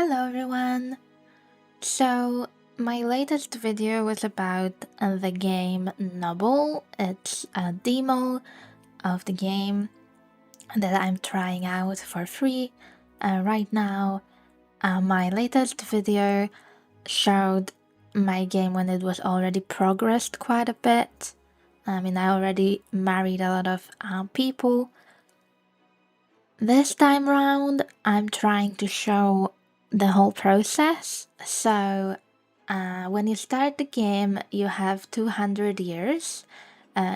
Hello everyone! So, my latest video was about the game Noble. It's a demo of the game that I'm trying out for free right now. My latest video showed my game when it was already progressed quite a bit. I already married a lot of people. This time round, I'm trying to show the whole process. So, when you start the game, you have 200 years.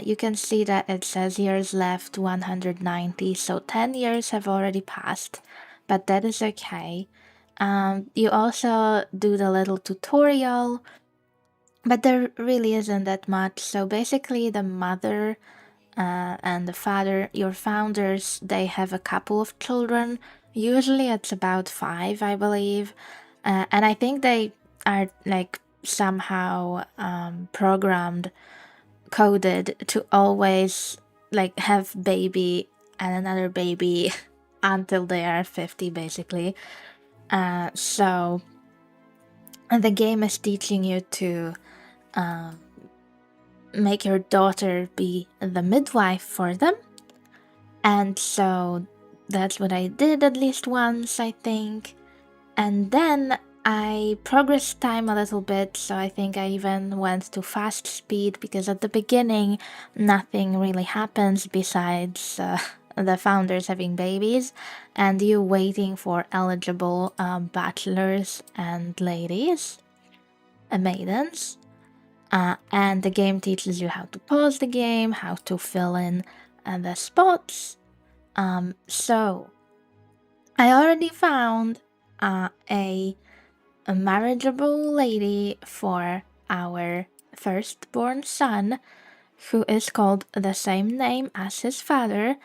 You can see that it says years left 190, so 10 years have already passed, but that is okay. You also do the little tutorial, but there really isn't that much. So basically, the mother and the father, your founders, they have a couple of children. Usually it's about 5, I believe. And I think they are like somehow coded to always like have baby and another baby until they are 50 basically. So the game is teaching you to make your daughter be the midwife for them. And so that's what I did at least once, I think. And then I progressed time a little bit, so I think I even went to fast speed because at the beginning nothing really happens besides the founders having babies and you waiting for eligible bachelors and ladies, maidens. And the game teaches you how to pause the game, how to fill in the spots. So I already found a marriageable lady for our firstborn son, who is called the same name as his father,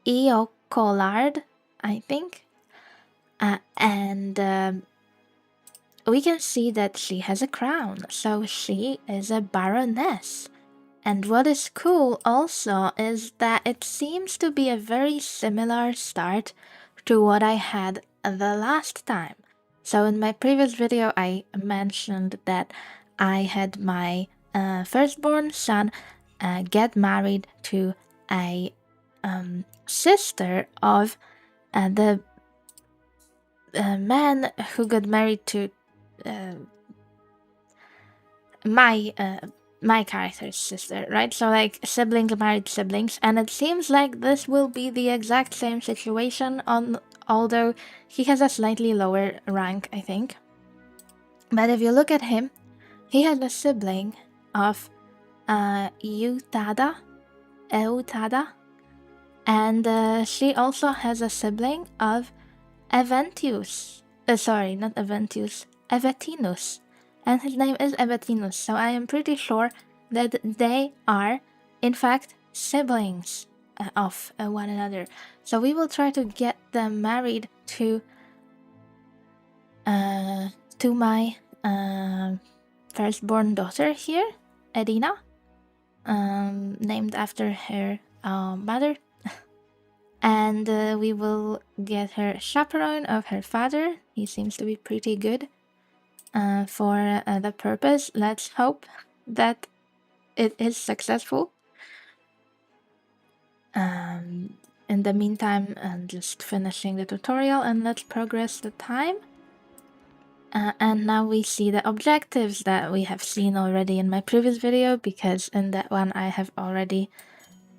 Eo Collard, I think. And we can see that she has a crown, so she is a baroness. And what is cool also is that it seems to be a very similar start to what I had the last time. So in my previous video I mentioned that I had my firstborn son get married to a sister of the man who got married to my character's sister, right? So like siblings married siblings, and it seems like this will be the exact same situation although he has a slightly lower rank, I think. But if you look at him, he has a sibling of Eutada, and she also has a sibling of Eventius. Sorry, not Eventius, Evetinus. And his name is Evetinus, so I am pretty sure that they are, in fact, siblings of one another. So we will try to get them married to my firstborn daughter here, Edina, named after her mother. And we will get her a chaperone of her father. He seems to be pretty good for the purpose. Let's hope that it is successful. In the meantime, I'm just finishing the tutorial and let's progress the time. And now we see the objectives that we have seen already in my previous video, because in that one I have already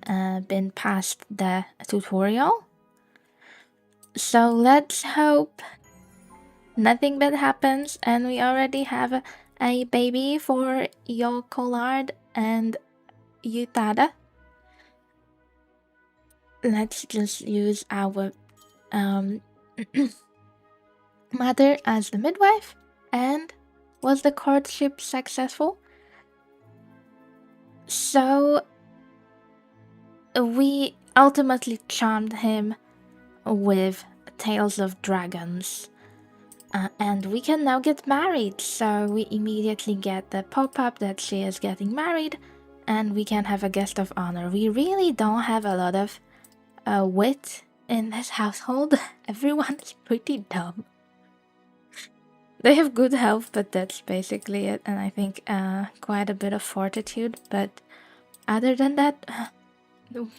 been past the tutorial. So let's hope nothing bad happens and we already have a baby for Yo Collard and Utada. Let's just use our mother as the midwife. And was the courtship successful? So we ultimately charmed him with Tales of Dragons. And we can now get married, so we immediately get the pop-up that she is getting married, and we can have a guest of honor. We really don't have a lot of wit in this household. Everyone is pretty dumb. They have good health, but that's basically it. And I think quite a bit of fortitude. But other than that,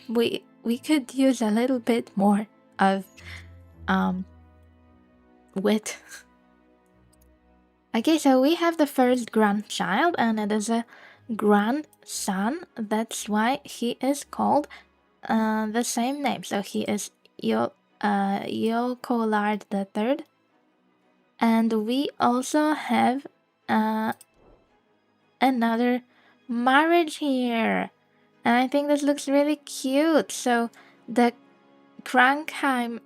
we could use a little bit more of wit. Okay, so we have the first grandchild, and it is a grandson. That's why he is called the same name. So he is Yokolard the Third, and we also have another marriage here, and I think this looks really cute. So the Krankheim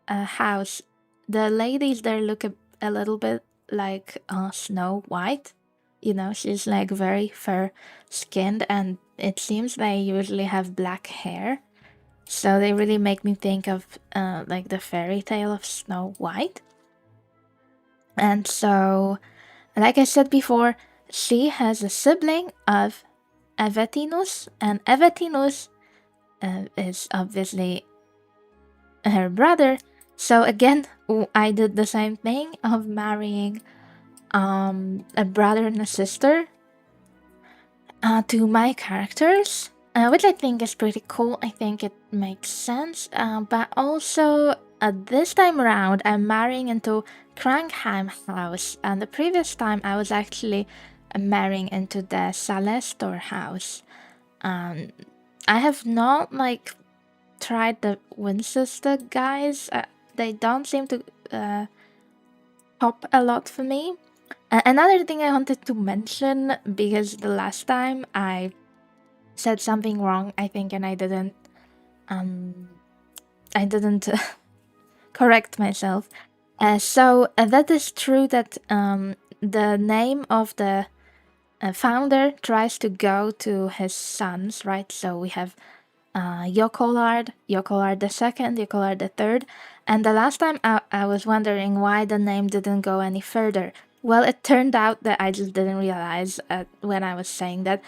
house, the ladies there look a little bit like Snow White. You know, she's like very fair skinned, and it seems they usually have black hair. So they really make me think of like the fairy tale of Snow White. And so, like I said before, she has a sibling of Evatinus, and Evatinus is obviously her brother. So again, I did the same thing of marrying a brother and a sister to my characters, which I think is pretty cool. I think it makes sense. But also, this time around, I'm marrying into Krankheim house, and the previous time I was actually marrying into the Salestor house. I have not like tried the Winchester guys. They don't seem to pop a lot for me. Another thing I wanted to mention, because the last time I said something wrong, I think, and I didn't correct myself. So that is true that the name of the founder tries to go to his sons, right? So we have Yokolard, Yokolard the second, Yokolard the third, and the last time I was wondering why the name didn't go any further. Well, it turned out that I just didn't realize when I was saying that.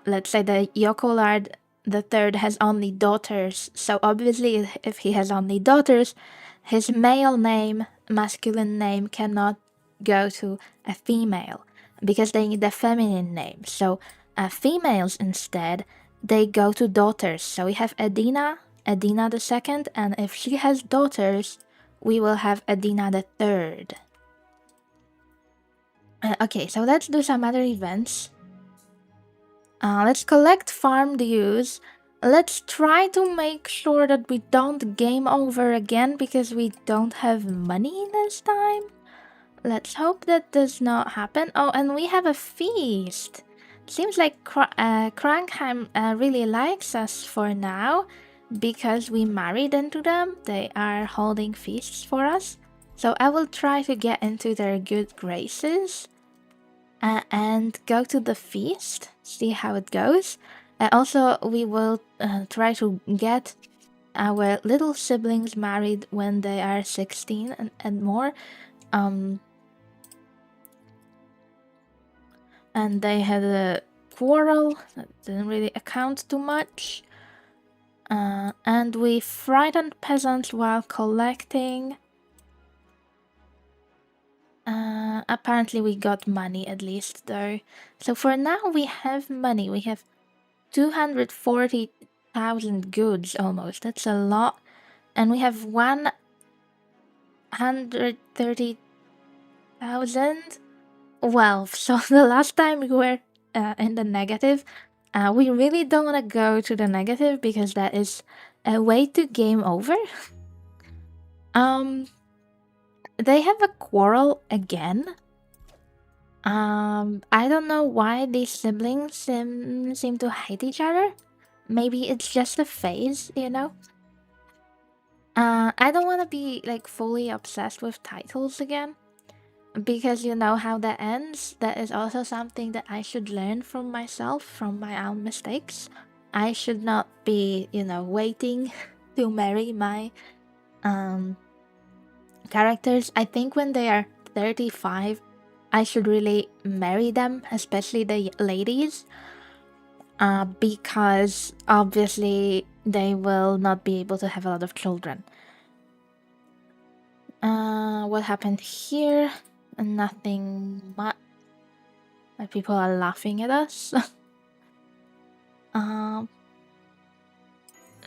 Let's say the Yokolard the third has only daughters, so obviously if he has only daughters, his male name, masculine name, cannot go to a female because they need a feminine name. So females instead, they go to daughters. So we have Edina the second, and if she has daughters, we will have Edina the third. Okay, so let's do some other events. Let's collect farm dues. Let's try to make sure that we don't game over again because we don't have money this time. Let's hope that does not happen. Oh, and we have a feast. Seems like Krankheim really likes us for now because we married into them. They are holding feasts for us. So I will try to get into their good graces and go to the feast, see how it goes. Also, we will try to get our little siblings married when they are 16 and more. And they had a quarrel that didn't really account too much. And we frightened peasants while collecting. Apparently we got money at least though. So for now we have money. We have 240,000 goods almost. That's a lot. And we have 130,000 wealth. So the last time we were in the negative, we really don't want to go to the negative because that is a way to game over. They have a quarrel again. I don't know why these siblings seem to hate each other. Maybe it's just a phase, you know? I don't want to be like fully obsessed with titles again. Because you know how that ends. That is also something that I should learn from myself, from my own mistakes. I should not be, waiting to marry my characters. I think when they are 35, I should really marry them, especially the ladies, because obviously they will not be able to have a lot of children. What happened here? Nothing much. People are laughing at us. um,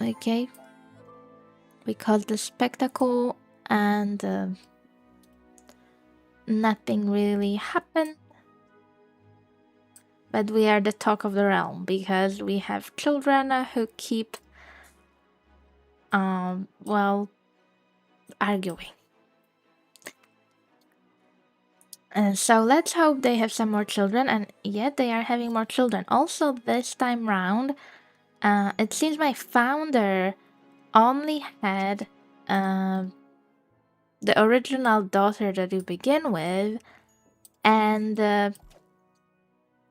okay. We caused the spectacle and nothing really happened. But we are the talk of the realm because we have children who keep, well, arguing. So let's hope they have some more children, and yet they are having more children. Also, this time round, it seems my founder only had the original daughter that you begin with, and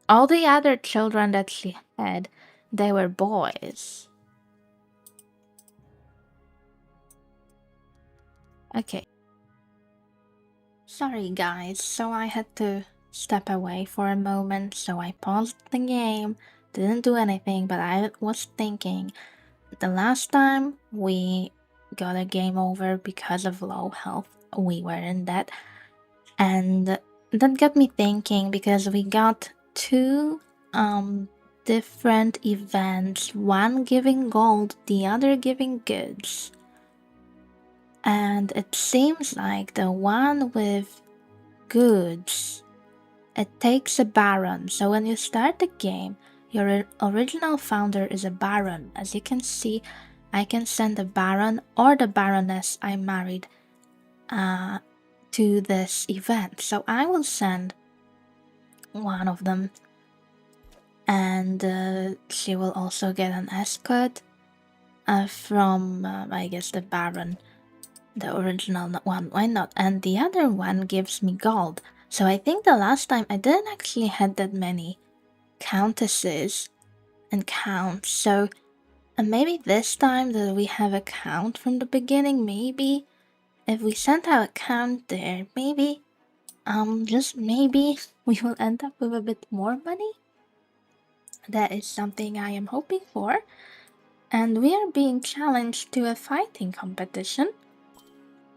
all the other children that she had, they were boys. Okay. Sorry guys, so I had to step away for a moment, so I paused the game, didn't do anything, but I was thinking, the last time we got a game over because of low health, we were in that, and that got me thinking because we got two different events, one giving gold, the other giving goods. And it seems like the one with goods, it takes a baron. So when you start the game, your original founder is a baron. As you can see, I can send the baron or the baroness I married to this event. So I will send one of them, and she will also get an escort from, I guess, the baron. The original one, why not? And the other one gives me gold. So I think the last time I didn't actually had that many countesses and counts. So maybe this time that we have a count from the beginning, maybe if we send our count there, maybe just maybe we will end up with a bit more money. That is something I am hoping for. And we are being challenged to a fighting competition.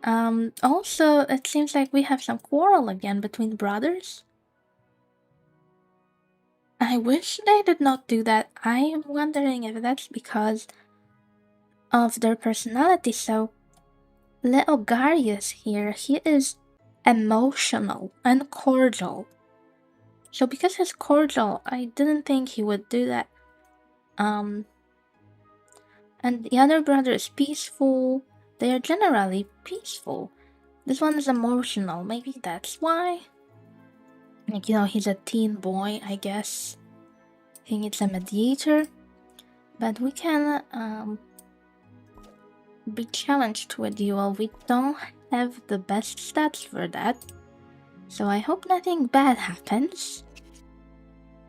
Also, it seems like we have some quarrel again between brothers. I wish they did not do that. I am wondering if that's because of their personality. So, little Garius here, he is emotional and cordial. So, because he's cordial, I didn't think he would do that. And the other brother is peaceful. They are generally peaceful. This one is emotional. Maybe that's why. Like, he's a teen boy, I guess. He needs a mediator. But we can be challenged to a duel. We don't have the best stats for that. So I hope nothing bad happens.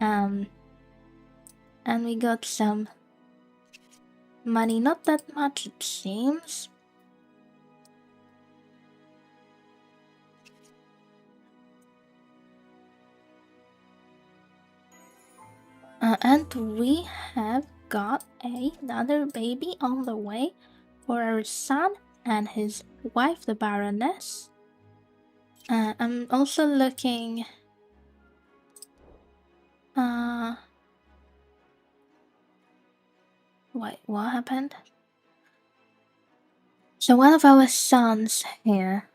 And we got some money, not that much it seems. And we have got another baby on the way for our son and his wife, the Baroness. I'm also looking. Wait, what happened? So one of our sons here,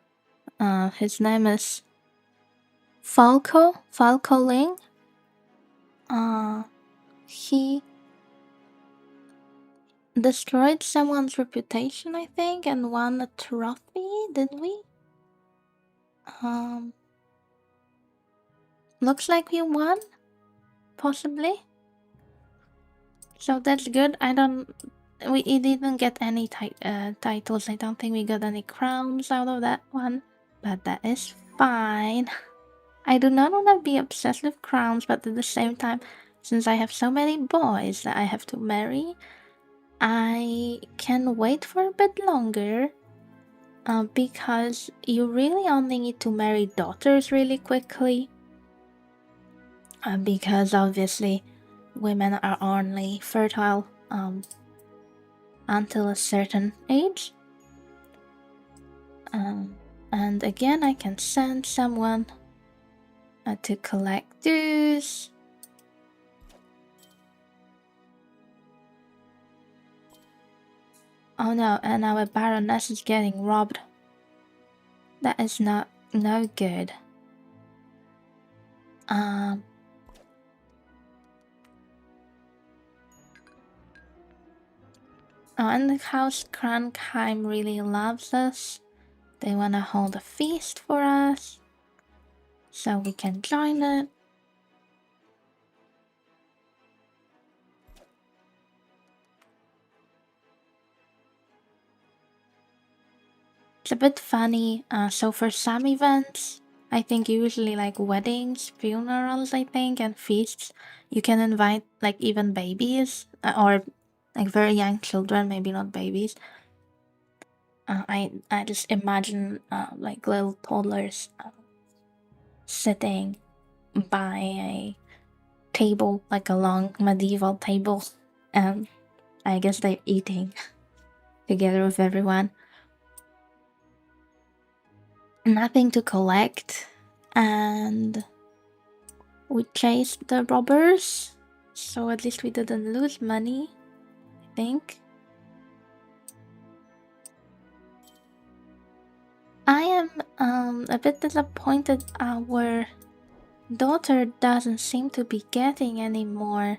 his name is Falco Ling. He destroyed someone's reputation, I think, and won a trophy, did we? Looks like we won, possibly. So that's good. We didn't get any titles. I don't think we got any crowns out of that one, but that is fine. I do not want to be obsessed with crowns, but at the same time, since I have so many boys that I have to marry, I can wait for a bit longer. Because you really only need to marry daughters really quickly. Because obviously, women are only fertile until a certain age. And again, I can send someone to collect those. Oh no, and our Baroness is getting robbed. That is no good. Oh, and the house Krankheim really loves us. They wanna hold a feast for us, so we can join it. It's a bit funny. So for some events, I think usually like weddings, funerals, I think, and feasts, you can invite like even babies or like very young children, maybe not babies. I just imagine like little toddlers sitting by a table, like a long medieval table, and I guess they're eating together with everyone. Nothing to collect, and we chased the robbers, so at least we didn't lose money, I think. I am a bit disappointed our daughter doesn't seem to be getting any more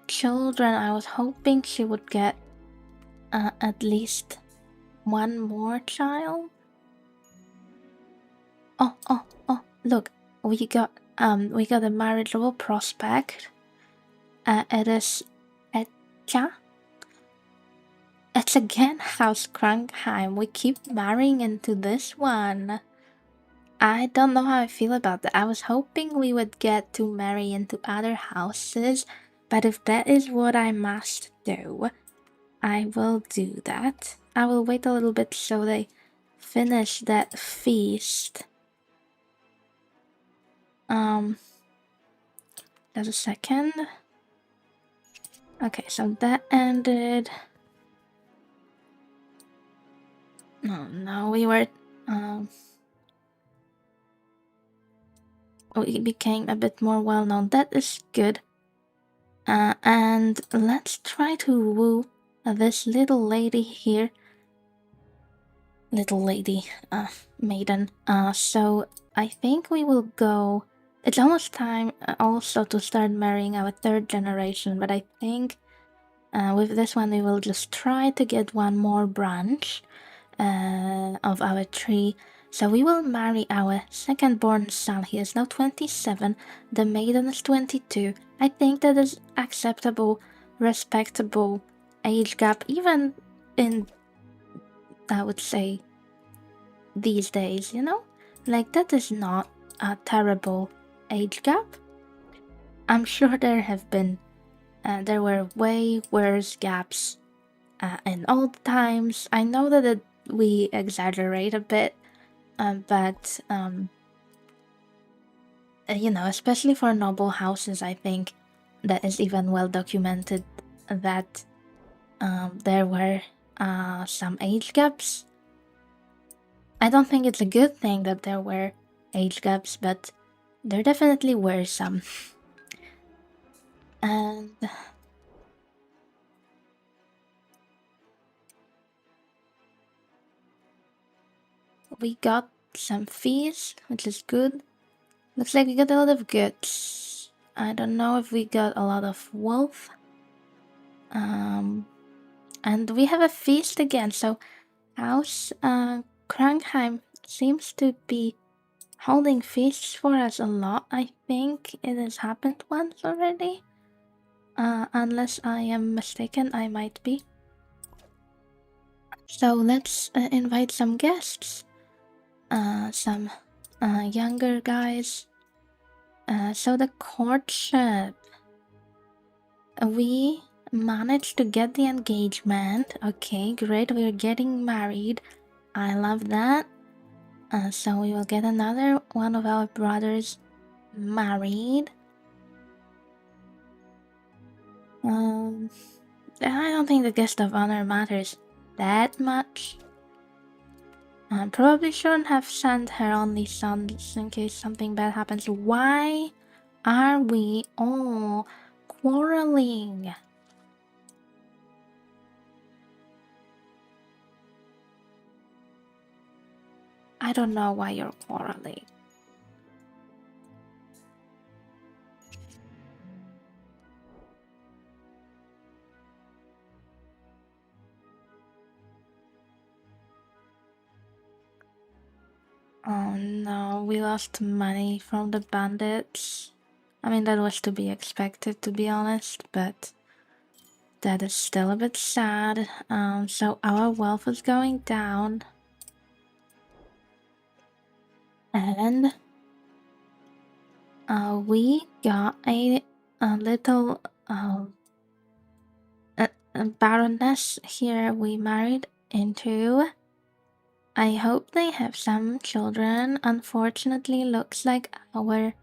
children. I was hoping she would get at least one more child. Oh, look, we got a marriageable prospect. It is Etcha. It's again House Krankheim. We keep marrying into this one. I don't know how I feel about that. I was hoping we would get to marry into other houses, but if that is what I must do, I will do that. I will wait a little bit so they finish that feast. Just a second. Okay, so that ended. No, we were we became a bit more well known. That is good. And let's try to woo this little lady here. Little lady, maiden. So I think we will go. It's almost time also to start marrying our third generation, but I think with this one we will just try to get one more branch of our tree. So we will marry our second born son. He is now 27. The maiden is 22. I think that is acceptable, respectable age gap, even in, I would say, these days, you know? Like, that is not a terrible age gap. I'm sure there were way worse gaps in old times. I know that we exaggerate a bit, but you know, especially for noble houses, I think that is even well documented that there were some age gaps. I don't think it's a good thing that there were age gaps, but there definitely were some. And we got some fees, which is good. Looks like we got a lot of goods. I don't know if we got a lot of wealth. And we have a feast again, so House Krankheim seems to be holding feasts for us a lot. I think it has happened once already. Unless I am mistaken, I might be. So let's invite some guests. Some younger guys. So the courtship. We managed to get the engagement. Okay, great. We're getting married. I love that. So we will get another one of our brothers married. I don't think the guest of honor matters that much. I probably shouldn't have sent her only sons in case something bad happens. Why are we all quarreling? I don't know why you're quarreling. Oh no, we lost money from the bandits. I mean, that was to be expected, to be honest, but that is still a bit sad. So our wealth is going down. And we got a little a baroness here we married into. I hope they have some children. Unfortunately, looks like our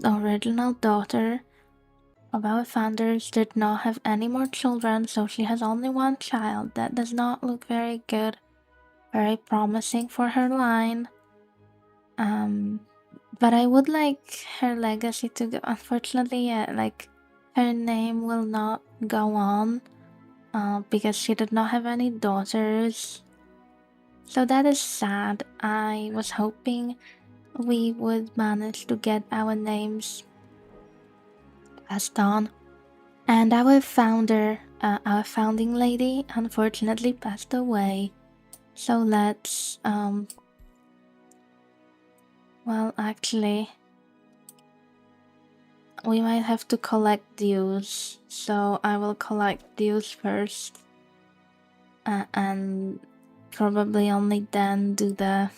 original daughter of our founders did not have any more children, so she has only one child. That does not look very good, very promising for her line. But I would like her legacy to go. Unfortunately, like her name will not go on, because she did not have any daughters. So that is sad. I was hoping we would manage to get our names passed on. And our founder, our founding lady, unfortunately passed away. So let's, well, actually, we might have to collect dues. So I will collect dues first. And probably only then do the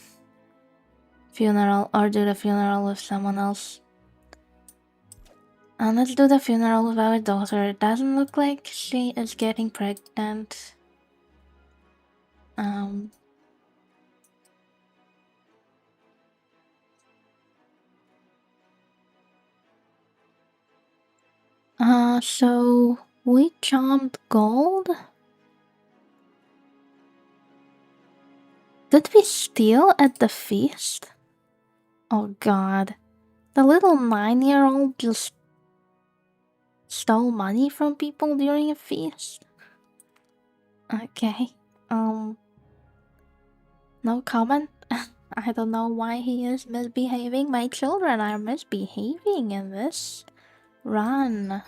funeral, or do the funeral with someone else. And let's do the funeral with our daughter. It doesn't look like she is getting pregnant. So we jumped gold? Did we steal at the feast? Oh god. The little 9-year-old just stole money from people during a feast? Okay. No comment. I don't know why he is misbehaving. My children are misbehaving in this run.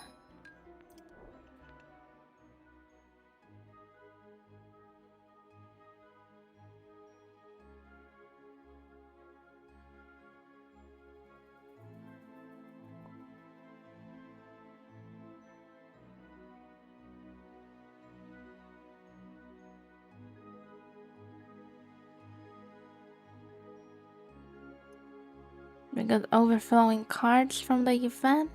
We got overflowing cards from the event.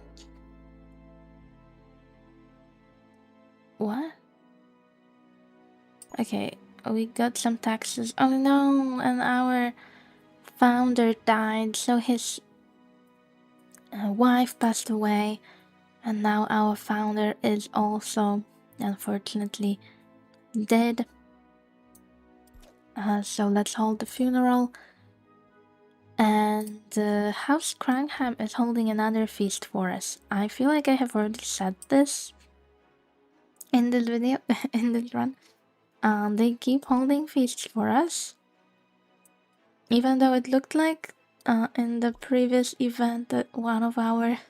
What? Okay, we got some taxes. Oh no, and our founder died, so his wife passed away, and now our founder is also, unfortunately, dead. So let's hold the funeral. And House Krankheim is holding another feast for us. I feel like I have already said this in this video, in this run. They keep holding feasts for us. Even though it looked like in the previous event that one of our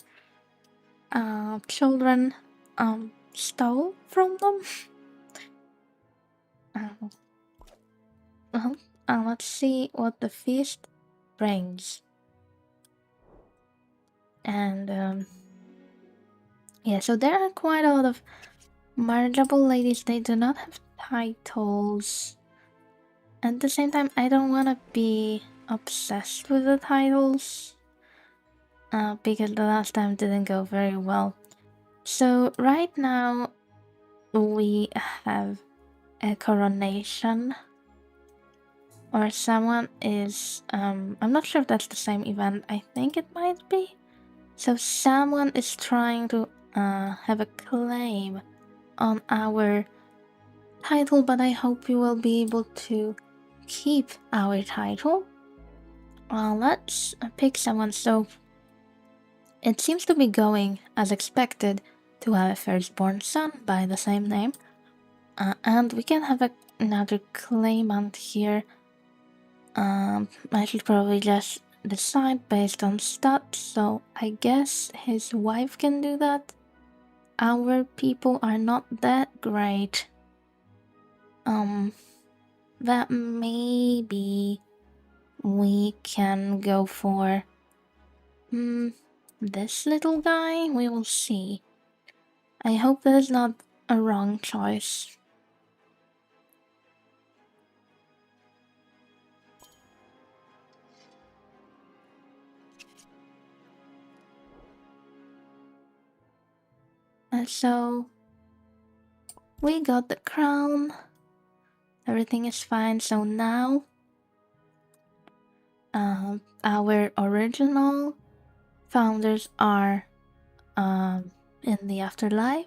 children stole from them. Well, let's see what the feast brings. And yeah, so there are quite a lot of marriageable ladies. They do not have titles. At the same time, I don't want to be obsessed with the titles, because the last time didn't go very well. So right now we have a coronation, or someone is I'm not sure if that's the same event. I think it might be. So someone is trying to have a claim on our title, but I hope we will be able to keep our title. Let's pick someone. So it seems to be going as expected to have a firstborn son by the same name. And we can have another claimant here. I should probably just decide based on stats, so I guess his wife can do that. Our people are not that great. That maybe we can go for this little guy. We will see. I hope that is not a wrong choice. And so we got the crown. Everything is fine. So now our original founders are in the afterlife.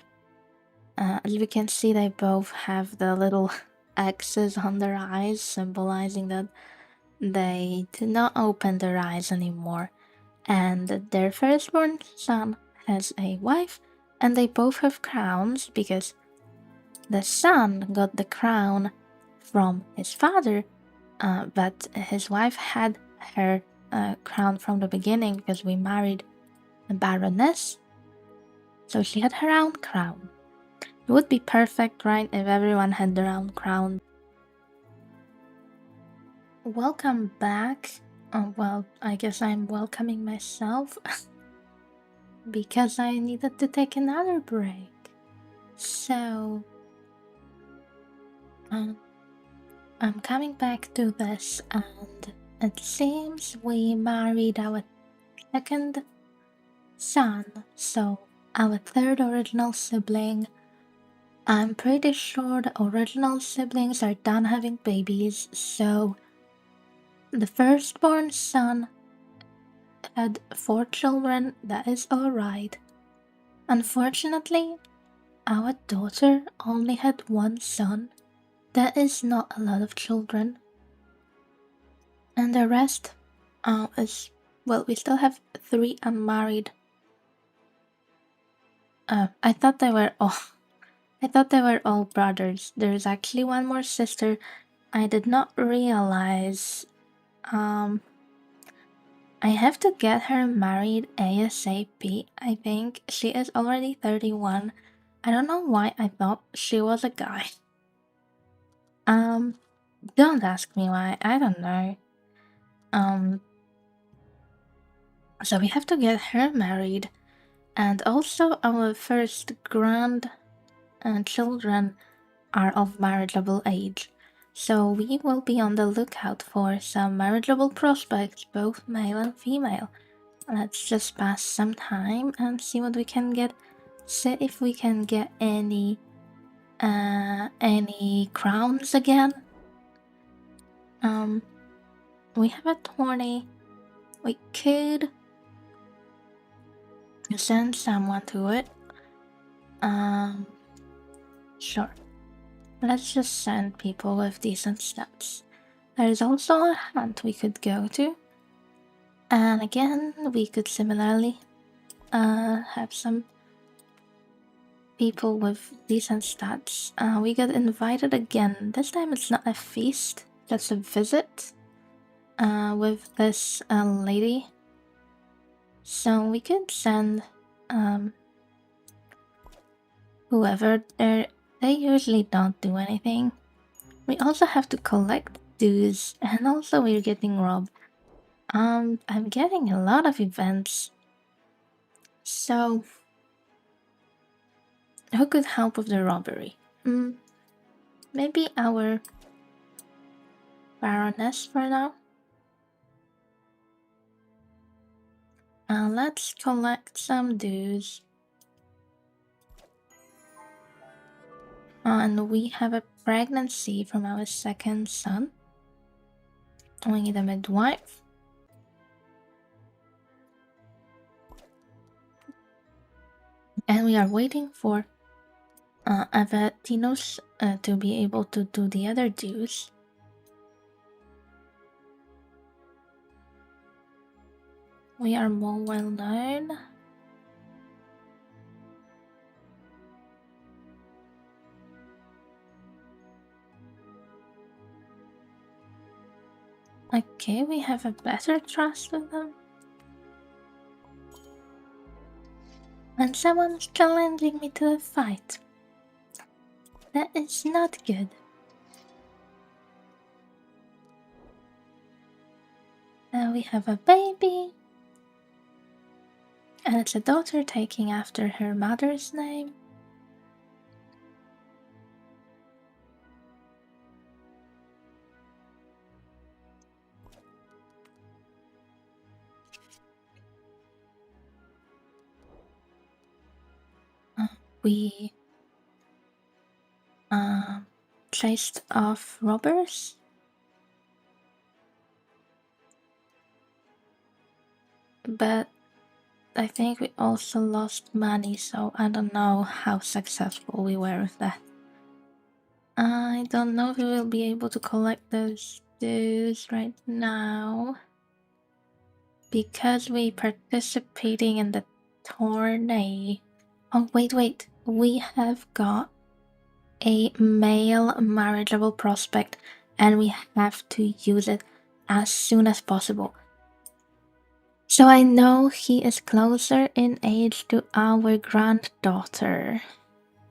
As we can see, they both have the little X's on their eyes, symbolizing that they do not open their eyes anymore. And their firstborn son has a wife, and they both have crowns because the son got the crown from his father, but his wife had her crown from the beginning because we married a baroness, so she had her own crown. It would be perfect, right, if everyone had their own crown. Welcome back. Well, I guess I'm welcoming myself because I needed to take another break. So, I'm coming back to this, and it seems we married our second son, so our third original sibling. I'm pretty sure the original siblings are done having babies, so the firstborn son had 4 children. That is alright. Unfortunately, our daughter only had 1 son. That is not a lot of children. And the rest is, well, we still have 3 unmarried. I thought they were all brothers. There's actually 1 more sister. I did not realize. I have to get her married ASAP. I think she is already 31. I don't know why I thought she was a guy. Don't ask me why. I don't know. So we have to get her married, and also our first children are of marriageable age. So we will be on the lookout for some marriageable prospects, both male and female. Let's just pass some time and see what we can get. See if we can get any crowns again. We have a 20. We could send someone to it. Sure. Let's just send people with decent stats. There's also a hunt we could go to. And again, we could similarly have some people with decent stats. We got invited again. This time it's not a feast, just a visit with this lady. So we could send whoever. They usually don't do anything. We also have to collect dues, and also we're getting robbed. I'm getting a lot of events. So, who could help with the robbery? Maybe our baroness for now. Let's collect some dues. And we have a pregnancy from our second son. We need a midwife. And we are waiting for Avatinos to be able to do the other dues. we are more well known. Okay, we have a better trust with them. And someone's challenging me to a fight. That is not good. Now we have a baby. And it's a daughter taking after her mother's name. We chased off robbers. But I think we also lost money, so I don't know how successful we were with that. I don't know if we will be able to collect those dues right now. Because we participating in the tourney. Oh, wait. We have got a male marriageable prospect and we have to use it as soon as possible. So I know he is closer in age to our granddaughter,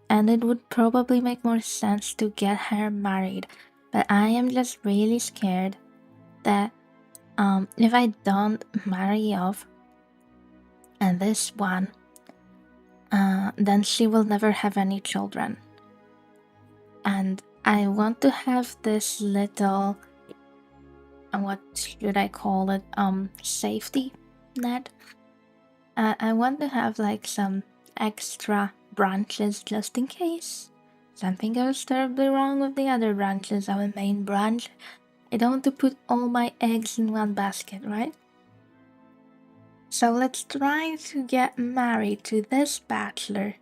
and it would probably make more sense to get her married, but I am just really scared that if I don't marry off and this one, then she will never have any children. And I want to have this little, what should I call it, safety net. I want to have like some extra branches just in case something goes terribly wrong with the other branches, our main branch. I don't want to put all my eggs in one basket, right? So let's try to get married to this bachelor.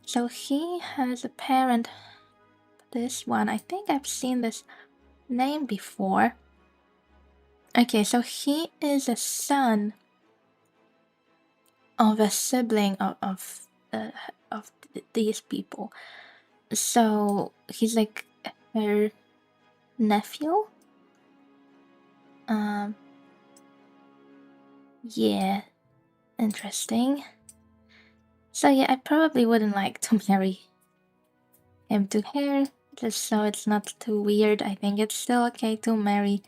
So he has a parent. This one, I think I've seen this name before. Okay, so he is a son of a sibling of these people. So he's like her nephew. Yeah, interesting. So yeah, I probably wouldn't like to marry him to her, just so it's not too weird. I think it's still okay to marry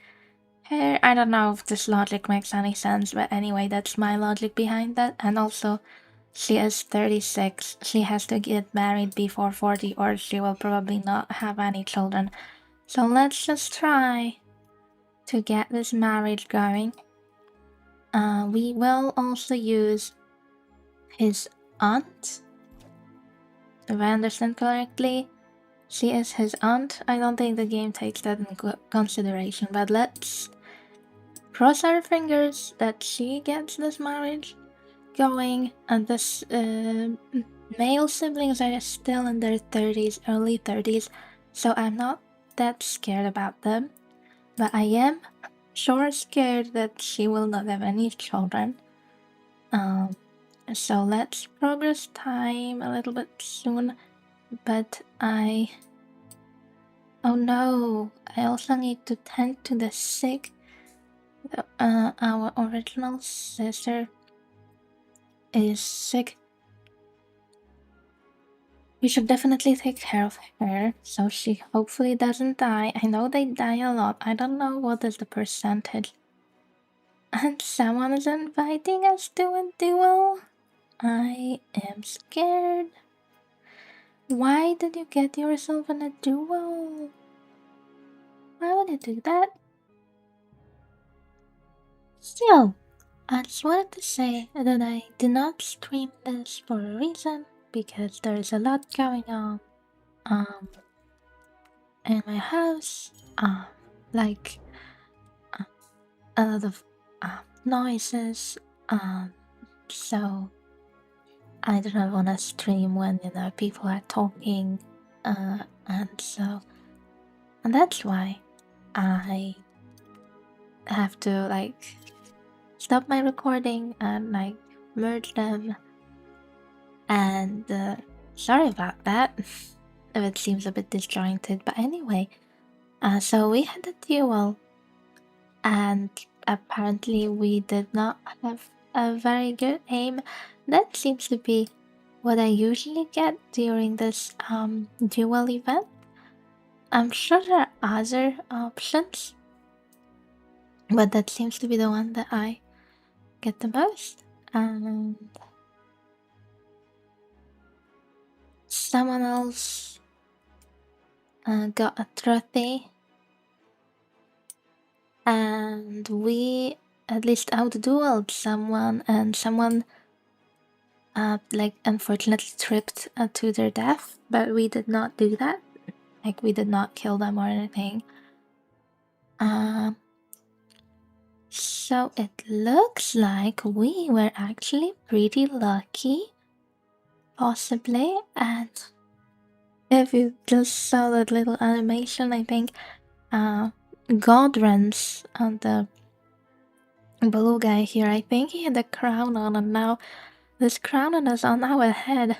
her. I don't know if this logic makes any sense, but anyway, that's my logic behind that. And also, she is 36. She has to get married before 40 or she will probably not have any children. So let's just try to get this marriage going. We will also use his aunt. If I understand correctly, she is his aunt. I don't think the game takes that into consideration, but let's cross our fingers that she gets this marriage going. And this male siblings are still in their 30s, early 30s, so I'm not that scared about them. But I am sure scared that she will not have any children. So let's progress time a little bit soon. But oh no, I also need to tend to the sick. Our original sister is sick. We should definitely take care of her, so she hopefully doesn't die. I know they die a lot. I don't know what is the percentage. And someone is inviting us to a duel. I am scared. Why did you get yourself in a duel? Why would you do that? So, I just wanted to say that I do not stream this for a reason, because there is a lot going on in my house, like a lot of noises, so I do not want to stream when people are talking, and that's why I have to like stop my recording and like merge them. And sorry about that if it seems a bit disjointed. But anyway, so we had a duel, and apparently we did not have a very good aim. That seems to be what I usually get during this duel event. I'm sure there are other options, but that seems to be the one that I get the most. And someone else got a trophy, and we at least outdueled someone, and someone like unfortunately tripped to their death, but we did not do that. Like we did not kill them or anything. So it looks like we were actually pretty lucky, possibly. And if you just saw that little animation, I think Godrens, the blue guy here, I think he had a crown on, and now this crown is on our head.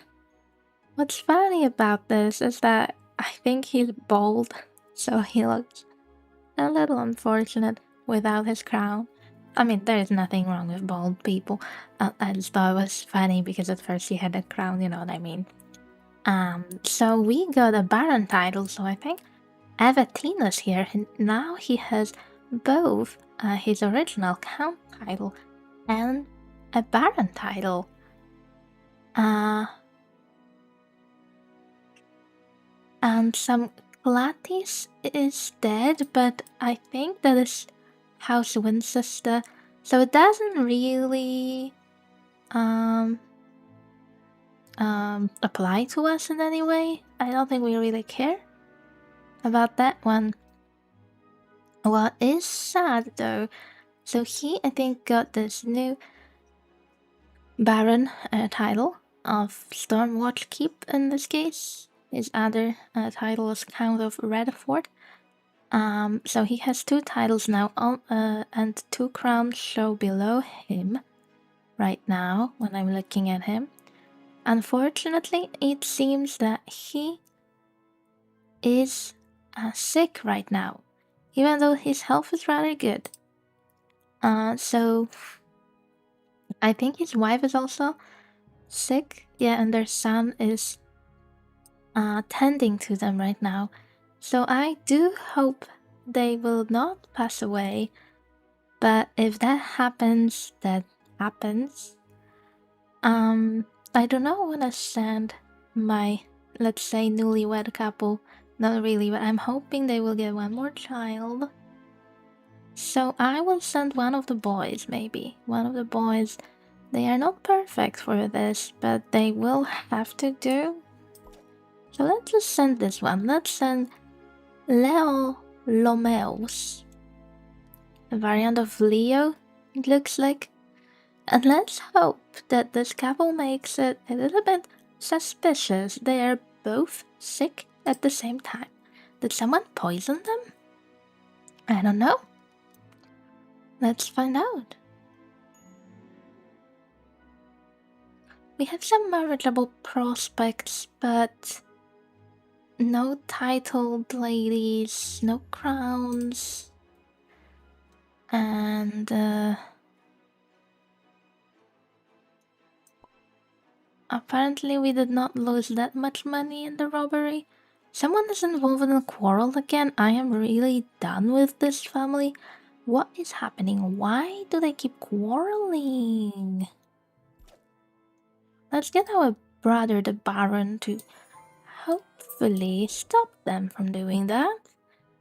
What's funny about this is that I think he's bald, so he looks a little unfortunate without his crown. I mean, there is nothing wrong with bald people. I just thought it was funny because at first he had a crown, you know what I mean. So we got a Baron title, so I think Avatina's here, and now he has both his original Count title and a Baron title. And some Glatis is dead, but I think that is House Winchester, so it doesn't really apply to us in any way. I don't think we really care about that one. What is sad though, so he I think got this new Baron title of Stormwatch Keep in this case. His other title is Count of Redford. So he has 2 titles now, and 2 crowns show below him right now when I'm looking at him. Unfortunately, it seems that he is sick right now, even though his health is rather good. So I think his wife is also sick, yeah, and their son is tending to them right now. So I do hope they will not pass away, but if that happens, that happens. I do not want to send my, let's say, newlywed couple. Not really, but I'm hoping they will get one more child. So I will send one of the boys, maybe. One of the boys. They are not perfect for this, but they will have to do. So let's just send this one. Let's send Leo Lomeos. A variant of Leo, it looks like. And let's hope that this couple makes it a little bit suspicious. They are both sick at the same time. Did someone poison them? I don't know. Let's find out. We have some marriageable prospects, but no titled ladies, no crowns, and apparently we did not lose that much money in the robbery. Someone is involved in a quarrel again. I am really done with this family. What is happening? Why do they keep quarreling? Let's get our brother the Baron to hopefully stop them from doing that.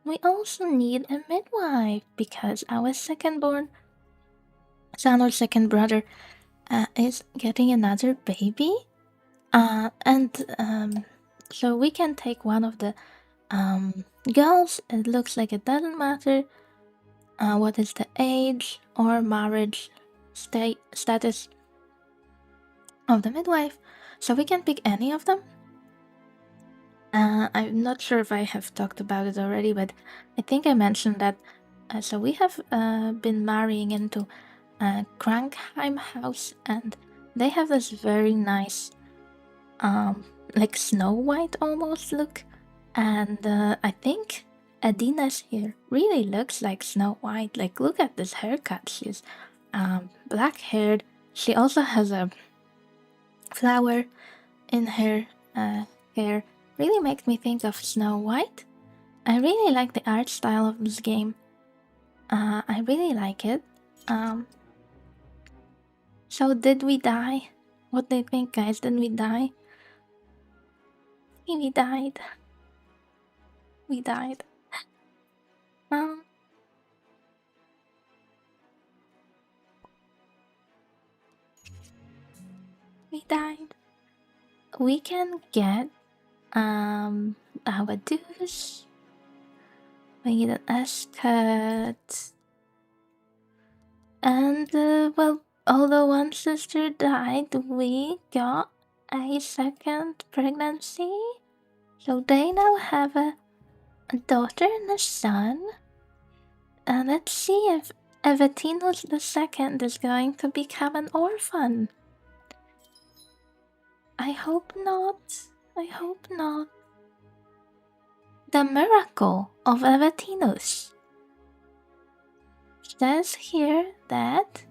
We also need a midwife because our second-born son or second brother is getting another baby. So we can take one of the girls. It looks like it doesn't matter what is the age or marriage status of the midwife, so we can pick any of them. I'm not sure if I have talked about it already, but I think I mentioned that So we have been marrying into a Krankheim house, and they have this very nice, like Snow White almost look. And I think Adina's here really looks like Snow White. Like, look at this haircut. She's black haired. She also has a flower in her hair. Really makes me think of Snow White. I really like the art style of this game. I really like it. So did we die? What do you think, guys? Did we die? We died. We died. Um, we died. We can get our dues. We need an escort. And well, although one sister died, we got a second pregnancy. So they now have a daughter and a son. And let's see if Evatinus II is going to become an orphan. I hope not. I hope not. The miracle of Evatinus says here that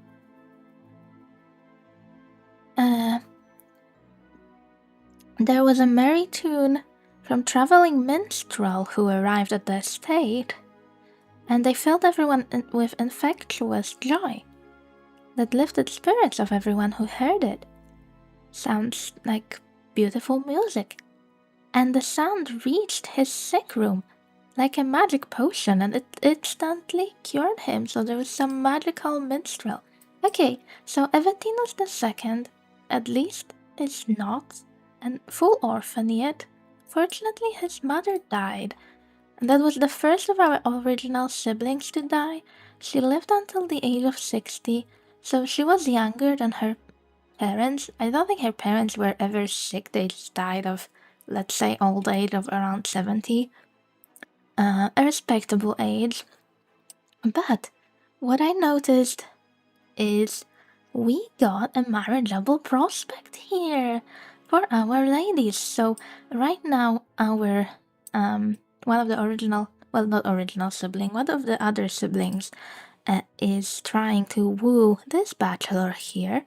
there was a merry tune from traveling minstrel who arrived at the estate, and they filled everyone with infectious joy that lifted spirits of everyone who heard it. Sounds like beautiful music, and the sound reached his sick room like a magic potion, and it instantly cured him. So there was some magical minstrel. Okay, so Evatinus II, at least, is not a full orphan yet. Fortunately, his mother died, and that was the first of our original siblings to die. She lived until the age of 60, so she was younger than her parents. I don't think her parents were ever sick, they just died of, let's say, old age of around 70. A respectable age. But what I noticed is we got a marriageable prospect here for our ladies. So right now our one of the original, well, not original sibling, one of the other siblings is trying to woo this bachelor here,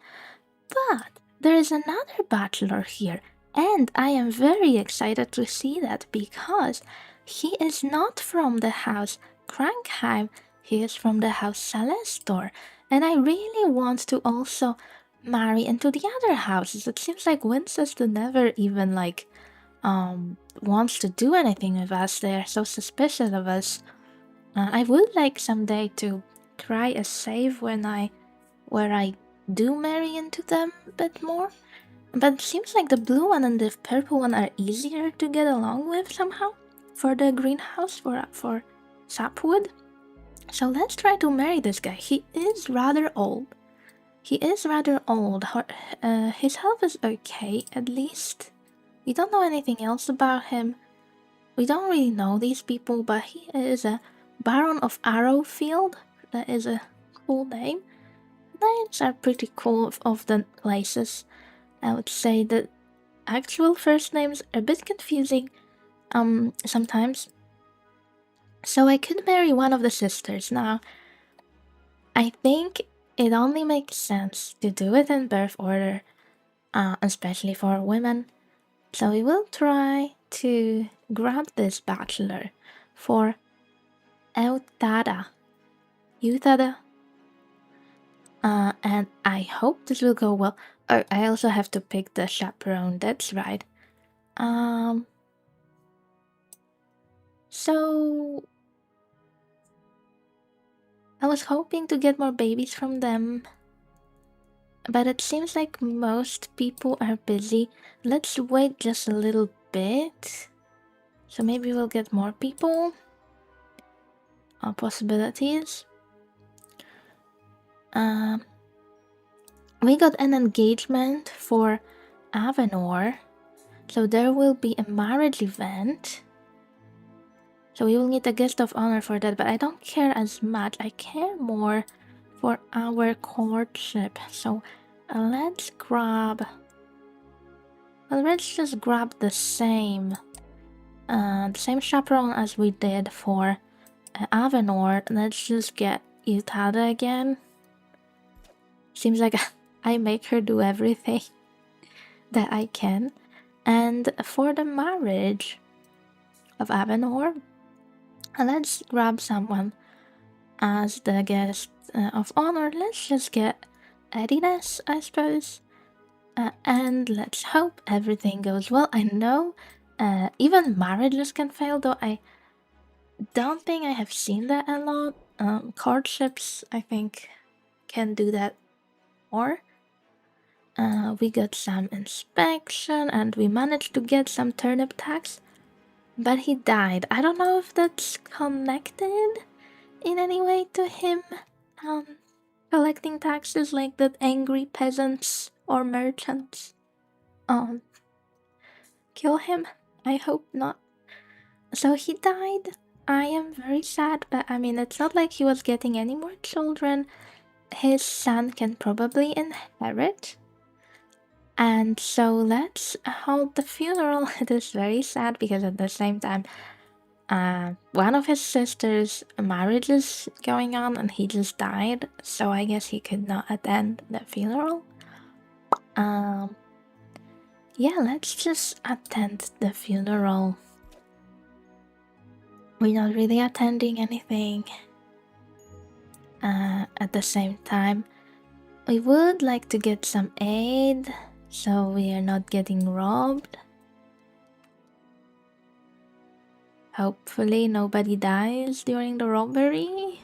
but there is another bachelor here, and I am very excited to see that because he is not from the house Krankheim, he is from the house Celestor, and I really want to also marry into the other houses. It seems like Winceston never even wants to do anything with us. They are so suspicious of us. I would like someday to try a save where I do marry into them a bit more. But it seems like the blue one and the purple one are easier to get along with somehow for the greenhouse for Sapwood. So let's try to marry this guy. He is rather old. His health is okay, at least. We don't know anything else about him. We don't really know these people, but he is a Baron of Arrowfield. That is a cool name. Names are pretty cool of the places. I would say the actual first names are a bit confusing sometimes. So I could marry one of the sisters. Now, I think it only makes sense to do it in birth order, especially for women. So we will try to grab this bachelor for Eutada. And I hope this will go well. Oh, I also have to pick the chaperone, that's right. So I was hoping to get more babies from them, but it seems like most people are busy. Let's wait just a little bit. So maybe we'll get more people. Possibilities. We got an engagement for Avenor, so there will be a marriage event. So we will need a guest of honor for that, but I don't care as much. I care more for our courtship. So let's grab... Well, let's just grab the same chaperone as we did for Avenor. Let's just get Utada again. Seems like I make her do everything that I can. And for the marriage of Avenor, let's grab someone as the guest of honor. Let's just get Ediness, I suppose. And let's hope everything goes well. I know even marriages can fail, though I don't think I have seen that a lot. Courtships, I think, can do that more. We got some inspection and we managed to get some turnip tax, but he died. I don't know if that's connected in any way to him collecting taxes like that angry peasants or merchants kill him. I hope not. So he died. I am very sad, but I mean, it's not like he was getting any more children. His son can probably inherit. And so let's hold the funeral. It is very sad because at the same time, one of his sisters' marriage is going on and he just died. So I guess he could not attend the funeral. Yeah, let's just attend the funeral. We're not really attending anything at the same time. We would like to get some aid so we are not getting robbed. Hopefully nobody dies during the robbery.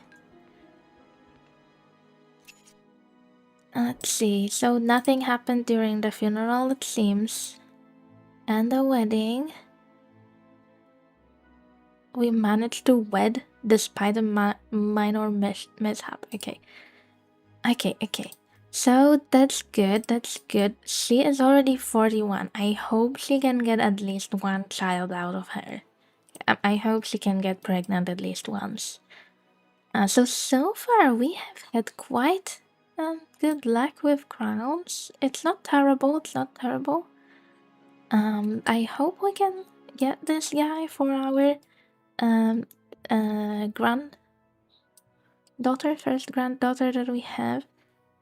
Let's see, so nothing happened during the funeral, it seems. And the wedding. We managed to wed despite a minor mishap. Okay. So that's good. She is already 41. I hope she can get at least one child out of her. I hope she can get pregnant at least once. So far we have had quite good luck with crowns. It's not terrible. I hope we can get this guy for our first granddaughter that we have.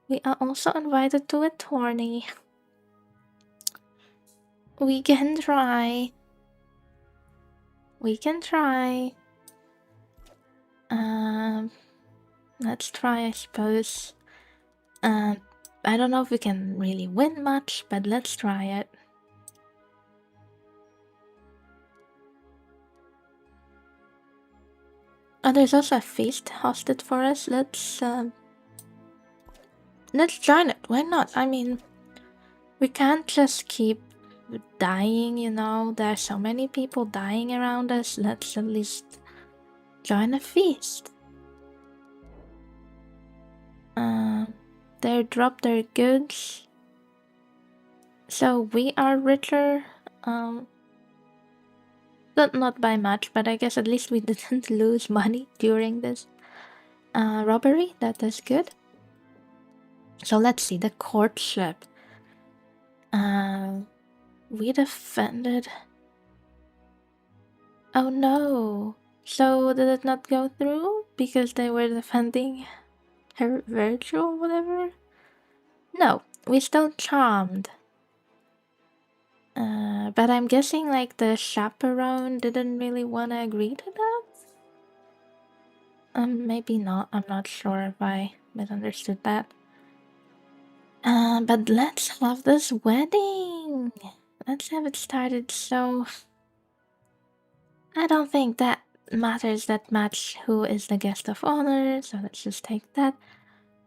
We are also invited to a tourney. We can try. Let's try, I suppose. I don't know if we can really win much, but let's try it. Oh, there's also a feast hosted for us. Let's join it. Why not? I mean, we can't just keep dying, you know. There are so many people dying around us. Let's at least join a feast. They dropped their goods. So we are richer. Not by much, but I guess at least we didn't lose money during this robbery. That is good. So let's see, the courtship. We defended. Oh no. So did it not go through because they were defending her virtue or whatever? No, we still charmed. But I'm guessing like the chaperone didn't really want to agree to that? Maybe not. I'm not sure if I misunderstood that. But let's have this wedding. Let's have it started. So I don't think that matters that much who is the guest of honor, so let's just take that.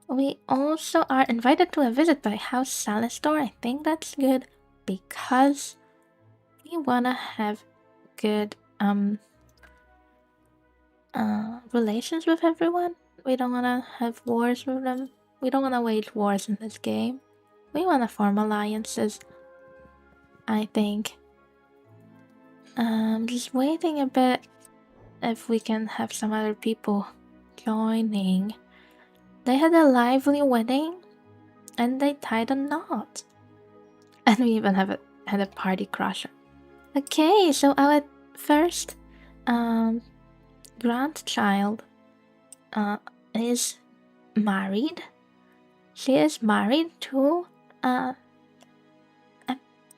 We also are invited to a visit by House Salastor. I think that's good because we wanna have good relations with everyone. We don't wanna have wars with them. We don't wanna wage wars in this game. We wanna form alliances, I think. Just waiting a bit. if we can have some other people joining. They had a lively wedding and they tied a knot. And we even had a party crusher. Okay, so our first grandchild is married. She is married to a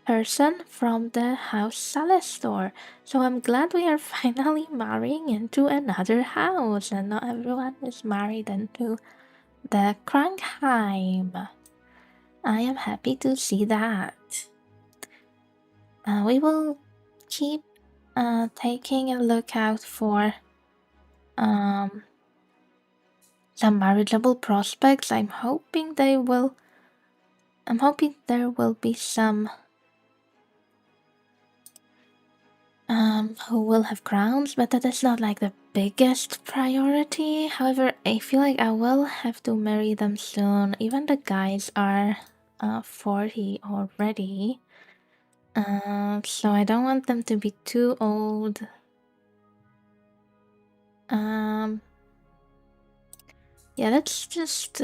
person from the House Celestor. So I'm glad we are finally marrying into another house and not everyone is married into the Krankheim. I am happy to see that. We will keep taking a look out for some marriageable prospects. I'm hoping there will be some who will have crowns, but that is not like the biggest priority. However, I feel like I will have to marry them soon. Even the guys are 40 already. So I don't want them to be too old. Yeah, let's just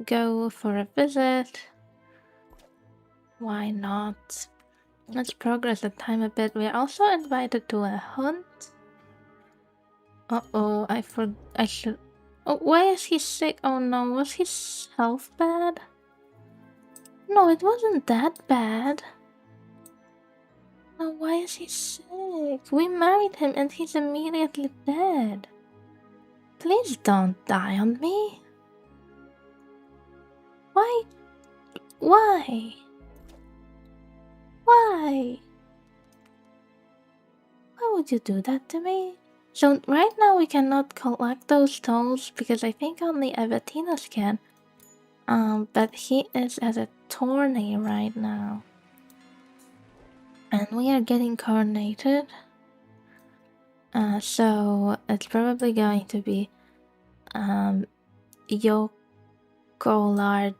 go for a visit. Why not? Let's progress the time a bit. We're also invited to a hunt. Uh-oh, I should... Oh, why is he sick? Oh no, was his health bad? No, it wasn't that bad. Oh, why is he sick? We married him and he's immediately dead. Please don't die on me. Why? Why? Why? Why would you do that to me? So right now we cannot collect those tolls because I think only Evatinos can. But he is at a tourney right now. And we are getting coronated. So it's probably going to be Yokolard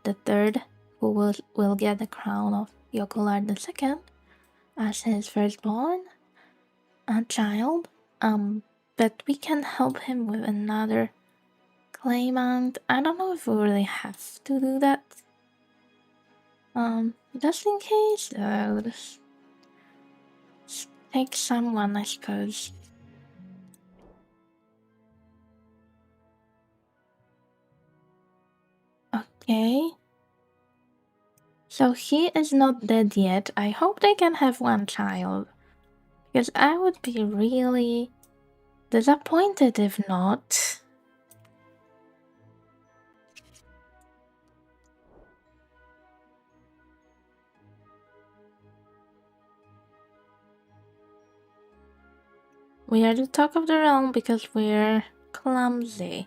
the Third who will get the crown of Yokolard the Second as his firstborn child. But we can help him with another claimant. I don't know if we really have to do that. Just in case, just take someone, I suppose. Okay. So he is not dead yet. I hope they can have one child. Because I would be really disappointed if not. We are the talk of the realm because we're clumsy.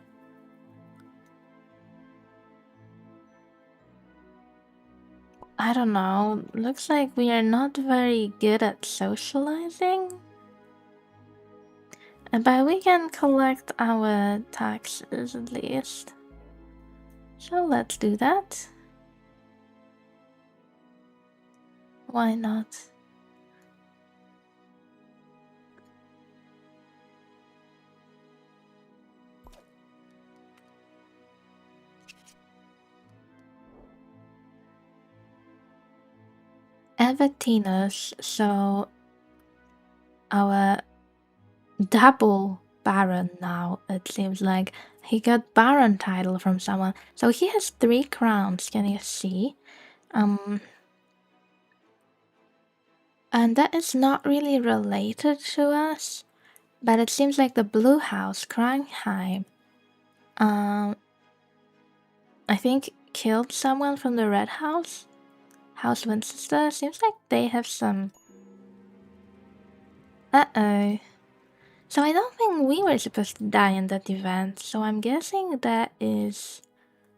I don't know. Looks like we are not very good at socializing. But we can collect our taxes at least. So let's do that. Why not? Evatinos, so our double baron now, it seems like. He got baron title from someone. So he has 3 crowns, can you see? And that is not really related to us. But it seems like the blue house, Krankheim, I think killed someone from the red house. House Winchester. Seems like they have some... Uh-oh. So I don't think we were supposed to die in that event, so I'm guessing that is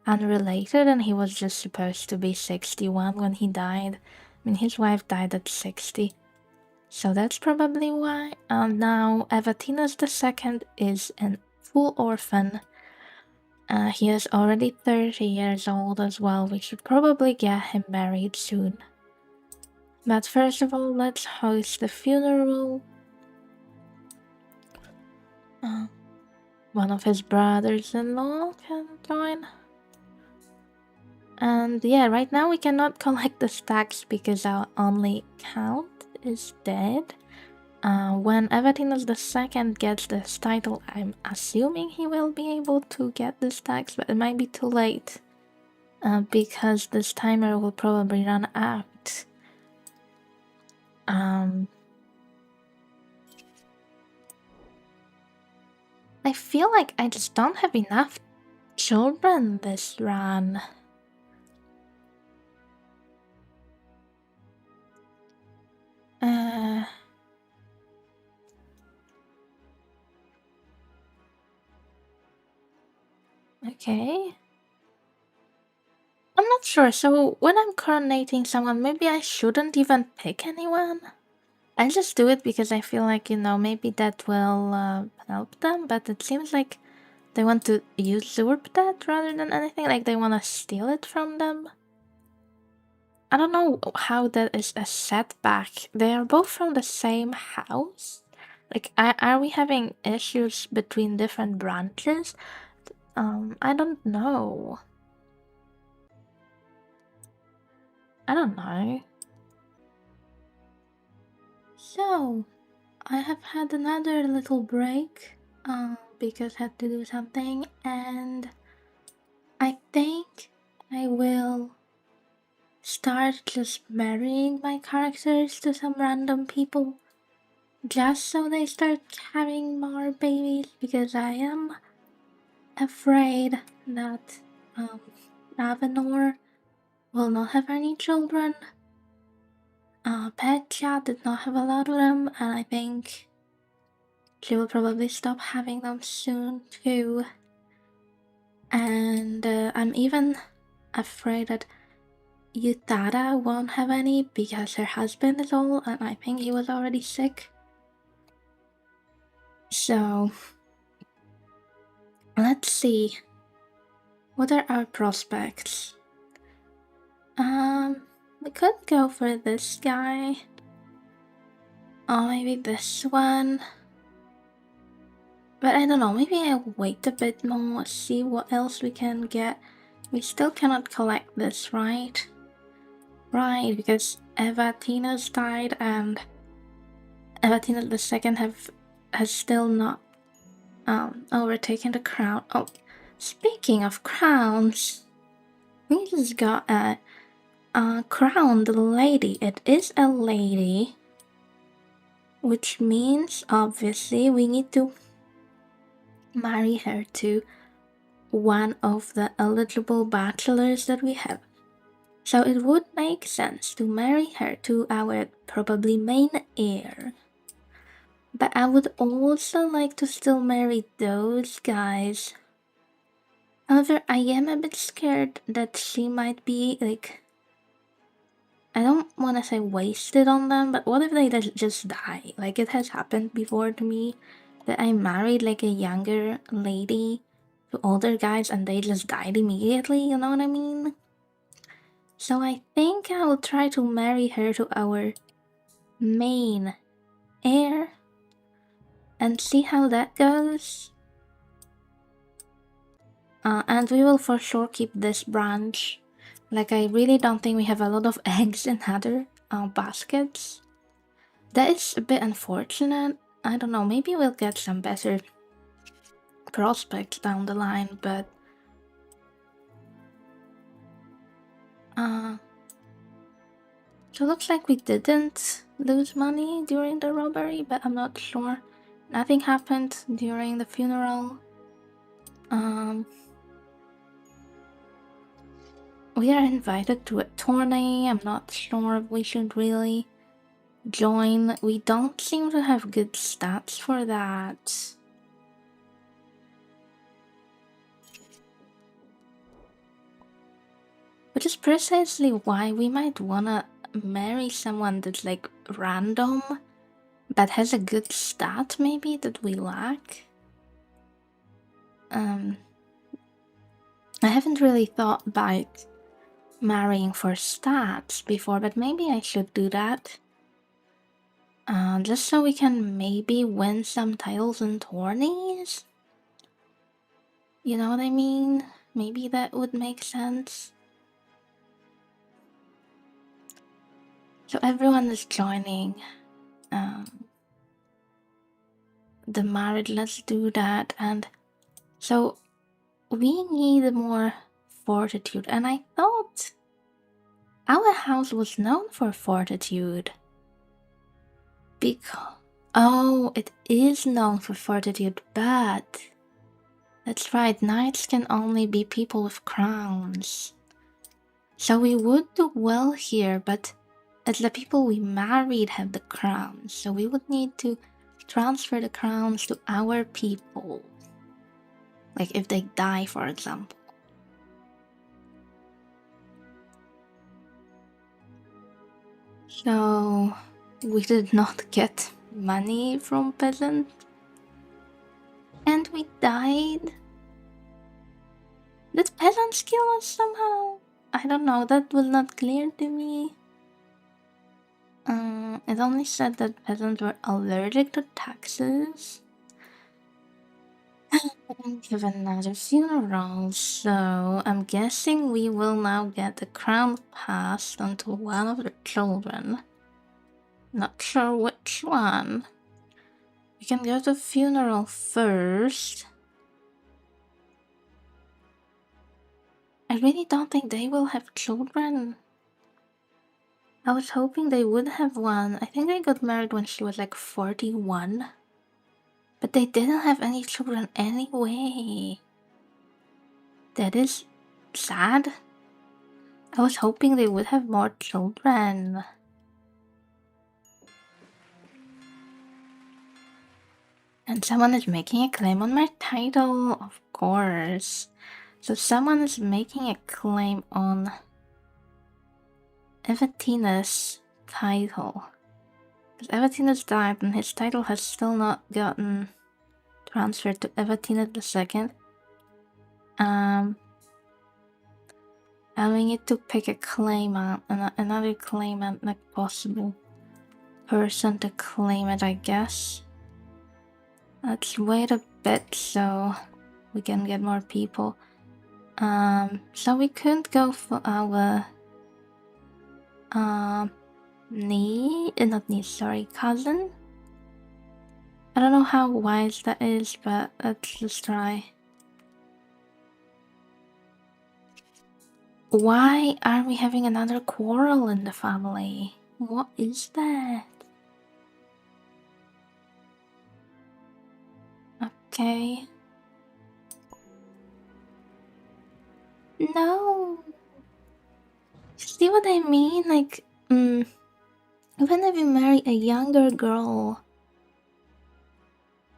unrelated and he was just supposed to be 61 when he died. I mean, his wife died at 60. So that's probably why. Now, Evatinos II is a full orphan. He is already 30 years old as well. We should probably get him married soon. But first of all, let's host the funeral. One of his brothers-in-law can join. And yeah, right now we cannot collect the stacks because our only count is dead. When Evatinos II gets this title, I'm assuming he will be able to get the stacks, but it might be too late. Because this timer will probably run out. I feel like I just don't have enough children this run. Okay. I'm not sure, so when I'm coronating someone, maybe I shouldn't even pick anyone? I just do it because I feel like, maybe that will help them, but it seems like they want to usurp that rather than anything, like they want to steal it from them. I don't know how that is a setback. They are both from the same house. Like, are we having issues between different branches? I don't know. I don't know. So, I have had another little break, because I had to do something, and I think I will start just marrying my characters to some random people just so they start having more babies, because I am afraid that Ravenor will not have any children. Petya did not have a lot of them, and I think she will probably stop having them soon too. And I'm even afraid that Utada won't have any because her husband is old, and I think he was already sick. So, let's see. What are our prospects? We could go for this guy. Or maybe this one. But I don't know, maybe I'll wait a bit more, see what else we can get. We still cannot collect this, right? Right, because Evatinos died and Evatinos II has still not overtaken the crown. Oh, speaking of crowns, we just got a crowned lady. It is a lady, which means obviously we need to marry her to one of the eligible bachelors that we have. So it would make sense to marry her to our probably main heir. But I would also like to still marry those guys. However, I am a bit scared that she might be, like, I don't want to say wasted on them, but what if they just die? Like, it has happened before to me that I married, like, a younger lady to older guys and they just died immediately, you know what I mean? So I think I will try to marry her to our main heir and see how that goes. And we will for sure keep this branch. Like, I really don't think we have a lot of eggs in other baskets. That is a bit unfortunate. I don't know, maybe we'll get some better prospects down the line, but so looks like we didn't lose money during the robbery, but I'm not sure. Nothing happened during the funeral. We are invited to a tourney. I'm not sure if we should really join. We don't seem to have good stats for that. Which is precisely why we might wanna marry someone that's like random, but has a good stat maybe that we lack. I haven't really thought about marrying for stats before, but maybe I should do that. Just so we can maybe win some titles and tourneys. You know what I mean? Maybe that would make sense. So everyone is joining. The marriage, let's do that. And so we need more fortitude. And I thought our house was known for fortitude. Because, oh, it is known for fortitude, but that's right, knights can only be people with crowns. So we would do well here, but as the people we married have the crowns, so we would need to transfer the crowns to our people. Like if they die, for example. So we did not get money from peasant. And we died. Did peasants kill us somehow? I don't know, that was not clear to me. It only said that peasants were allergic to taxes. And give another funeral, so I'm guessing we will now get the crown passed onto one of the children. Not sure which one. We can go to the funeral first. I really don't think they will have children. I was hoping they would have one. I think they got married when she was like 41. But they didn't have any children anyway. That is sad. I was hoping they would have more children. And someone is making a claim on my title, of course. So someone is making a claim on Evatina's title. Because Evatina's died and his title has still not gotten transferred to Evatina II. And we need to pick a claimant, another claimant, like possible person to claim it, I guess. Let's wait a bit so we can get more people. So we couldn't go for our cousin. I don't know how wise that is, but let's just try. Why are we having another quarrel in the family? What is that? Okay. No. See what I mean? Like, whenever you marry a younger girl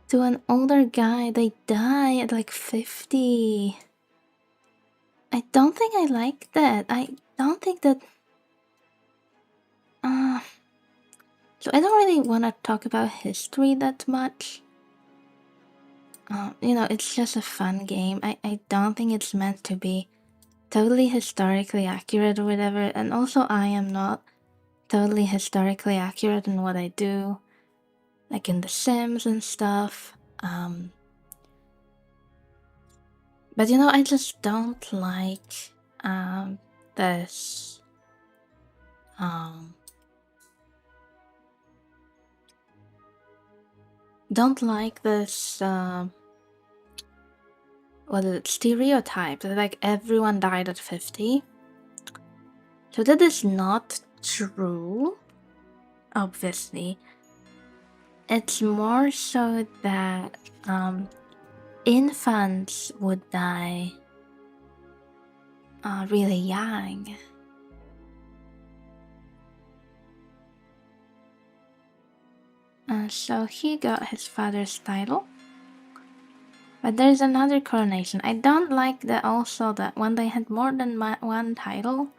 to an older guy, they die at like 50. I don't think I like that. I don't think that. So I don't really want to talk about history that much. You know, it's just a fun game. I don't think it's meant to be totally historically accurate or whatever. And also, I am not totally historically accurate in what I do, like in The Sims and stuff. But you know, I just don't like this don't like this what is it, stereotype that like everyone died at 50. So that is not true, obviously. It's more so that infants would die really young. So he got his father's title. But there's another coronation. I don't like that also that when they had more than one title,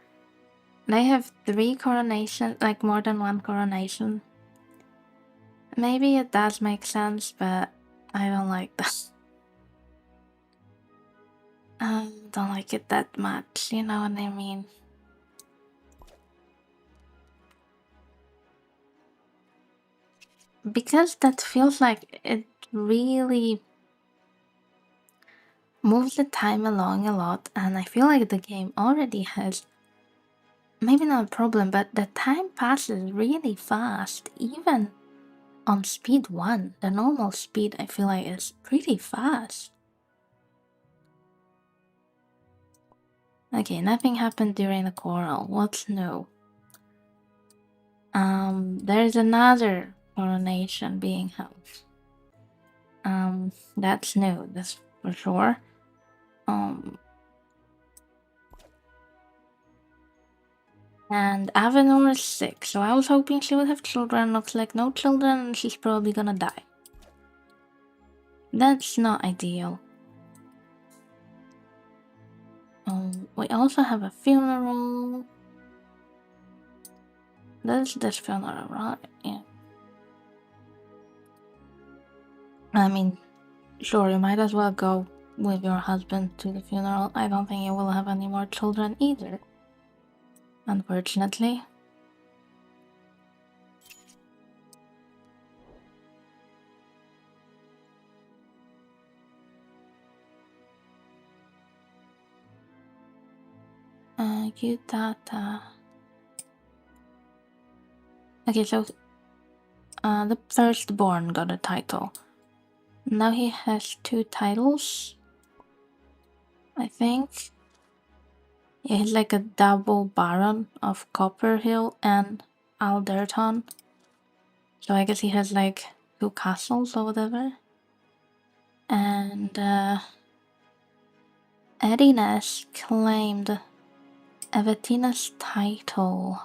they have 3 coronations, like more than one coronation. Maybe it does make sense, but I don't like that. I don't like it that much, you know what I mean? because that feels like it really moves the time along a lot, and I feel like the game already has maybe not a problem, but the time passes really fast, even on speed 1. The normal speed I feel like is pretty fast. Okay, nothing happened during the quarrel. What's new? There's another coronation being held. That's new, that's for sure. And Avenor is sick, so I was hoping she would have children. Looks like no children, and she's probably gonna die. That's not ideal. We also have a funeral. That's this funeral, right? Yeah. I mean, sure, you might as well go with your husband to the funeral. I don't think you will have any more children either, unfortunately. Yutata. Okay, so the firstborn got a title. Now he has 2 titles, I think. Yeah, he's like a double Baron of Copperhill and Alderton. So I guess he has like 2 castles or whatever. And Ediness claimed Evetina's title.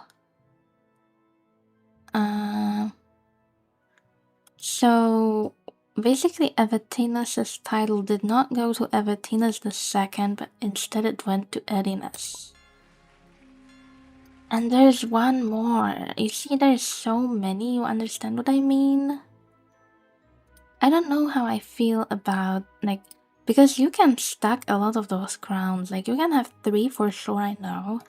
So basically Evetina's title did not go to Evetina's II, but instead it went to Ediness. And there's one more. You see, there's so many, you understand what I mean? I don't know how I feel about, like, because you can stack a lot of those crowns. Like, you can have 3 for sure, I know.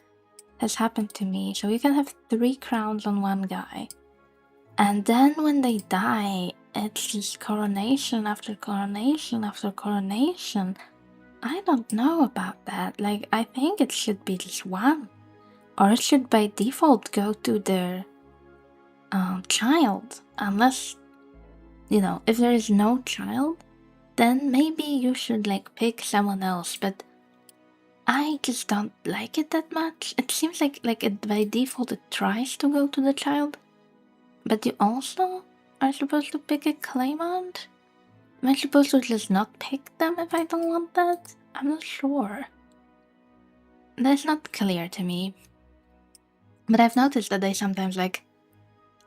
Has happened to me. So you can have 3 crowns on one guy. And then when they die, it's just coronation after coronation after coronation. I don't know about that. Like, I think it should be just one. Or it should by default go to their child. Unless, you know, if there is no child, then maybe you should like pick someone else. But I just don't like it that much. It seems like it by default it tries to go to the child. But you also are supposed to pick a claimant? Am I supposed to just not pick them if I don't want that? I'm not sure. That's not clear to me. But I've noticed that they sometimes like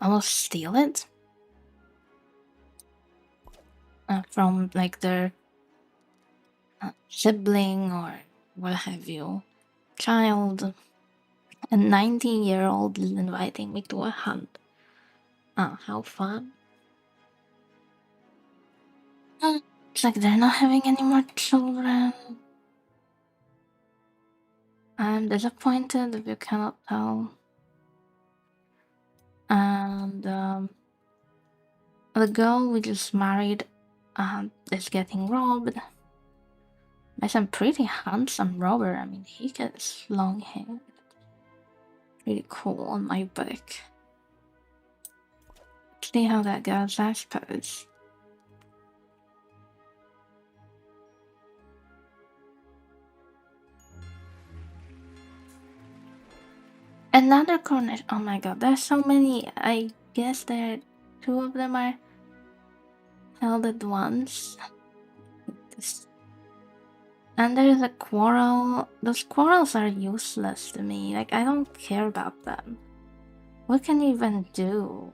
almost steal it from like their sibling or what have you. Child. A 19-year-old is inviting me to a hunt. How fun. It's like they're not having any more children. I'm disappointed if you cannot tell. And the girl we just married is getting robbed by some pretty handsome robber. I mean, he gets long hair. Really cool on my book. See how that goes, I suppose. Another corner. Oh my god, there's so many. I guess there 2 of them are held at once. And there's a quarrel. Those quarrels are useless to me. Like, I don't care about them. What can you even do?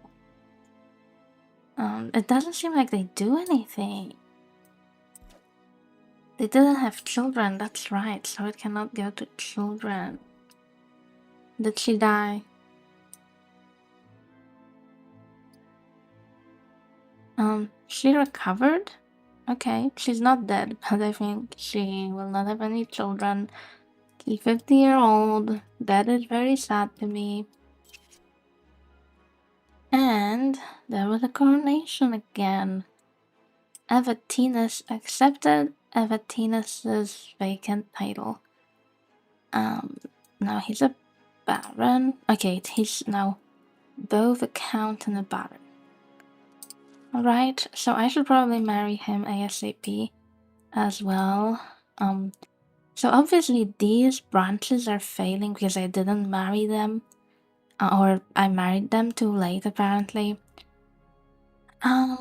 It doesn't seem like they do anything. They didn't have children, that's right, so it cannot go to children. Did she die? She recovered? Okay, she's not dead, but I think she will not have any children. She's 50-year-old. That is very sad to me. And there was a coronation again. Avatinus accepted Avatinus's vacant title. Now he's a baron. Okay, he's now both a count and a baron. Alright, so I should probably marry him ASAP as well. So obviously these branches are failing because I didn't marry them. Or I married them too late apparently. I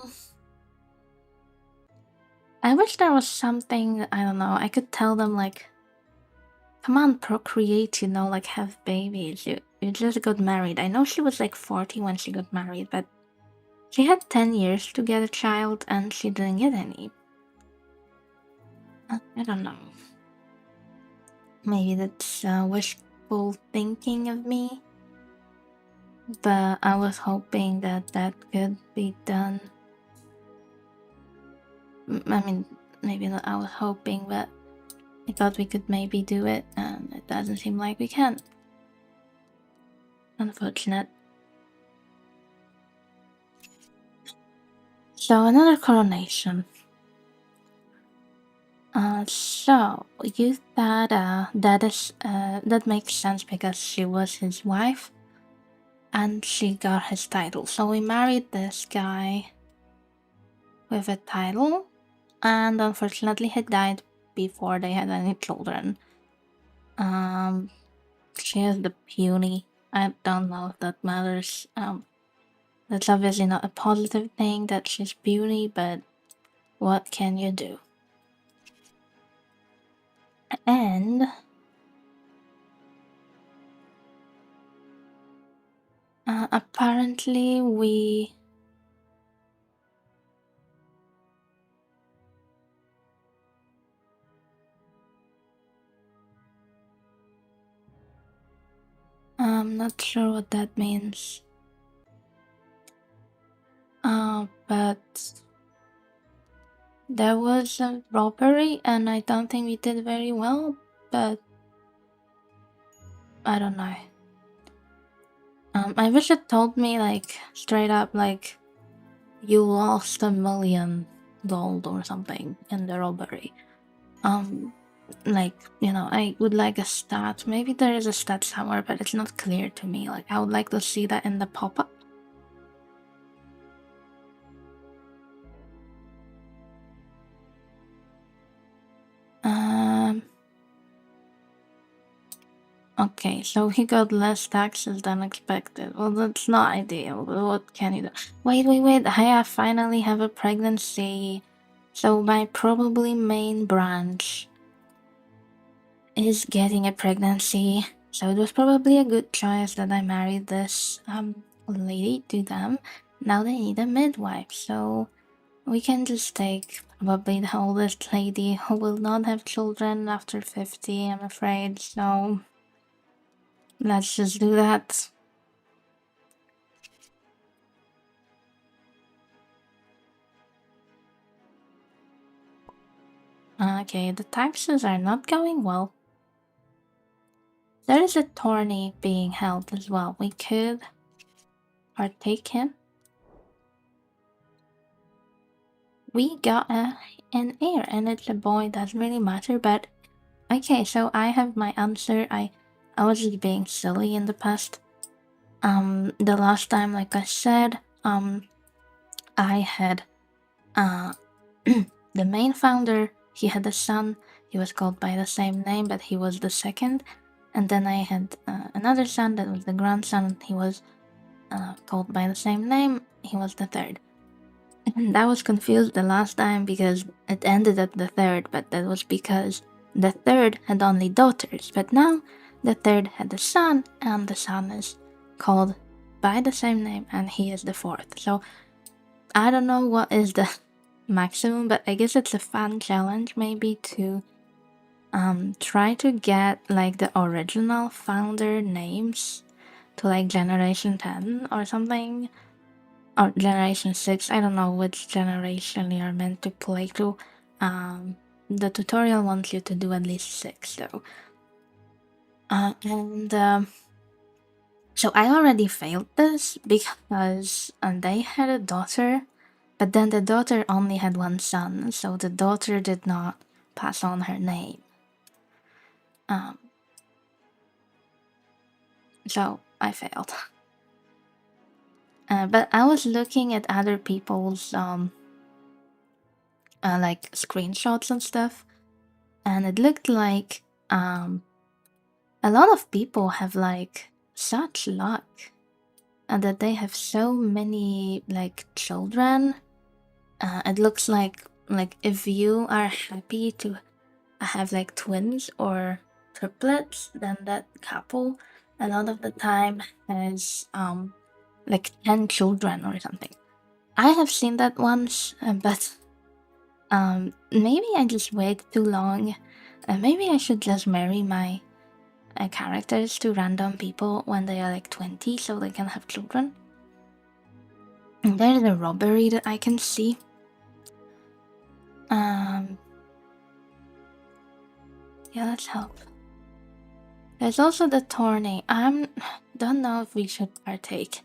wish there was something, I don't know, I could tell them like, come on, procreate, you know, like have babies. You just got married. I know she was like 40 when she got married, but she had 10 years to get a child and she didn't get any. I don't know. Maybe that's wishful thinking of me. But I was hoping that that could be done. I mean, maybe not I was hoping, but I thought we could maybe do it, and it doesn't seem like we can. Unfortunate. So another coronation. So you thought that makes sense because she was his wife, and she got his title. So we married this guy with a title, and unfortunately he died before they had any children. She is the puny. I don't know if that matters. That's obviously not a positive thing that she's puny, but what can you do? And apparently we I'm not sure what that means. But there was a robbery and I don't think we did very well, but I don't know. I wish it told me like straight up like you lost $1 million or something in the robbery. Like, you know, I would like a stat. Maybe there is a stat somewhere, but it's not clear to me. Like, I would like to see that in the pop-up. Okay, so he got less taxes than expected. Well, that's not ideal, but what can you do? Wait, I finally have a pregnancy. So my probably main branch is getting a pregnancy. So it was probably a good choice that I married this lady to them. Now they need a midwife, so we can just take probably the oldest lady who will not have children after 50, I'm afraid, so let's just do that. Okay, the taxes are not going well. There is a tourney being held as well. We could partake in. We got an heir, and it's a boy. Doesn't really matter, but okay. So I have my answer. I was just being silly in the past. The last time, like I said, I had the main founder. He had a son. He was called by the same name, but he was the second. And then I had another son that was the grandson. He was called by the same name. He was the third. And I was confused the last time because it ended at the third, but that was because the third had only daughters. But now the third had a son, and the son is called by the same name, and he is the fourth. So I don't know what is the maximum, but I guess it's a fun challenge maybe to try to get like the original founder names to like generation 10 or something, or generation 6. I don't know which generation you are meant to play to. The tutorial wants you to do at least 6 though. And So I already failed this because they had a daughter, but then the daughter only had one son, so the daughter did not pass on her name. So I failed. But I was looking at other people's like screenshots and stuff, and it looked like a lot of people have like such luck, and that they have so many like children. It looks like if you are happy to have like twins or triplets, then that couple a lot of the time has like 10 children or something. I have seen that once, but maybe I just wait too long. Maybe I should just marry my characters to random people when they are like 20 so they can have children. And there's a robbery that I can see. Yeah, let's help. There's also the tourney. Don't know if we should partake.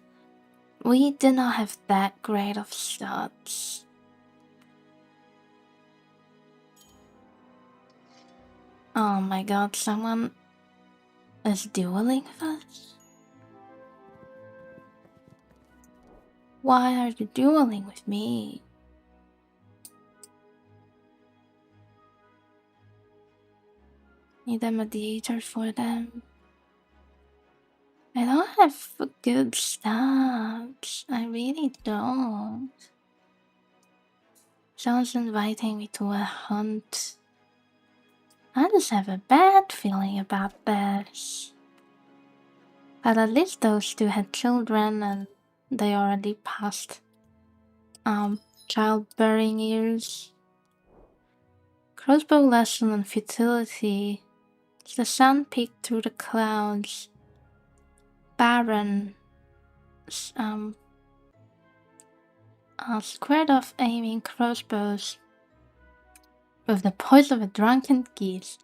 We did not have that great of stats. Oh my god, someone is dueling with us? Why are you dueling with me? Need a mediator for them. I don't have good stats. I really don't. Someone's inviting me to a hunt. I just have a bad feeling about this. But at least those two had children and they already passed childbearing years. Crossbow lesson on futility. The sun peeked through the clouds. Baron squared off aiming crossbows with the poise of a drunken geese.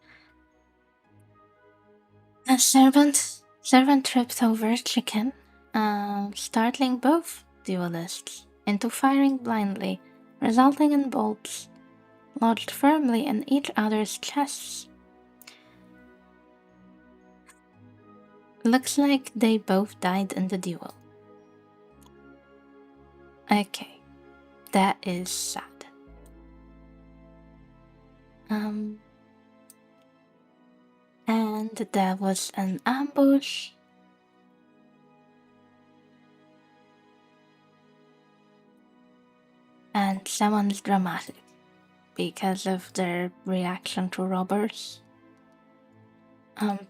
A servant tripped over a chicken, startling both duelists into firing blindly, resulting in bolts lodged firmly in each other's chests. Looks like they both died in the duel. Okay, that is sad. And there was an ambush. And someone's dramatic because of their reaction to robbers.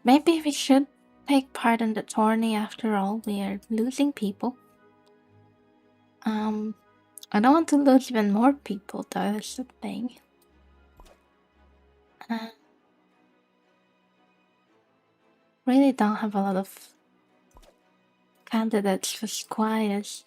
Maybe we should take part in the tourney after all. We are losing people. I don't want to lose even more people, though, that's the thing. Really don't have a lot of candidates for squires.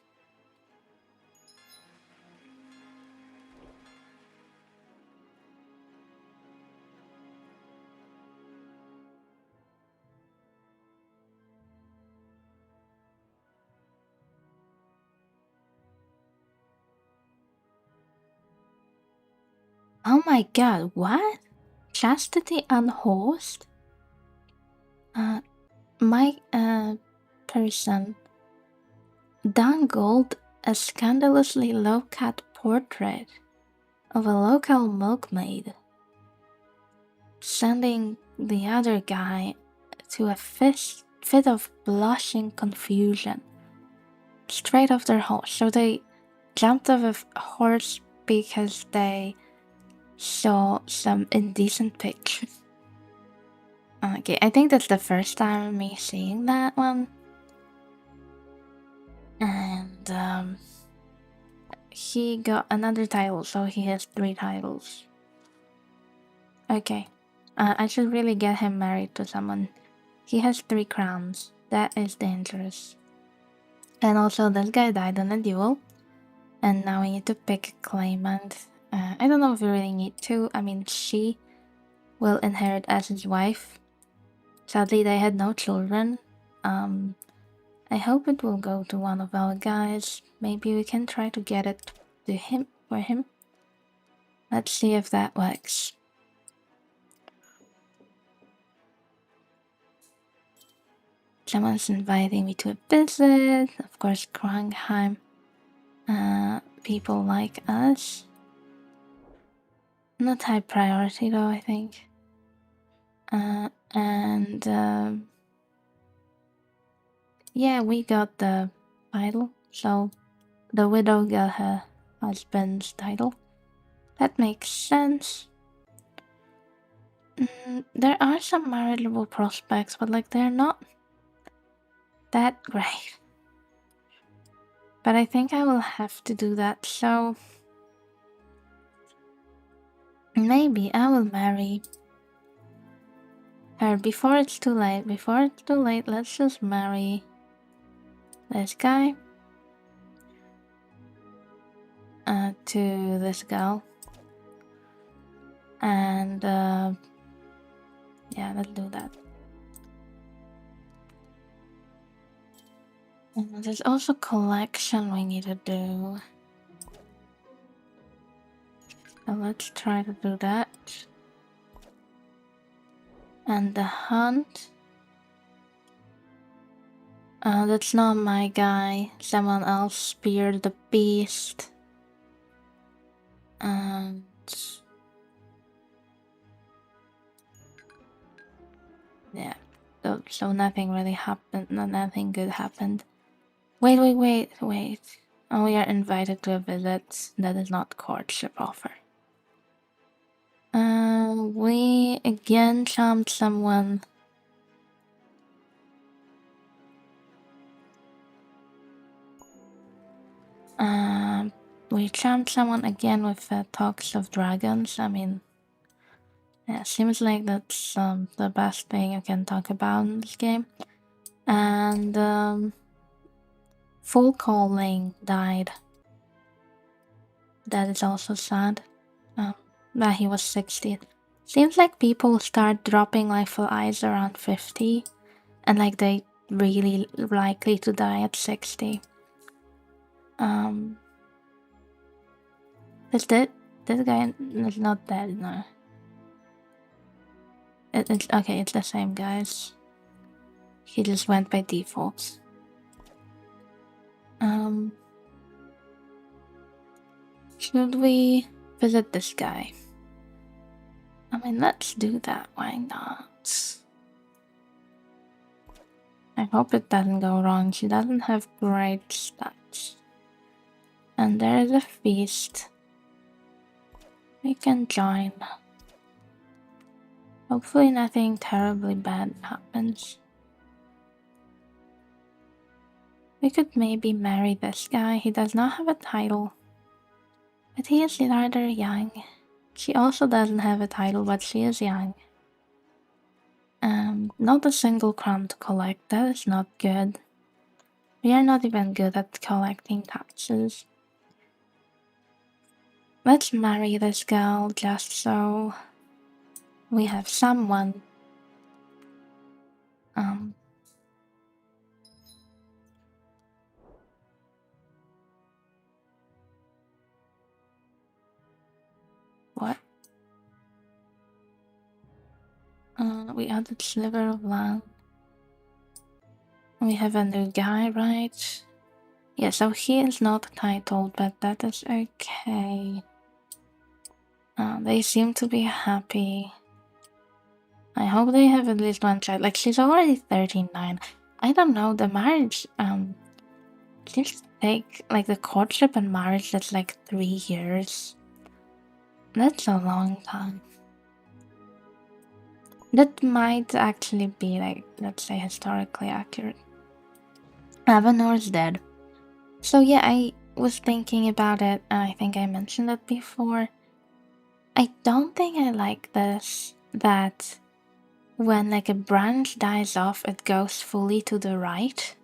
Oh my god, what? Chastity unhorsed? My person dangled a scandalously low-cut portrait of a local milkmaid, sending the other guy to a fit of blushing confusion straight off their horse. So they jumped off a horse because they saw some indecent pictures. Okay, I think that's the first time me seeing that one. And he got another title, so he has 3 titles. Okay, I should really get him married to someone. He has 3 crowns. That is dangerous. And also, this guy died in a duel. And now we need to pick a claimant. I don't know if we really need to. I mean, she will inherit as his wife. Sadly, they had no children. I hope it will go to one of our guys. Maybe we can try to get it to him for him. Let's see if that works. Someone's inviting me to a visit. Of course, Krankheim. People like us. Not high priority though, I think. Yeah, we got the title, so the widow got her husband's title. That makes sense. There are some marriageable prospects, but like they're not that great. But I think I will have to do that, so maybe I will marry her before it's too late. Before it's too late, let's just marry this guy to this girl. And yeah, let's do that. And there's also collection we need to do. So let's try to do that. And the hunt. That's not my guy. Someone else speared the beast. And yeah. So nothing really happened. Nothing good happened. Wait. Oh, we are invited to a visit. That is not courtship offer. We again charmed someone. We charmed someone again with talks of dragons. I mean, yeah, seems like that's the best thing you can talk about in this game. And full calling died. That is also sad. That he was 60. Seems like people start dropping life eyes around 50, and like they really likely to die at 60. Is that this guy is not dead, no. It's okay, it's the same guys. He just went by default. Should we visit this guy? I mean, let's do that, why not? I hope it doesn't go wrong. She doesn't have great stats. And there is a feast. We can join. Hopefully nothing terribly bad happens. We could maybe marry this guy. He does not have a title. But he is rather young. She also doesn't have a title, but she is young. Not a single crown to collect. That is not good. We are not even good at collecting taxes. Let's marry this girl just so we have someone. What? We added sliver of land. We have a new guy, right? Yeah, so he is not titled, but that is okay. They seem to be happy. I hope they have at least one child. Like, she's already 39. I don't know, the marriage, seems to take, like, the courtship and marriage, that's like 3 years. That's a long time. That might actually be, like, let's say, historically accurate. Avanor's dead. So yeah, I was thinking about it, and I think I mentioned it before. I don't think I like this, that when like a branch dies off, it goes fully to the right.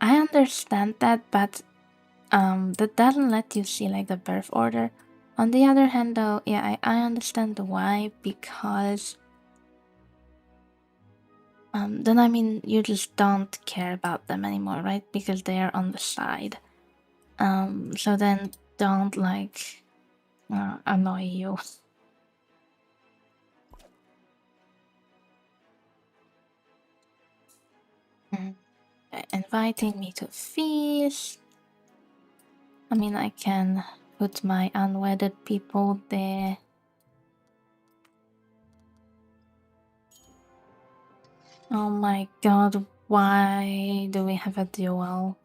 I understand that, but that doesn't let you see like the birth order. On the other hand though, yeah, I understand why, because then I mean you just don't care about them anymore, right? Because they are on the side. So then don't like annoy you. Mm. Inviting me to a feast. I mean, I can put my unwedded people there. Oh my god, why do we have a duel?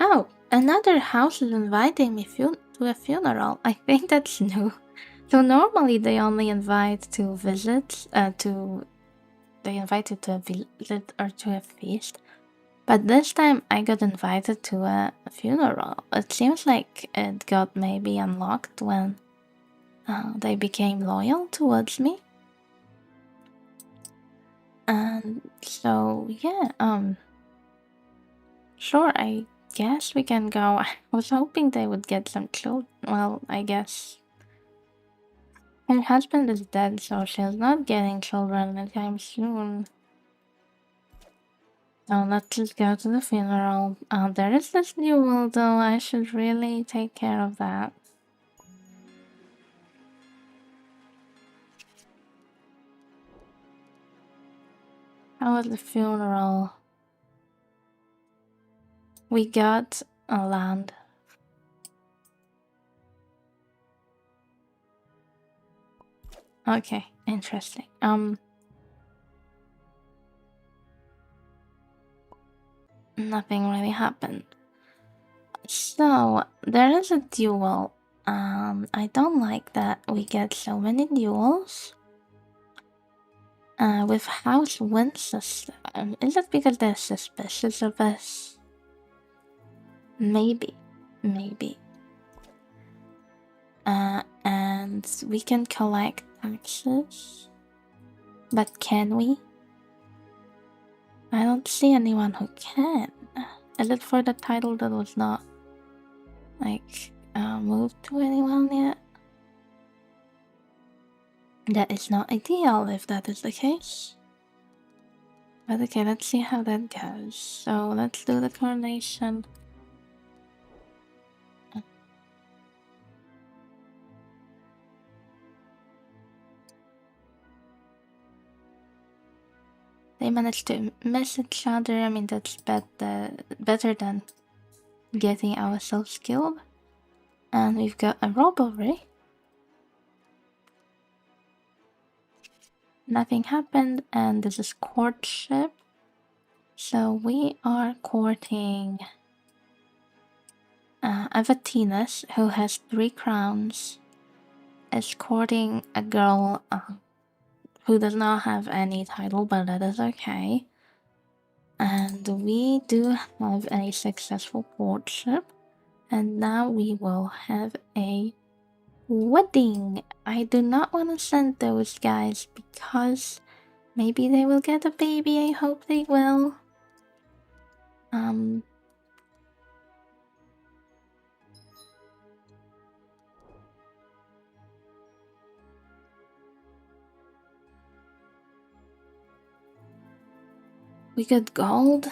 Oh, another house is inviting me to a funeral. I think that's new. So normally they only invite to visits, they invite you to a visit or to a feast. But this time I got invited to a funeral. It seems like it got maybe unlocked when they became loyal towards me. And so yeah, sure, I guess we can go. I was hoping they would get some children. Well, I guess her husband is dead, so she's not getting children anytime soon. So let's just go to the funeral. There is this duel though, I should really take care of that. How was the funeral? We got a land. Okay, interesting. Nothing really happened. So there is a duel. I don't like that we get so many duels. With House Winchester. Is it because they're suspicious of us? Maybe. Maybe. And we can collect taxes. But can we? I don't see anyone who can. Is it for the title that was not, like, moved to anyone yet? That is not ideal if that is the case. But okay, let's see how that goes. So let's do the coronation. They managed to miss each other. I mean, that's better than getting ourselves killed. And we've got a robbery. Nothing happened, and this is courtship. So we are courting Avatinus, who has 3 crowns, is courting a girl who does not have any title, but that is okay. And we do have a successful courtship, and now we will have a wedding. I do not want to send those guys because maybe they will get a baby. I hope they will. We got gold.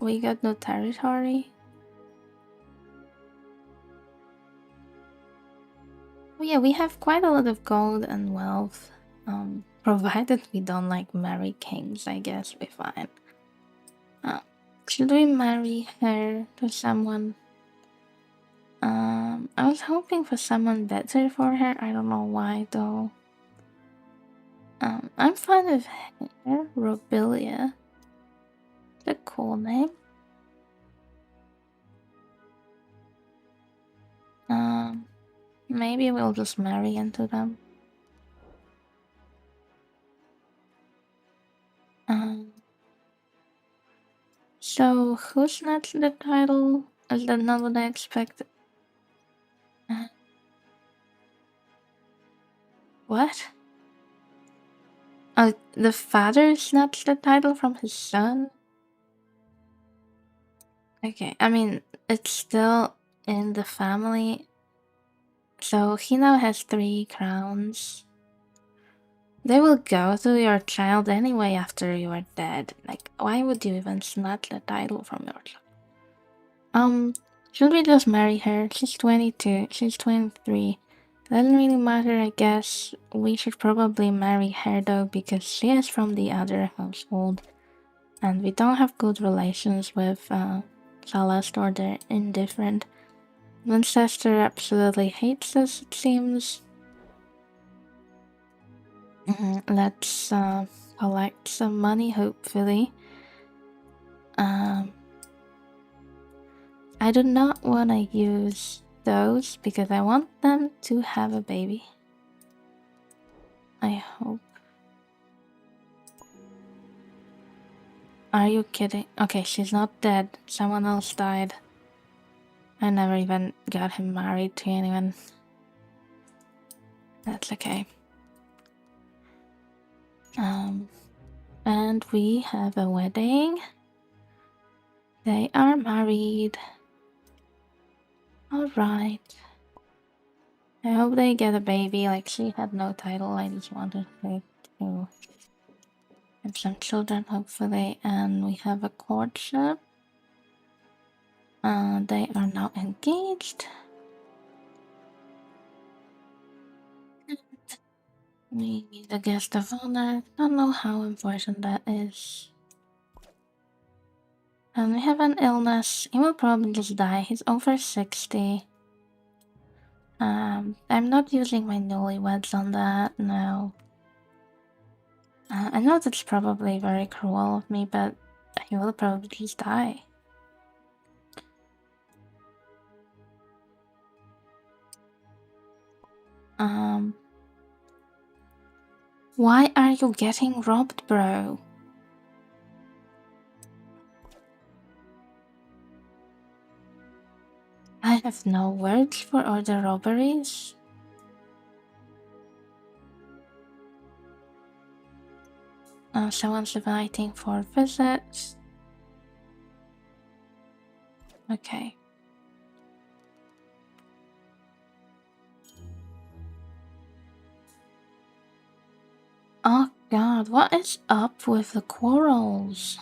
We got no territory. Oh yeah, we have quite a lot of gold and wealth. Provided we don't like marry kings, I guess we're fine. Should we marry her to someone? I was hoping for someone better for her. I don't know why though. I'm fine with her. Robilia. It's a cool name. maybe we'll just marry into them. So who snatched the title? Is that not what I expected? What? Oh, the father snatched the title from his son? Okay, I mean, it's still in the family. So he now has 3 crowns. They will go to your child anyway after you are dead. Like, why would you even snatch the title from your child? Should we just marry her? She's 22, she's 23. Doesn't really matter, I guess. We should probably marry her though, because she is from the other household. And we don't have good relations with Celeste, or they're indifferent. Winchester absolutely hates us, it seems. Let's collect some money, hopefully. I do not want to use those because I want them to have a baby. I hope. Are you kidding? Okay, she's not dead. Someone else died. I never even got him married to anyone. That's okay. And we have a wedding. They are married. Alright. I hope they get a baby. Like, she had no title. I just wanted her to have some children, hopefully. And we have a courtship. They are now engaged. We need a guest of honor. Don't know how important that is. And we have an illness. He will probably just die. He's over 60. I'm not using my newlyweds on that, no. I know that's probably very cruel of me, but he will probably just die. Why are you getting robbed, bro? I have no words for other robberies. Someone's inviting for visits. Okay. Oh god, what is up with the quarrels?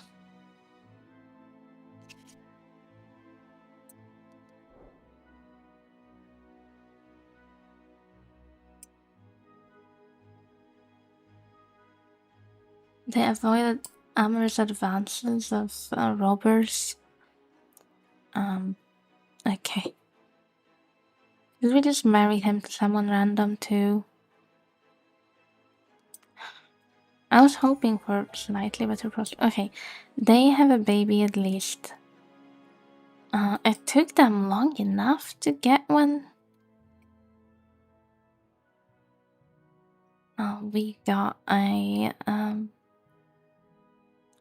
They avoided amorous advances of robbers. Okay. Did we just marry him to someone random too? I was hoping for slightly better prospects. Okay, they have a baby at least. It took them long enough to get one. We got a,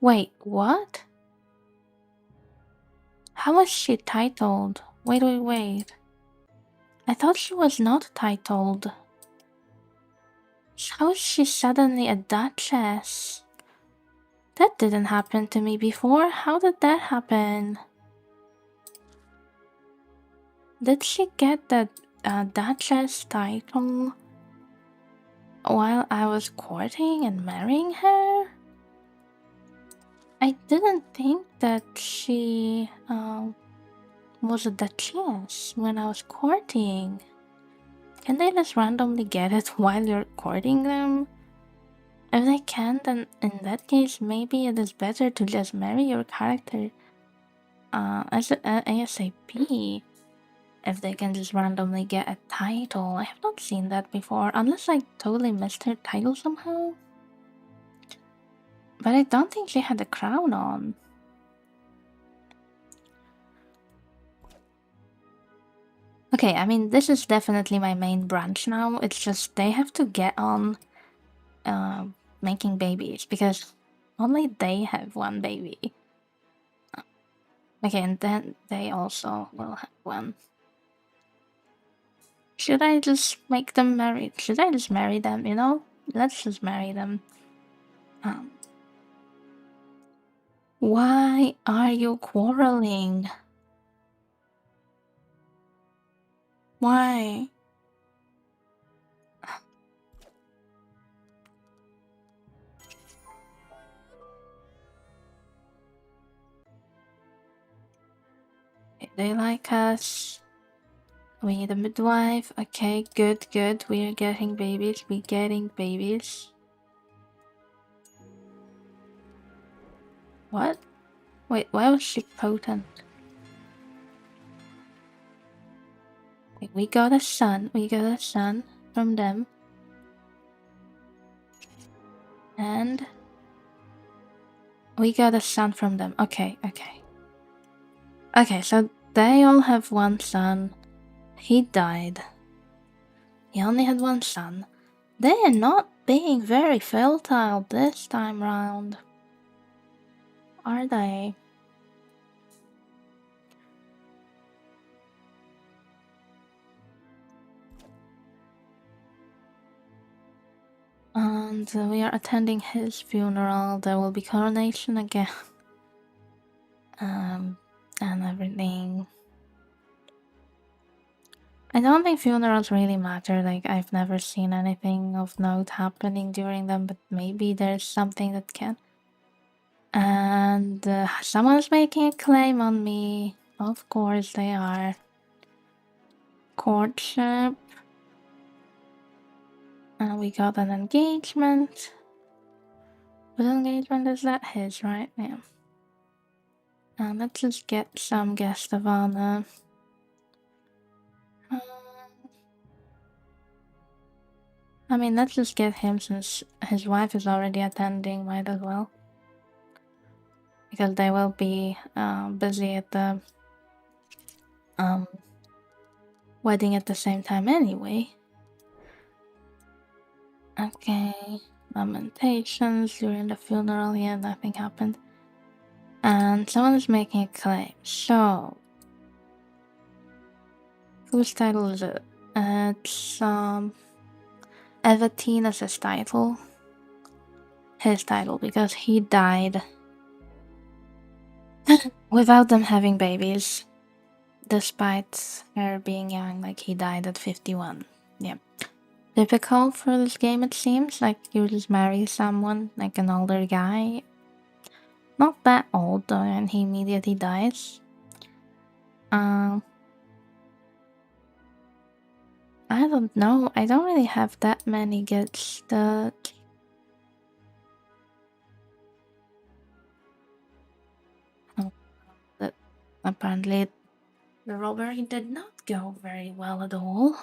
Wait, what? How was she titled? Wait. I thought she was not titled. How is she suddenly a duchess? That didn't happen to me before. How did that happen? Did she get the duchess title while I was courting and marrying her? I didn't think that she was a duchess when I was courting. Can they just randomly get it while you're courting them? If they can, then in that case, maybe it is better to just marry your character ASAP. If they can just randomly get a title. I have not seen that before, unless I totally missed her title somehow. But I don't think she had a crown on. Okay, I mean, this is definitely my main branch now. It's just they have to get on uh, making babies because only they have one baby. Okay, and then they also will have one. Should I just make them marry? Should I just marry them, you know? Let's just marry them. Um, why are you quarreling? Why? They like us. We need a midwife. Okay, good, good. We're getting babies. We're getting babies. What? Wait, why was she potent? Wait, we got a son. We got a son from them. And we got a son from them. Okay, okay. Okay, so they all have one son. He died. He only had one son. They are not being very fertile this time round. Are they? And we are attending his funeral. There will be coronation again. And everything. I don't think funerals really matter. Like, I've never seen anything of note happening during them, but maybe there's something that can. And someone's making a claim on me. Of course they are. Courtship. And we got an engagement. What engagement is that? His, right? Yeah. And let's just get some guest of honor. I mean, let's just get him since his wife is already attending, might as well. Because they will be busy at the wedding at the same time anyway. Okay, lamentations during the funeral. Yeah, nothing happened. And someone is making a claim. So, whose title is it? It's Evatinus' title. His title, because he died without them having babies. Despite her being young, like he died at 51. Yeah. Typical for this game, it seems. Like you just marry someone, like an older guy. Not that old though, and he immediately dies. I don't know. I don't really have that many gets that. Oh, that apparently the robbery did not go very well at all.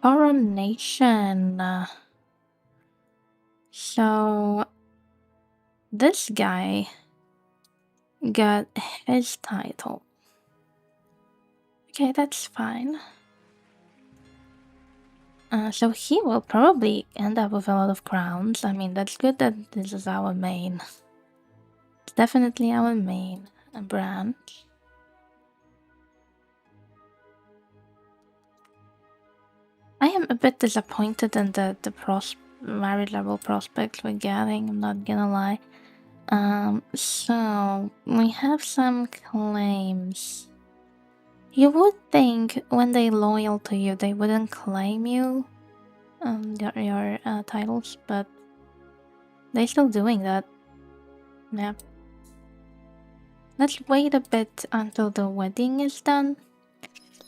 Coronation. So this guy got his title. Okay, that's fine. So he will probably end up with a lot of crowns. I mean, that's good that this is our main. It's definitely our main branch. I am a bit disappointed in the married level prospects we're getting, I'm not gonna lie. So we have some claims. You would think when they loyal to you, they wouldn't claim you, your titles, but they're still doing that. Yeah. Let's wait a bit until the wedding is done,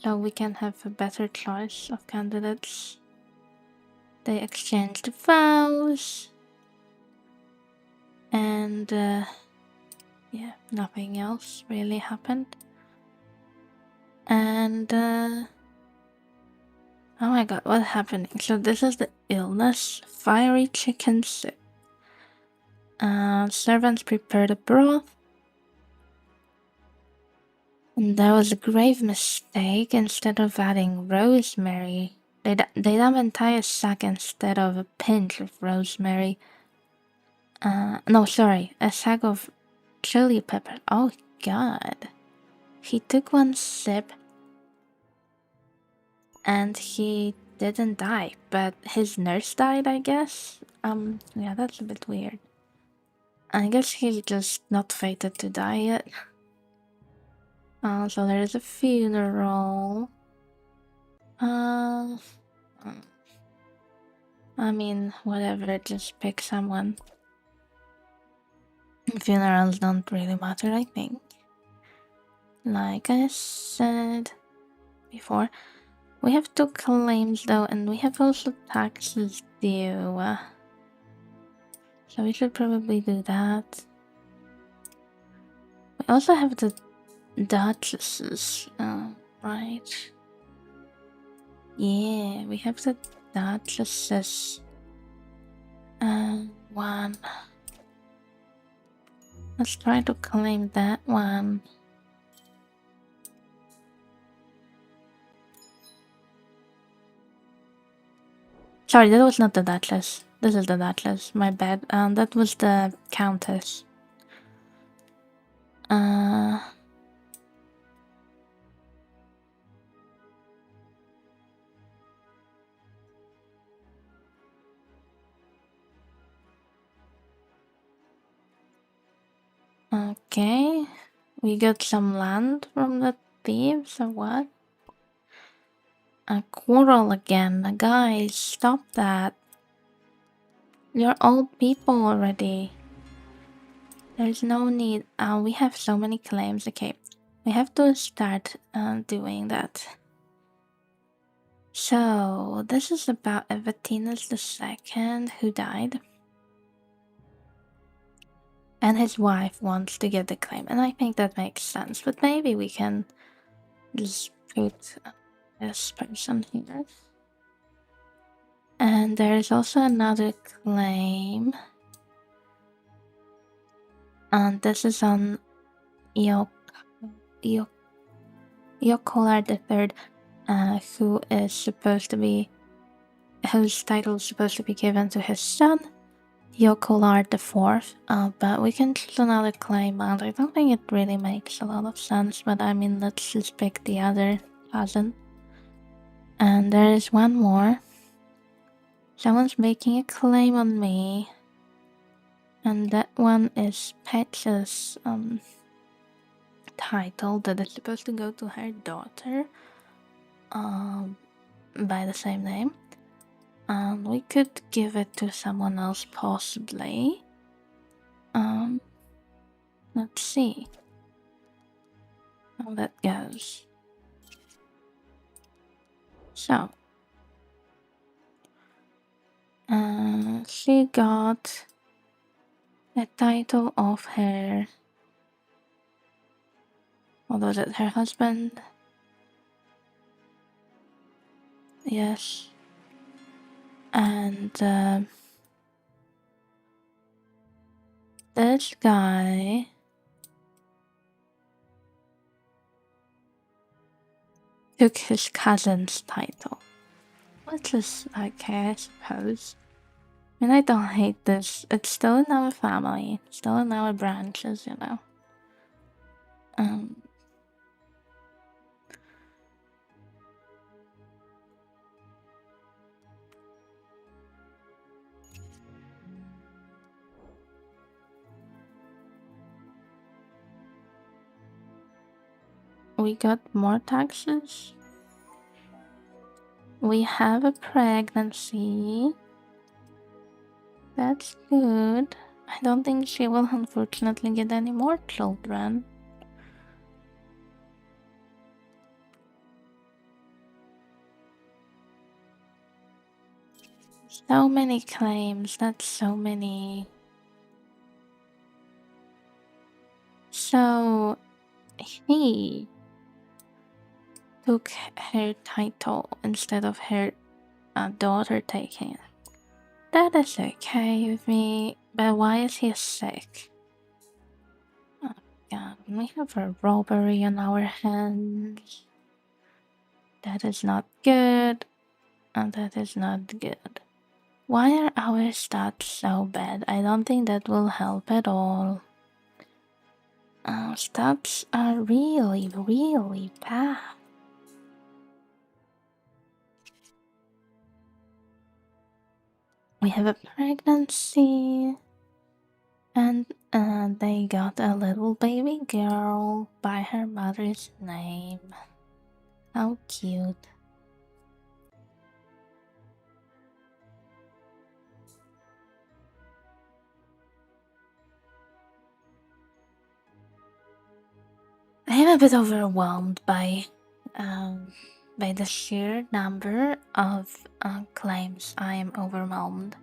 so we can have a better choice of candidates. They exchanged vows, and yeah, nothing else really happened. And Oh my god, what's happening? So this is the illness. Fiery chicken soup. Servants prepare the broth. And there was a grave mistake. Instead of adding rosemary, they'd have an entire sack instead of a pinch of rosemary. No, sorry, a sack of chili pepper. Oh god. He took one sip and he didn't die, but his nurse died, I guess. Yeah, that's a bit weird. I guess he's just not fated to die yet. So there is a funeral. I mean, whatever, just pick someone. Funerals don't really matter, I think. Like I said before, we have 2 claims though, and we have also taxes due. So we should probably do that. We also have the duchesses, right? Yeah, we have the duchesses. One. Let's try to claim that one. Sorry, that was not the duchess. This is the duchess. My bad. That was the countess. Okay. We got some land from the thieves or what? A quarrel again. Guys, stop that. You're old people already. There's no need. We have so many claims. Okay. We have to start doing that. So, this is about Evatinus II, who died. And his wife wants to get the claim, and I think that makes sense. But maybe we can just put this person here. And there's also another claim. And this is on Yokolar III, whose title is supposed to be given to his son, Yokolar IV. But we can choose another claim, and I don't think it really makes a lot of sense, but I mean, let's just pick the other cousin. And there is one more. Someone's making a claim on me. And that one is Petcha's title that is supposed to go to her daughter by the same name. We could give it to someone else possibly. Let's see how that goes. So, she got the title of her, what was it, her husband? Yes. And this guy took his cousin's title, which is okay, I suppose. I mean, I don't hate this. It's still in our family, still in our branches, you know. We got more taxes. We have a pregnancy. That's good. I don't think she will unfortunately get any more children. So many claims, that's so many. So, he took her title instead of her daughter taking it. That is okay with me, but why is he sick? Oh god, we have a robbery on our hands. That is not good, and that is not good. Why are our stats so bad? I don't think that will help at all. Our stats are really, really bad. We have a pregnancy, and they got a little baby girl by her mother's name. How cute. I am a bit overwhelmed by the sheer number of claims. I am overwhelmed.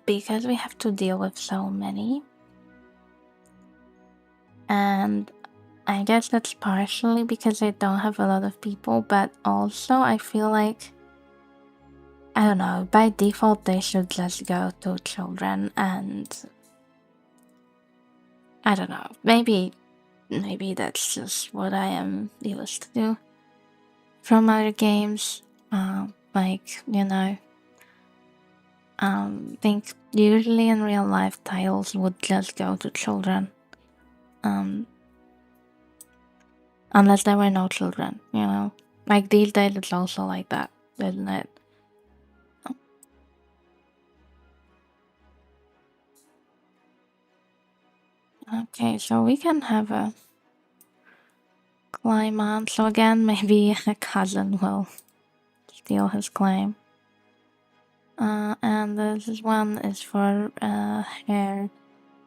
Because we have to deal with so many. And I guess that's partially because I don't have a lot of people, but also I feel like, I don't know, by default they should just go to children, and I don't know, maybe that's just what I am used to from other games. Like, think usually in real life titles would just go to children. Unless there were no children, Like these days it's also like that, isn't it? Okay, so we can have a claim on. So again, maybe a cousin will steal his claim. And this one is for hair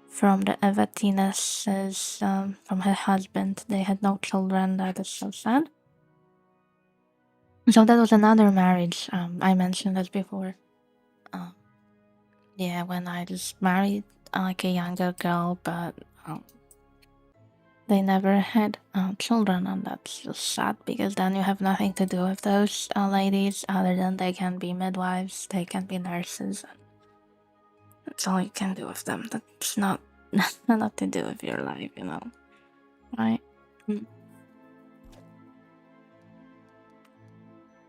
from the Evatines's, from her husband. They had no children. That is so sad. So that was another marriage. I mentioned that before. Yeah, when I just married like a younger girl, but they never had children, and that's just sad because then you have nothing to do with those ladies other than they can be midwives, they can be nurses. That's all you can do with them. That's not not to do with your life, right? Mm.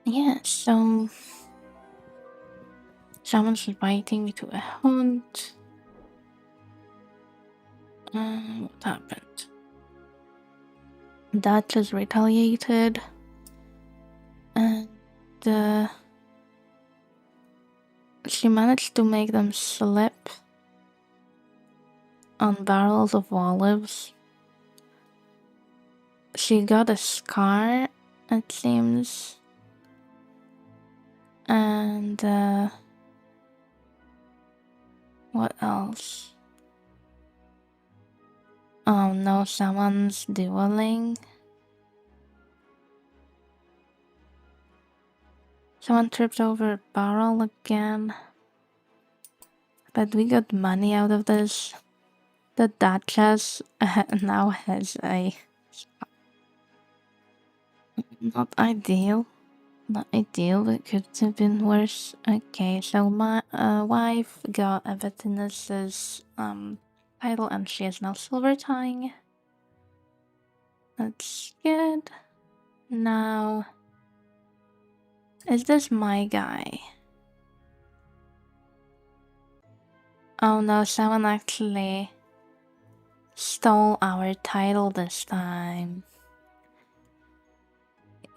Yeah, so someone's inviting me to a hunt. What happened? Duchess retaliated, and she managed to make them slip on barrels of olives. She got a scar, it seems, and what else? Oh no, someone's dueling. Someone tripped over a barrel again. But we got money out of this. The Duchess now has a... Not ideal. Not ideal, but could have been worse. Okay, so my wife got Evatinus's title, and she is now silver tying. That's good. Now, is this my guy? Oh no, someone actually stole our title this time.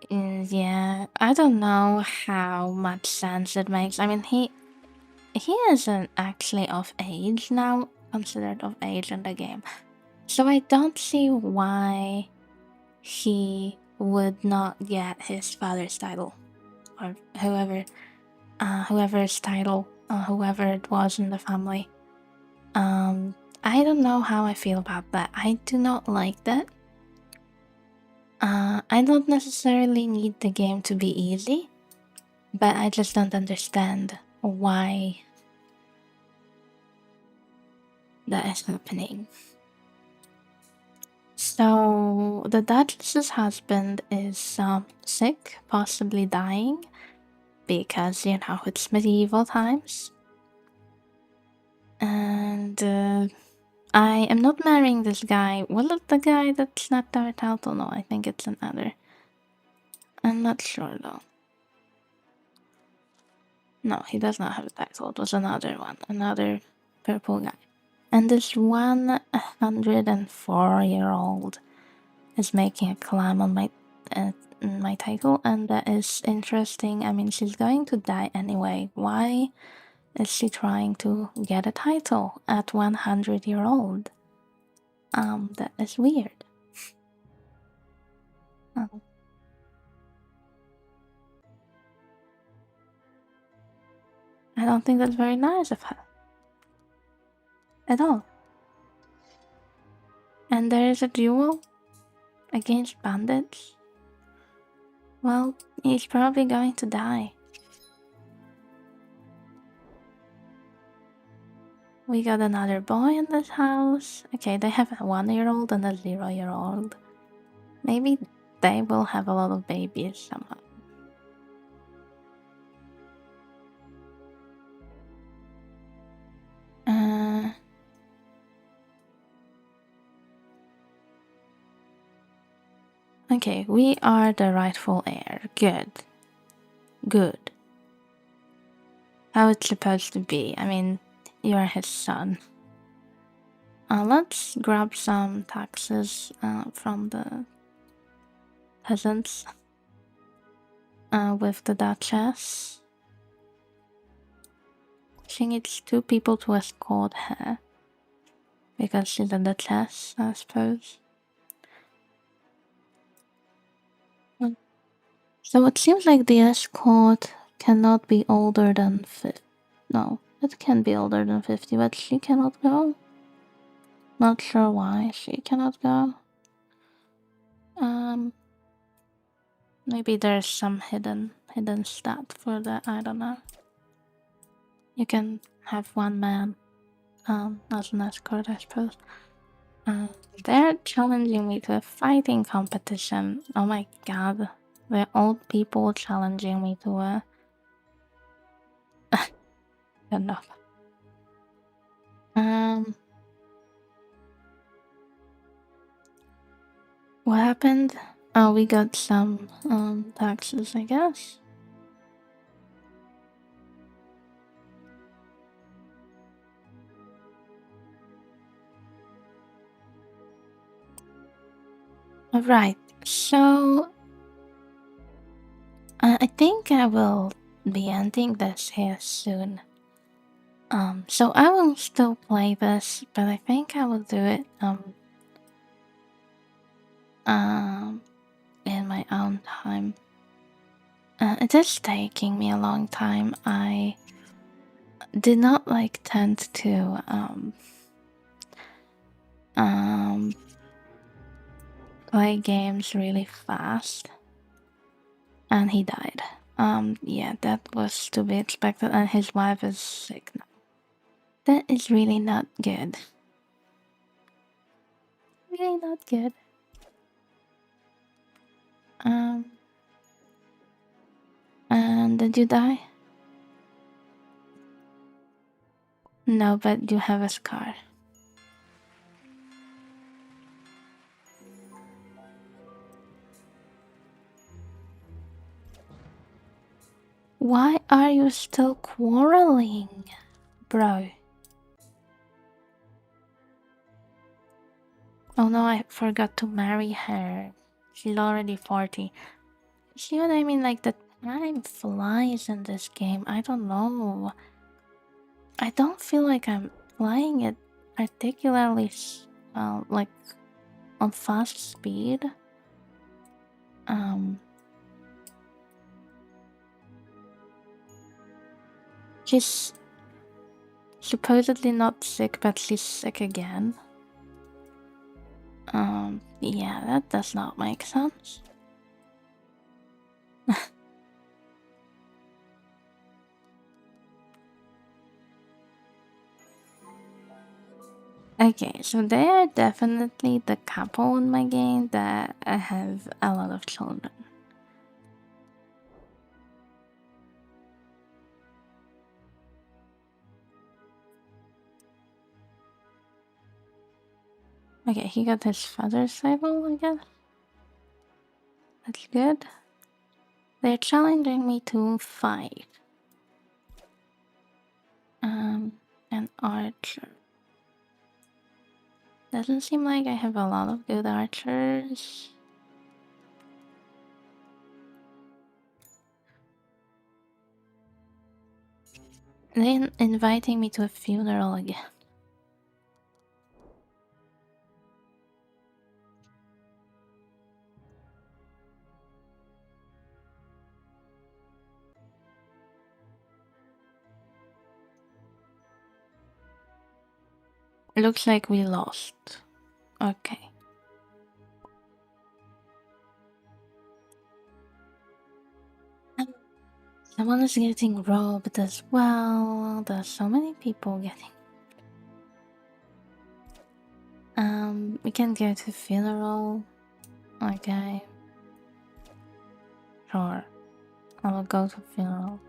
Yeah, I don't know how much sense it makes. I mean, he isn't actually of age now, considered of age in the game. So I don't see why he would not get his father's title, or whoever's title, whoever it was in the family. I don't know how I feel about that. I do not like that. I don't necessarily need the game to be easy, but I just don't understand why that is happening. So the Duchess's husband is sick, possibly dying, because it's medieval times. And I am not marrying this guy. Was it the guy that snapped our title? No, I think it's another. I'm not sure though. No, he does not have a title. It was another one, another purple guy. And this 104-year-old is making a claim on my title, and that is interesting. I mean, she's going to die anyway. Why is she trying to get a title at 100-year-old? That is weird. Um, I don't think that's very nice of her at all. And there is a duel against bandits. Well, he's probably going to die. We got another boy in this house. Okay, they have a 1-year-old and a 0-year-old. Maybe they will have a lot of babies somehow. Okay, we are the rightful heir. Good. Good. How it's supposed to be. I mean, you're his son. Let's grab some taxes from the peasants with the duchess. She needs 2 people to escort her because she's a duchess, I suppose. So it seems like the escort cannot be older than 50. No, it can be older than 50, but she cannot go. Not sure why she cannot go. Maybe there's some hidden stat for that. I don't know. You can have 1 man as an escort, I suppose. They're challenging me to a fighting competition. Oh my god. They're old people challenging me to a... Enough. What happened? Oh, we got some taxes, I guess. Alright, so I think I will be ending this here soon. So I will still play this, but I think I will do it in my own time. It is taking me a long time. I did not tend to play games really fast, and he died. Yeah, that was to be expected, and his wife is sick now. That is really not good. Really not good. And did you die? No, but you have a scar. Why are you still quarreling, bro? Oh no, I forgot to marry her. She's already 40. See what I mean? Like, the time flies in this game. I don't know. I don't feel like I'm playing it particularly, like, on fast speed. She's supposedly not sick, but she's sick again. Yeah, that does not make sense. Okay, so they are definitely the couple in my game that have a lot of children. Okay, he got his father's title, I guess. That's good. They're challenging me to fight. An archer. Doesn't seem like I have a lot of good archers. They're inviting me to a funeral again. Looks like we lost. Okay. Someone is getting robbed as well. There's so many people getting. We can go to funeral. Okay. Sure. I will go to funeral.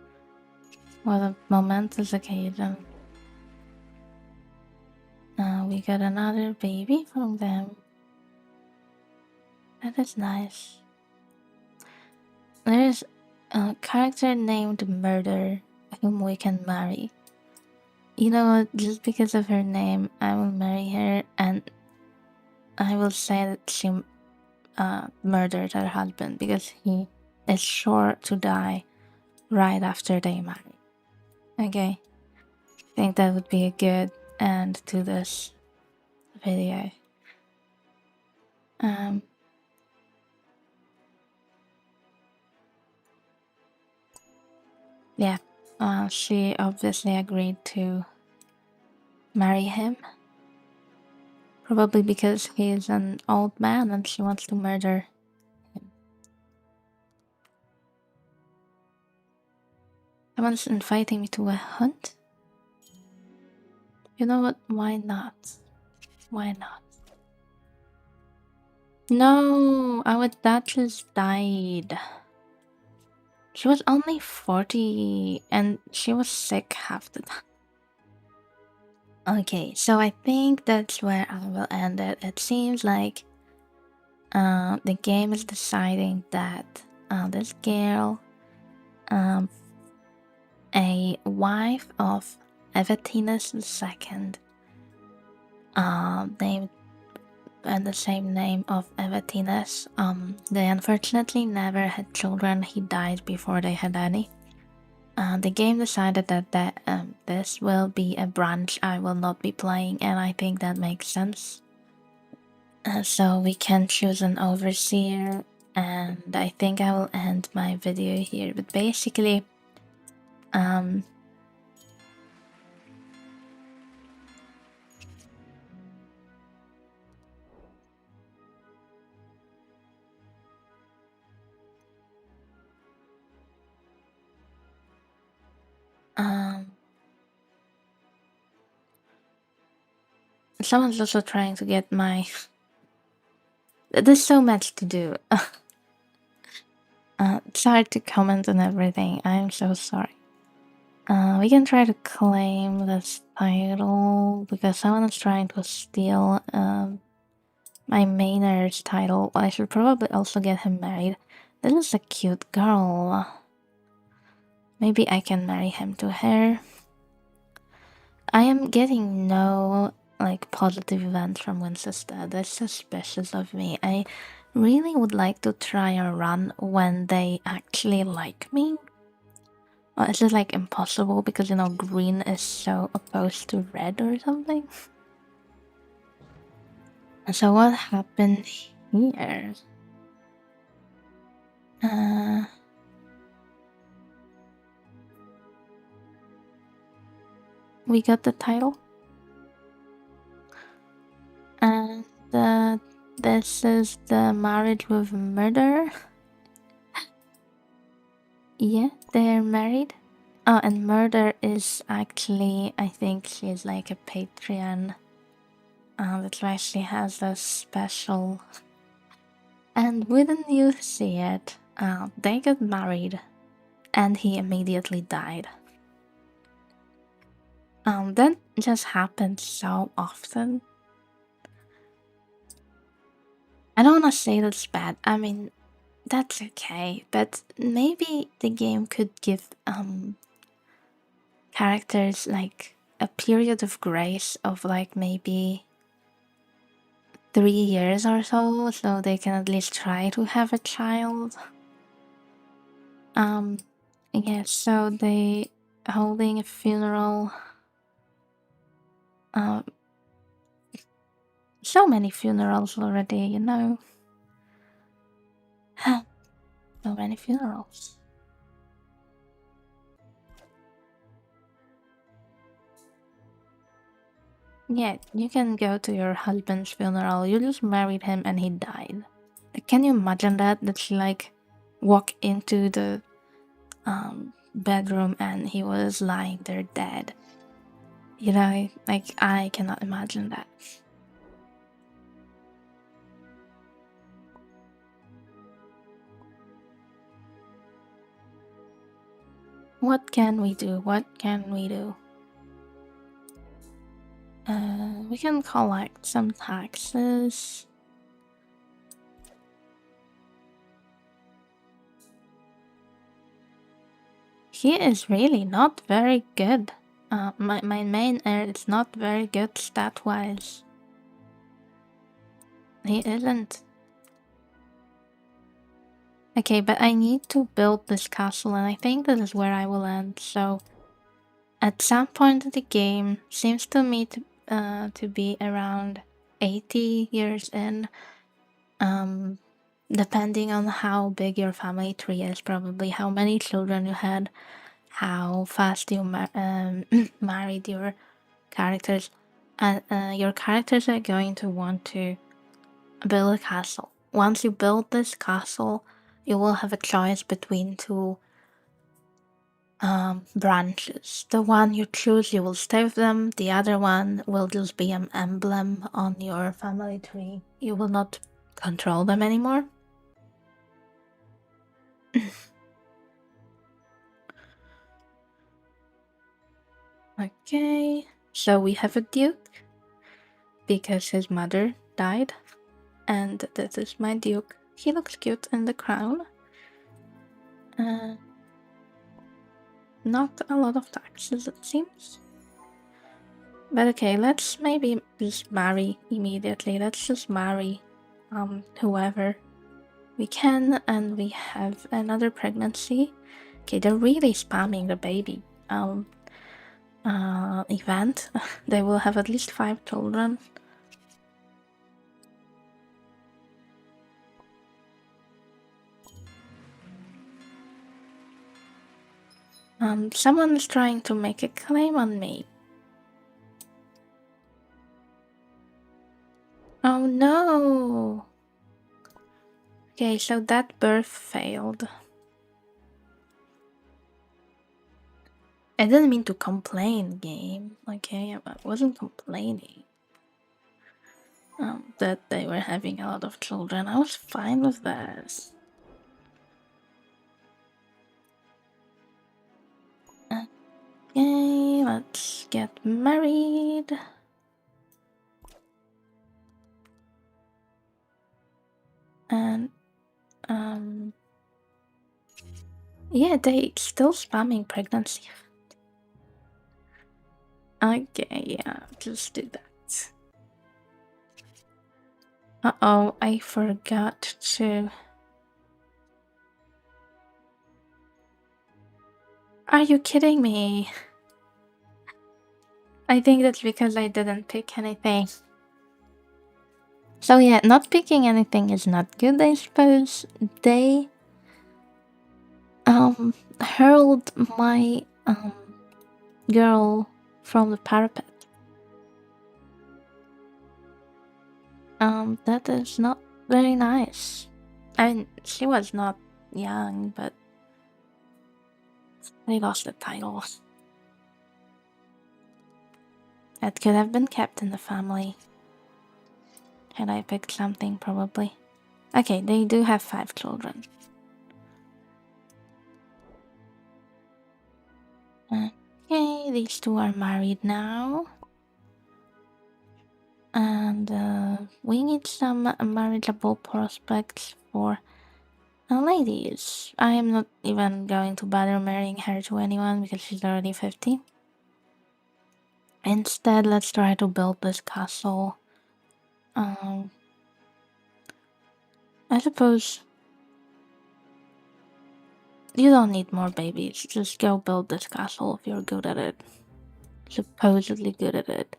What a momentous occasion. We got another baby from them. That is nice. There's a character named Murder whom we can marry. You know what? Just because of her name, I will marry her and I will say that she murdered her husband because he is sure to die right after they marry. Okay, I think that would be a good end to this video. Um, yeah, she obviously agreed to marry him. Probably because he is an old man and she wants to murder him. Someone's inviting me to a hunt? You know what? Why not? Why not? No, our duchess died. She was only 40 and she was sick half the time. Okay, so I think that's where I will end it. It seems like the game is deciding that this girl, um, a wife of Evatinus II, named and the same name of Evatinus, they unfortunately never had children. He died before they had any. The game decided that this will be a branch I will not be playing, and I think that makes sense. So we can choose an overseer, and I think I will end my video here. But basically, um, um, someone's also trying to get my. There's so much to do. It's hard to comment on everything. I'm so sorry. We can try to claim this title because someone is trying to steal my Maynard's title. I should probably also get him married. This is a cute girl. Maybe I can marry him to her. I am getting no like positive events from Winchester. That's suspicious of me. I really would like to try a run when they actually like me. Or is it like impossible because you know green is so opposed to red or something? So what happened here? Uh, we got the title. And this is the marriage with murder. Yeah, they're married. Oh, and murder is actually, I think she's like a Patreon That's why she has this special. And wouldn't you see it? They got married, and he immediately died. That just happens so often. I don't want to say that's bad. I mean, that's okay, but maybe the game could give characters like a period of grace of like maybe 3 years or so they can at least try to have a child. Um, yeah, so they holding a funeral. Um, so many funerals already, you know. So many funerals. Yeah, you can go to your husband's funeral. You just married him and he died. Can you imagine that? That she like walk into the bedroom and he was lying there dead. You know, like I cannot imagine that. What can we do? What can we do? We can collect some taxes. He is really not very good. My main heir is not very good stat-wise. He isn't. Okay, but I need to build this castle, and I think this is where I will end. So, at some point in the game, seems to me to be around 80 years in. Depending on how big your family tree is, probably how many children you had, how fast you married your characters, and your characters are going to want to build a castle. Once you build this castle, you will have a choice between two branches. The one you choose, you will stay with them. The other one will just be an emblem on your family tree. You will not control them anymore. Okay, so we have a duke because his mother died, and this is my duke. He looks cute in the crown. Not a lot of taxes, it seems. But okay, let's maybe just marry immediately. Let's just marry whoever we can, and we have another pregnancy. Okay, they're really spamming the baby event. They will have at least 5 children. Someone is trying to make a claim on me. Oh no! Okay, so that birth failed. I didn't mean to complain, game. Okay, I wasn't complaining. That they were having a lot of children. I was fine with that. Okay, let's get married. And, yeah, they still spamming pregnancy. Okay, yeah, just do that. Uh-oh, I forgot to... Are you kidding me? I think that's because I didn't pick anything. So yeah, not picking anything is not good, I suppose. They hurled my girl from the parapet. That is not very nice. I mean, she was not young, but they lost the title. That could have been kept in the family. Had I picked something, probably. Okay, they do have 5 children. Okay, these two are married now. And we need some marriageable prospects for ladies. I am not even going to bother marrying her to anyone because she's already 50. Instead, let's try to build this castle. I suppose you don't need more babies. Just go build this castle if you're good at it. Supposedly good at it.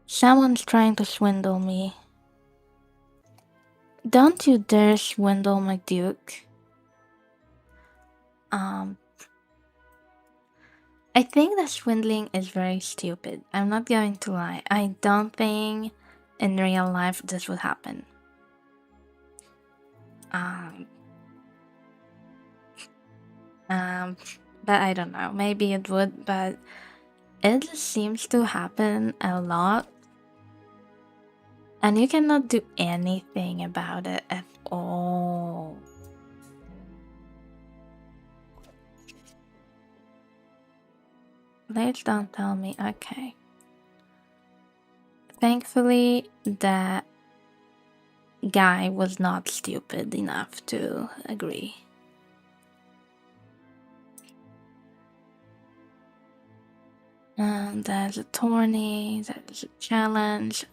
Someone's trying to swindle me. Don't you dare swindle my duke. I think that swindling is very stupid. I'm not going to lie. I don't think in real life this would happen. But I don't know. Maybe it would, but it just seems to happen a lot. And you cannot do anything about it at all. Please don't tell me. Okay. Thankfully, that guy was not stupid enough to agree. And there's a tourney, there's a challenge.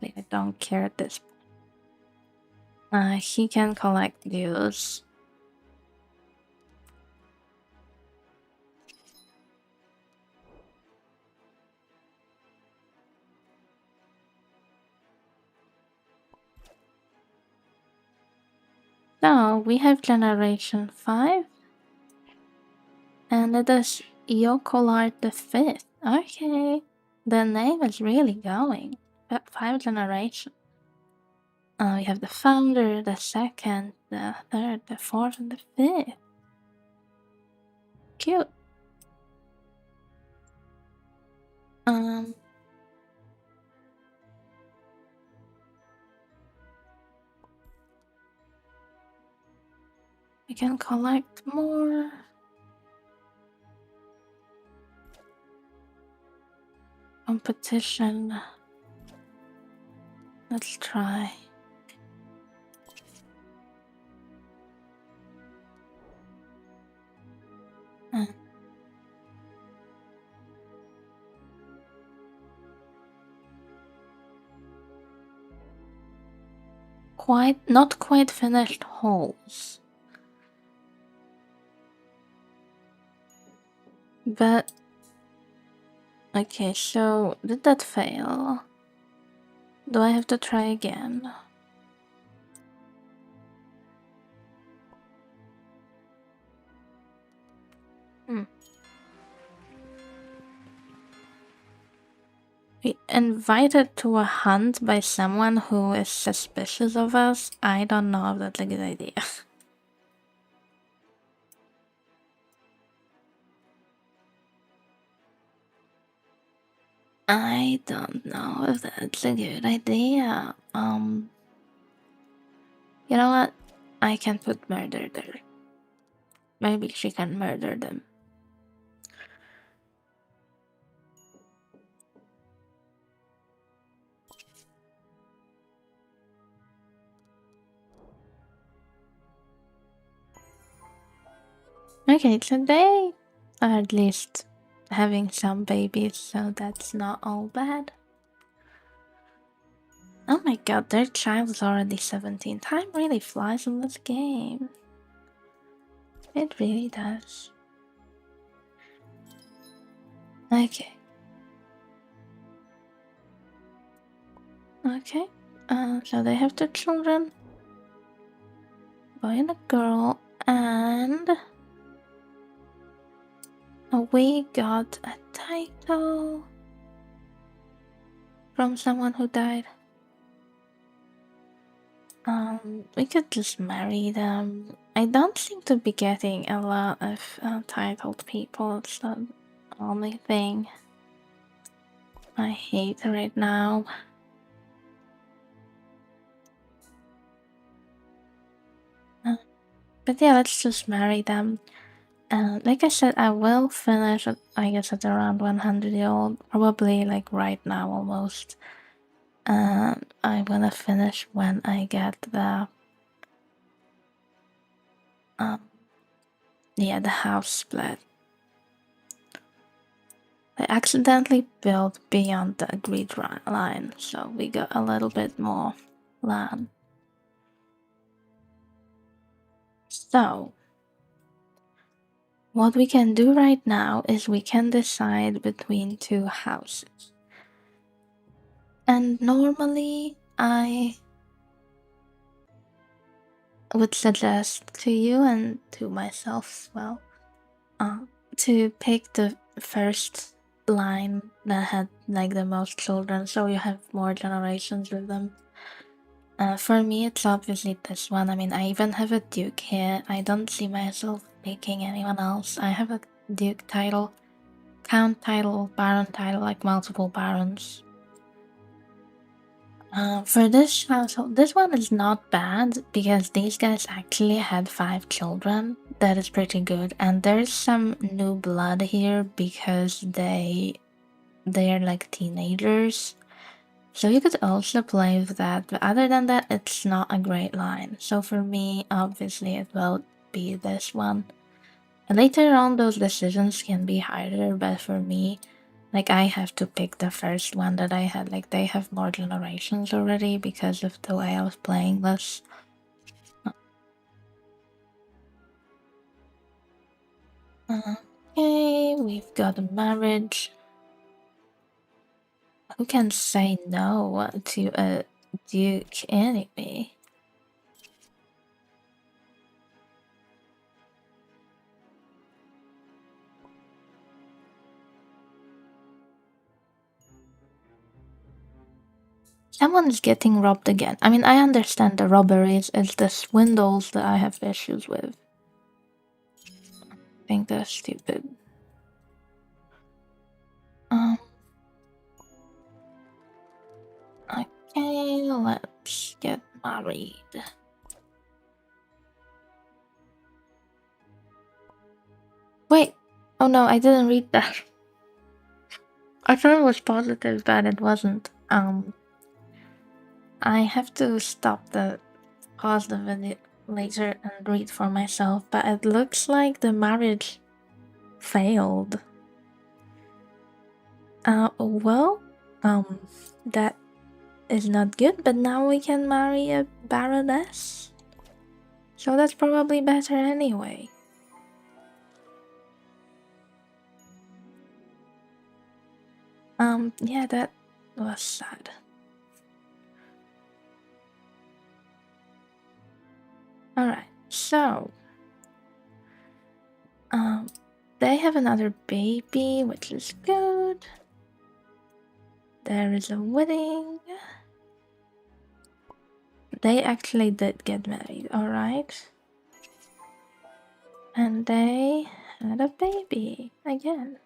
I don't care at this point. He can collect dues. So we have generation 5. And it is Yokolart the 5th. Okay. The name is really going. 5 generations. We have the founder, the 2nd, the 3rd, the 4th, and the 5th. Cute. We can collect more. Competition. Let's try. Not quite finished holes. But okay, so did that fail? Do I have to try again? We invited to a hunt by someone who is suspicious of us. I don't know if that's a good idea. I don't know if that's a good idea. You know what? I can put murder there. Maybe she can murder them. Okay, so they are at least having some babies, so that's not all bad. Oh my god, their child is already 17. Time really flies in this game. It really does. Okay. Okay. So they have 2 children. Boy and a girl, and we got a title from someone who died. We could just marry them I don't seem to be getting a lot of titled people. It's the only thing I hate right now. But yeah, let's just marry them. Like I said, I will finish at, I guess, at around 100-year-old, probably like right now almost. I wanna finish when I get the yeah, the house split. I accidentally built beyond the agreed line, so we got a little bit more land. So, what we can do right now is we can decide between two houses. And normally, I would suggest to you and to myself as well to pick the first line that had like the most children, so you have more generations with them. For me, it's obviously this one. I mean, I even have a duke here. I don't see myself picking anyone else. I have a duke title, count title, baron title, like multiple barons. For this household, this one is not bad because these guys actually had 5 children. That is pretty good, and there's some new blood here because they're like teenagers. So you could also play with that, but other than that, it's not a great line. So for me, obviously, it will be this one. And later on, those decisions can be harder, but for me, like I have to pick the first one that I had. Like they have more generations already because of the way I was playing this. Okay, we've got a marriage. Who can say no to a duke anyway? Someone's getting robbed again. I mean, I understand the robberies, it's the swindles that I have issues with. I think they're stupid. Um, okay, let's get married. Wait, oh no, I didn't read that. I thought it was positive, but it wasn't. I have to stop the pause the video later and read for myself, but it looks like the marriage failed. Well, that is not good, but now we can marry a baroness. So that's probably better anyway. Yeah, that was sad. Alright, so they have another baby, which is good. There is a wedding. They actually did get married, alright. And they had a baby again.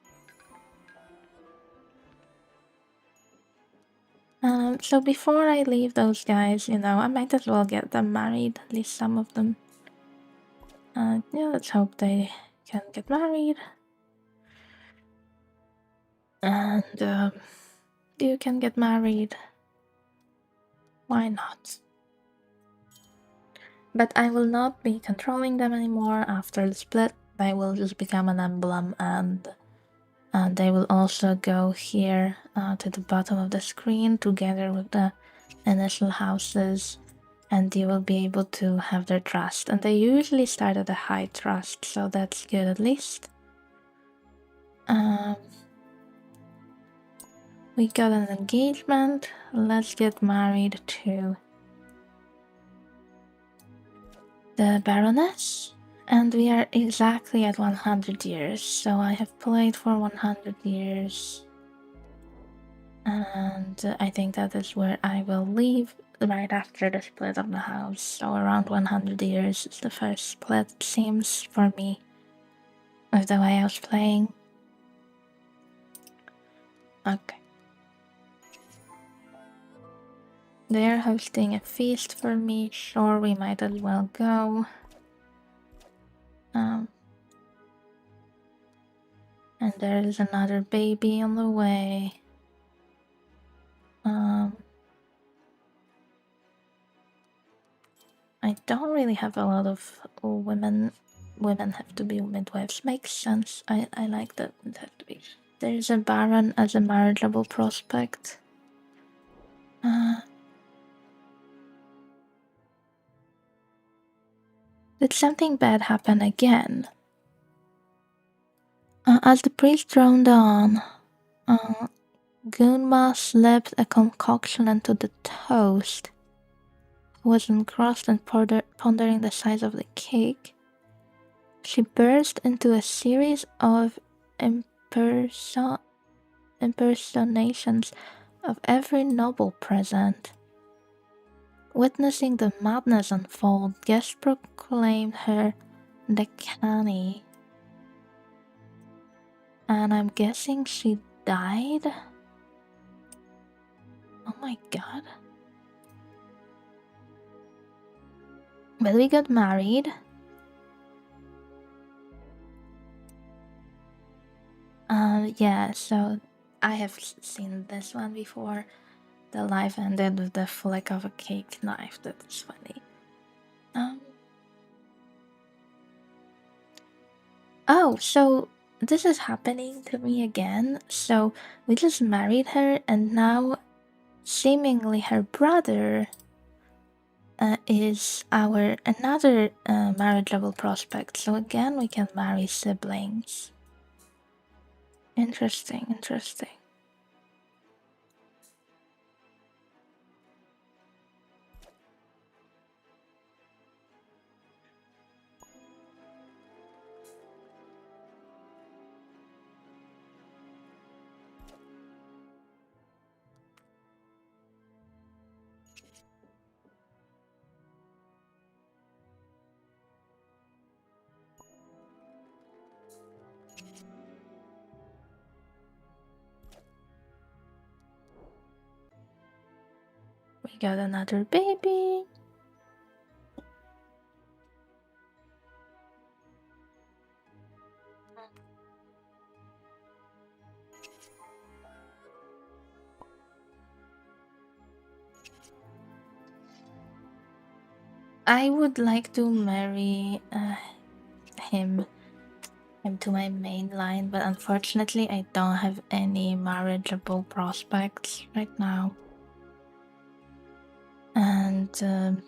So before I leave those guys, you know, I might as well get them married, at least some of them. Yeah, let's hope they can get married. And you can get married. Why not? But I will not be controlling them anymore after the split. They will just become an emblem, and they will also go here to the bottom of the screen together with the initial houses, and you will be able to have their trust. And they usually start at a high trust, so that's good at least. We got an engagement. Let's get married to the Baroness. And we are exactly at 100 years, so I have played for 100 years. And I think that is where I will leave right after the split of the house. So around 100 years is the first split, seems, for me, with the way I was playing. Okay. They're hosting a feast for me. Sure, we might as well go. And there is another baby on the way. I don't really have a lot of women. Women have to be midwives. Makes sense. I like that it have to be. There's a baron as a marriageable prospect. Did something bad happen again? As the priest droned on, Gunma slipped a concoction into the toast. He was engrossed and pondering the size of the cake. She burst into a series of impersonations of every noble present. Witnessing the madness unfold, guests proclaimed her the canny. And I'm guessing she died? Oh my god. But we got married. Yeah, so I have seen this one before. The life ended with the flick of a cake knife. That's funny. Oh, so this is happening to me again. So we just married her, and now seemingly her brother is our another marriageable prospect. So again, we can marry siblings. Interesting, interesting. We got another baby. I would like to marry him to my main line, but unfortunately I don't have any marriageable prospects right now. And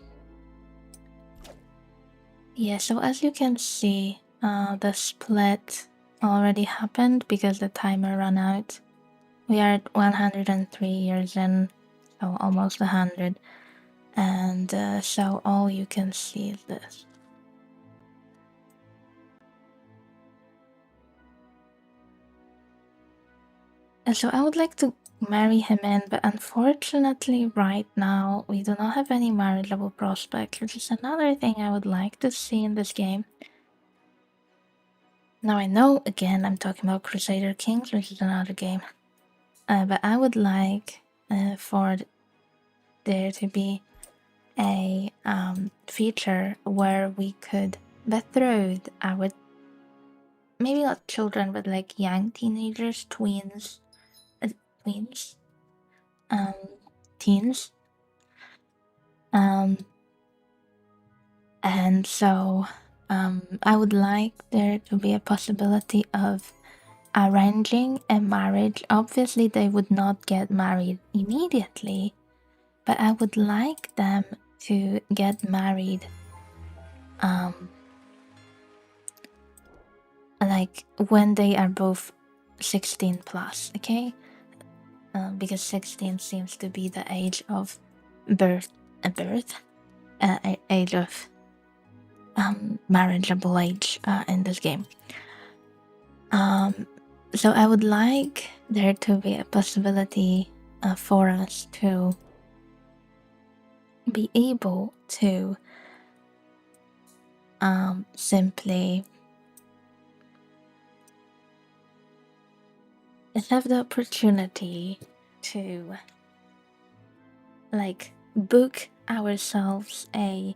yeah, so as you can see, the split already happened because the timer ran out. We are at 103 years in, so almost 100. And so all you can see is this. And so I would like to marry him in, but unfortunately right now we do not have any marriageable prospects, which is another thing I would like to see in this game. Now I know, again, I'm talking about Crusader Kings, which is another game. But I would like for there to be a feature where we could betroth our, maybe not children, but like young teenagers, teens, and so I would like there to be a possibility of arranging a marriage. Obviously, they would not get married immediately, but I would like them to get married like when they are both 16 plus, okay? Because 16 seems to be the age of age of marriageable age in this game. So I would like there to be a possibility for us to be able to simply have the opportunity to like book ourselves a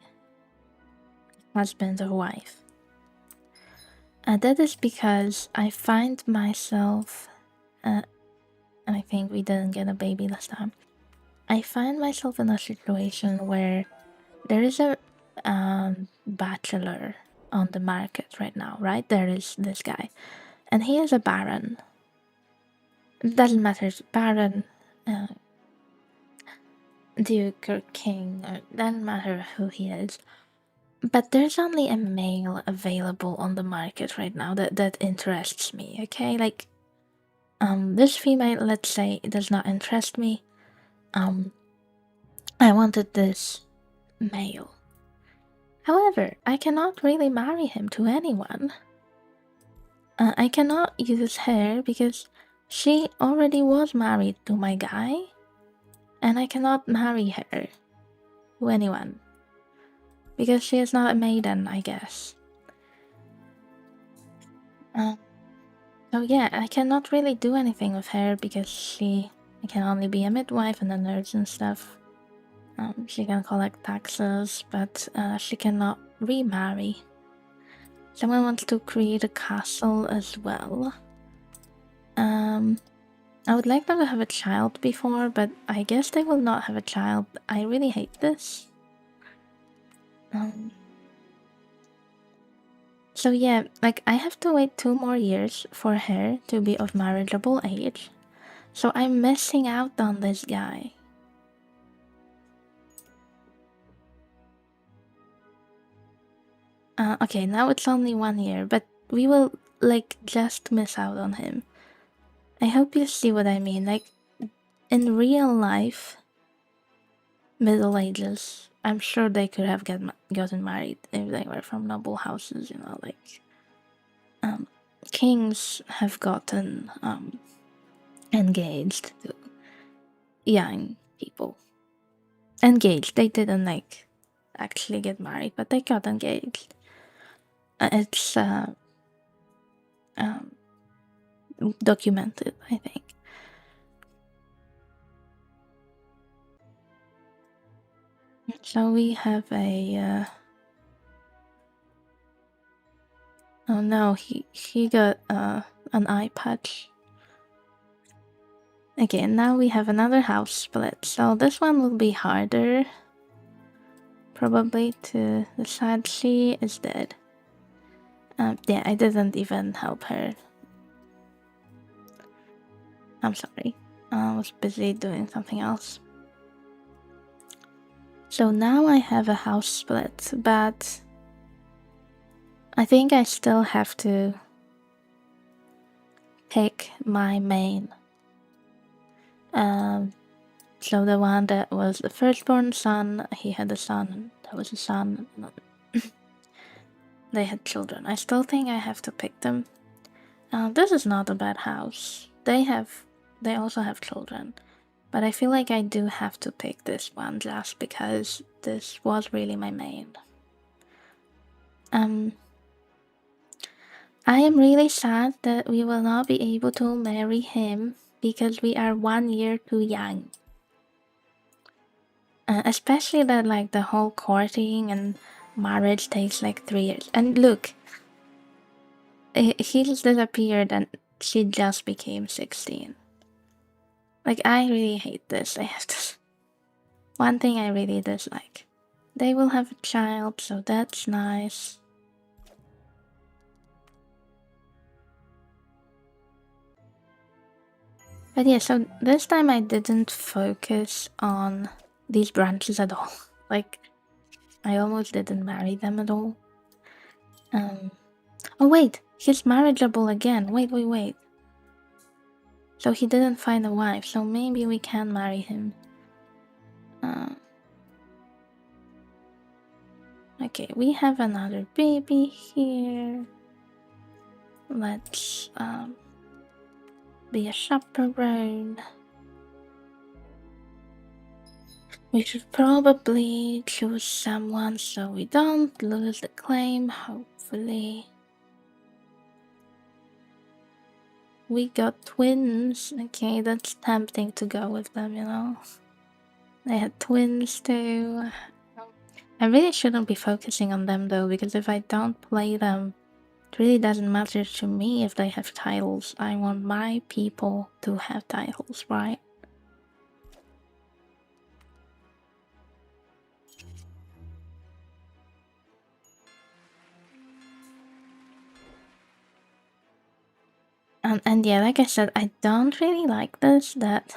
husband or wife. That is because I find myself, and I think we didn't get a baby last time. I find myself in a situation where there is a bachelor on the market right now, right? There is this guy, and he is a baron. It doesn't matter, it's baron, uh, duke, or king, or doesn't matter who he is. But there's only a male available on the market right now that interests me, okay? Like, this female, let's say, does not interest me. I wanted this male. However, I cannot really marry him to anyone. I cannot use her because she already was married to my guy, and I cannot marry her to anyone because she is not a maiden, I guess. So yeah, I cannot really do anything with her because she can only be a midwife and a nurse and stuff. She can collect taxes, but she cannot remarry. Someone wants to create a castle as well. I would like them to have a child before, but I guess they will not have a child. I really hate this. So yeah, like I have to wait 2 more years for her to be of marriageable age. So I'm missing out on this guy. Okay, now it's only 1 year, but we will like just miss out on him. I hope you see what I mean. Like in real life, Middle Ages, I'm sure they could have gotten married if they were from noble houses. You know, like kings have gotten engaged to young people. Engaged. They didn't like actually get married, but they got engaged. It's documented, I think. So we have a. Oh no, he got an eye patch. Okay, now we have another house split. So this one will be harder, probably to decide. She is dead. Yeah, I didn't even help her. I'm sorry. I was busy doing something else. So now I have a house split, but I think I still have to pick my main. So the one that was the firstborn son, he had a son, there was a son, they had children. I still think I have to pick them. This is not a bad house. They also have children. But I feel like I do have to pick this one just because this was really my main. I am really sad that we will not be able to marry him because we are 1 year too young. Especially that like the whole courting and marriage takes like 3 years. And look, he just disappeared and she just became 16. Like I really hate this. I have to. One thing I really dislike. They will have a child, so that's nice. But yeah, so this time I didn't focus on these branches at all. Like, I almost didn't marry them at all. Oh wait, he's marriageable again. Wait. So he didn't find a wife, so maybe we can marry him. Okay, we have another baby here. Let's be a chaperone. We should probably choose someone so we don't lose the claim, hopefully. We got twins. Okay, that's tempting to go with them, you know. They had twins too. I really shouldn't be focusing on them though, because if I don't play them, it really doesn't matter to me if they have titles. I want my people to have titles, right? And yeah, like I said, I don't really like this, that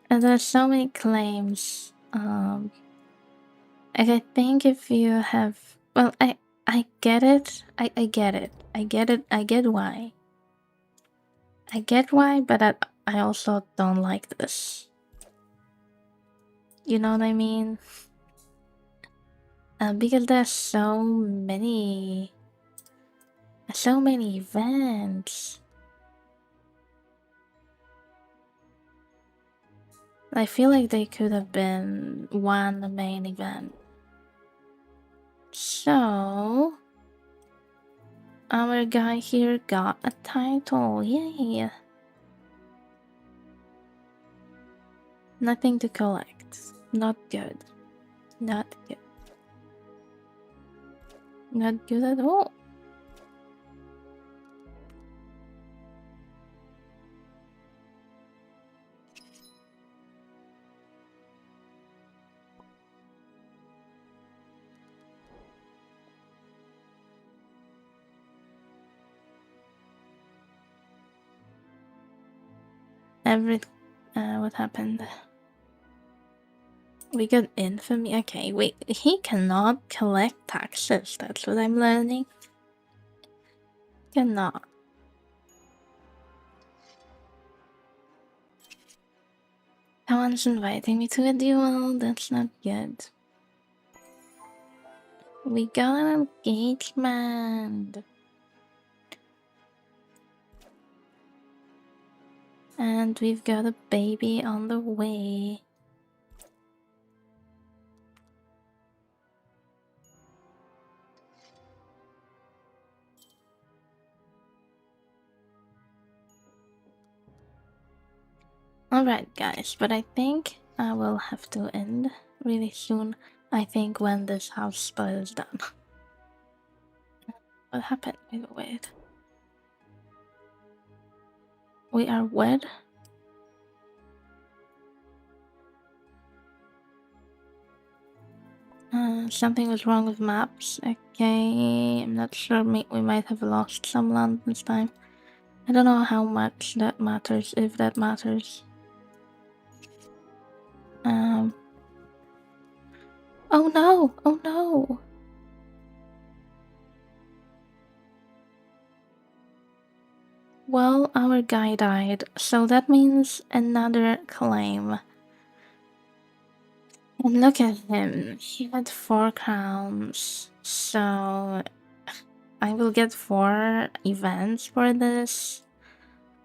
there's so many claims. Like I think if you have, well, I get it. I get it. I get it. I get why. I get why, but I also don't like this. You know what I mean? Because there's so many events. I feel like they could have been one main event. So, our guy here got a title, yay! Nothing to collect. Not good. Not good. Not good at all. What happened? We got infamy. Okay, wait. He cannot collect taxes. That's what I'm learning. Cannot. Someone's inviting me to a duel. That's not good. We got an engagement. And we've got a baby on the way. Alright guys, but I think I will have to end really soon. I think when this house spell is done. What happened? Wait. We are wed? Something was wrong with maps. Okay, I'm not sure. We might have lost some land this time. I don't know how much that matters, if that matters. Oh no! Oh no! Well, our guy died, so that means another claim. And look at him, he had 4 crowns, so I will get 4 events for this.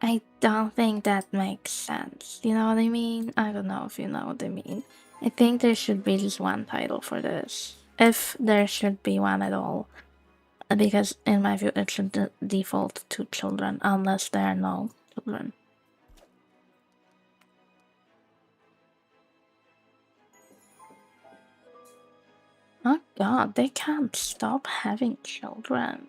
I don't think that makes sense, you know what I mean? I don't know if you know what I mean. I think there should be just one title for this, if there should be one at all. Because in my view it should default to children, unless there are no children. Oh god, they can't stop having children.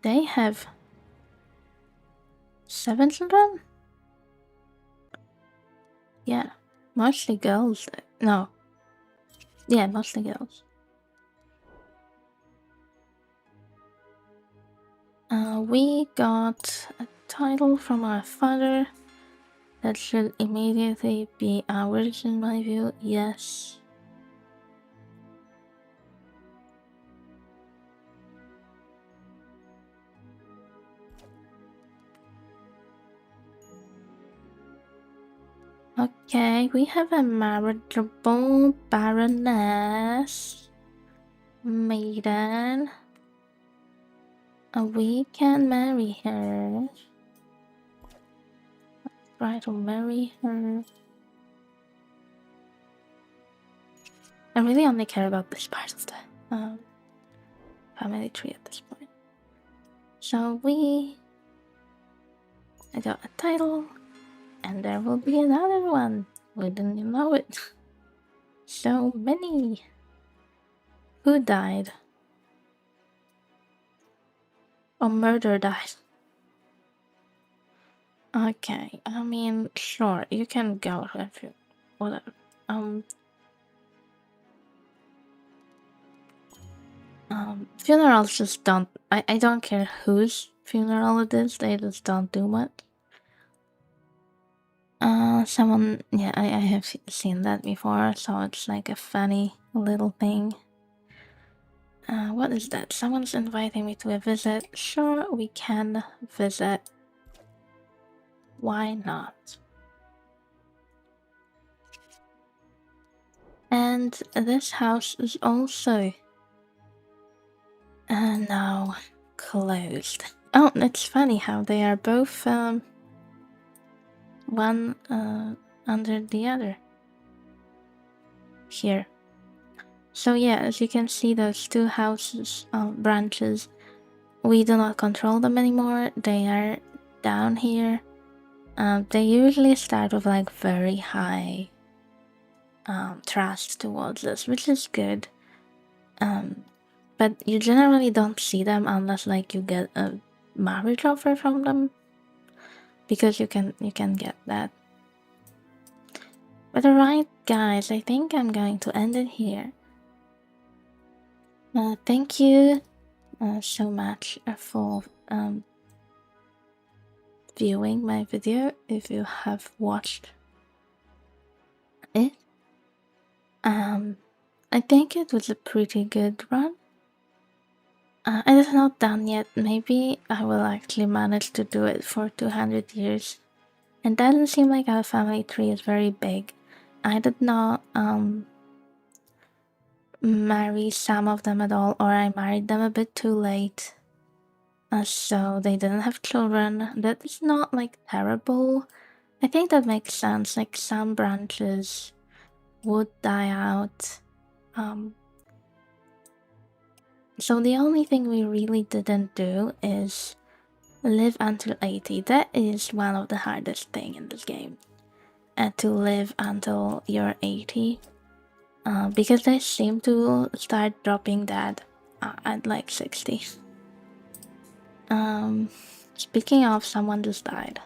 They have 7 children? Yeah, mostly girls. No. Yeah, mostly girls. We got a title from our father. That should immediately be ours in my view, yes. Okay, we have a marriageable baroness. Maiden. We can marry her. Try to marry her. I really only care about this part of the family tree at this point. So I got a title, and there will be another one. Wouldn't you know it? So many. Who died? Or murder died? Okay, I mean, sure, you can go if you whatever. Funerals just don't. I don't care whose funeral it is. They just don't do much. Someone. Yeah, I have seen that before. So it's like a funny little thing. What is that? Someone's inviting me to a visit. Sure, we can visit. Why not? And this house is also now closed. Oh, it's funny how they are both one under the other here. So yeah, as you can see, those two houses branches, we do not control them anymore. They are down here. They usually start with like very high trust towards us, which is good. But you generally don't see them unless like you get a marriage offer from them, because you can get that. But alright, guys, I think I'm going to end it here. Thank you so much for viewing my video if you have watched it. I think it was a pretty good run. It is not done yet. Maybe I will actually manage to do it for 200 years. It doesn't seem like our family tree is very big. I did not marry some of them at all, or I married them a bit too late. So they didn't have children. That is not like terrible. I think that makes sense. Like some branches would die out. So the only thing we really didn't do is live until 80. That is one of the hardest thing in this game. To live until you're 80. Because they seem to start dropping that at like 60. Speaking of, someone just died.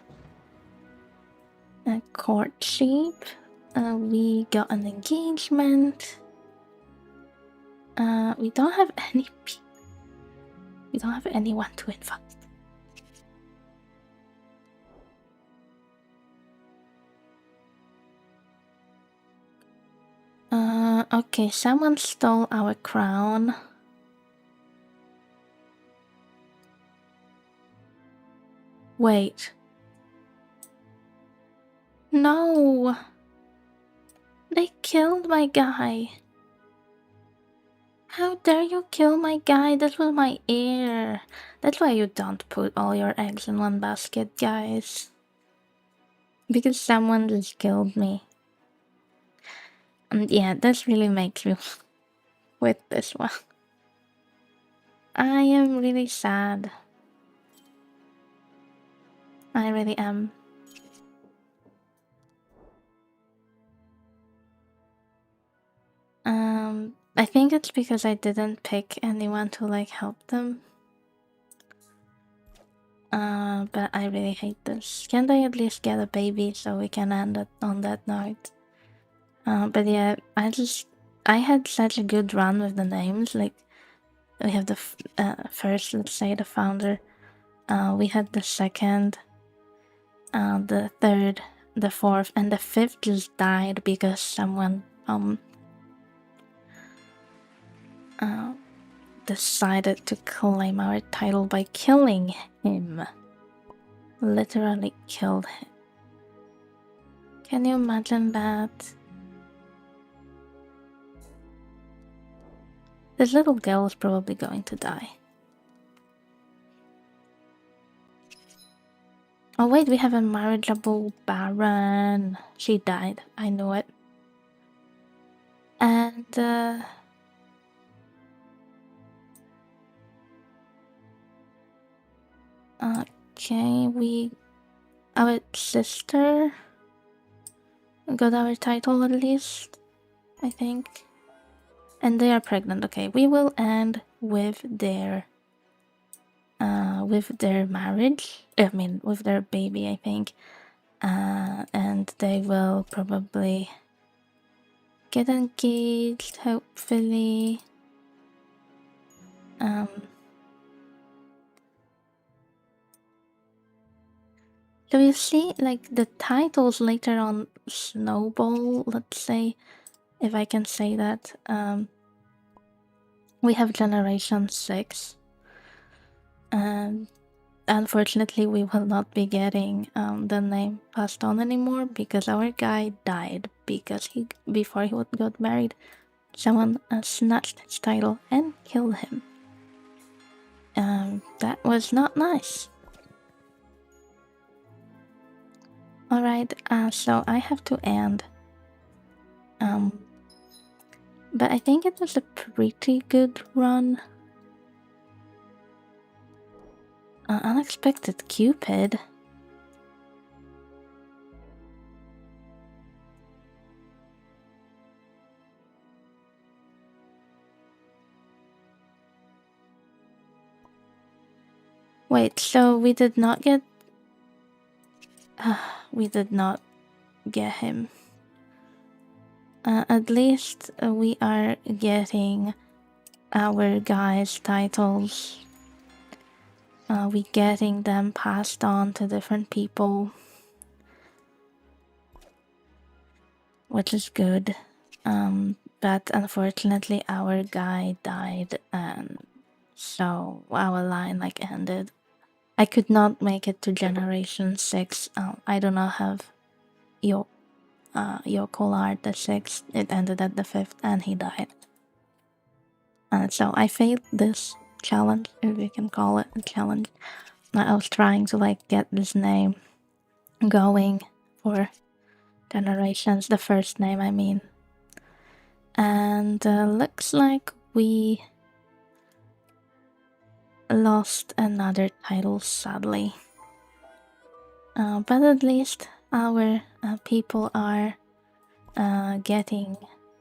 A courtship. We got an engagement. We don't have any we don't have anyone to invite. Okay, someone stole our crown. Wait. No! They killed my guy. How dare you kill my guy? That was my heir. That's why you don't put all your eggs in one basket, guys. Because someone just killed me. And yeah, this really makes me with this one. I am really sad. I really am. I think it's because I didn't pick anyone to like help them. But I really hate this. Can't I at least get a baby so we can end it on that note? But yeah, I had such a good run with the names. Like, we have the first, let's say, the founder. We had the second, the third, the fourth, and the fifth just died because someone decided to claim our title by killing him. Literally killed him. Can you imagine that? This little girl is probably going to die. Oh wait, we have a marriageable baron. She died. I knew it. And okay, our sister got our title at least, I think. And they are pregnant. Okay, we will end with their marriage. I mean, with their baby, I think. And they will probably get engaged, hopefully. So you see, like, the titles later on snowball, let's say, if I can say that. We have Generation 6. And unfortunately, we will not be getting the name passed on anymore because our guy died because before he got married, someone snatched his title and killed him. That was not nice. Alright, so I have to end. But I think it was a pretty good run. Unexpected Cupid. Wait, so we did not get... we did not get him. At least we are getting our guys' titles. We getting them passed on to different people, which is good. But unfortunately, our guy died, and so our line like ended. I could not make it to Generation 6. I do not have Yokolard the 6th. It ended at the 5th, and he died. So I failed this challenge, if you can call it a challenge. I was trying to like get this name going for generations, the first name I mean. And looks like we lost another title, sadly. But at least our people are getting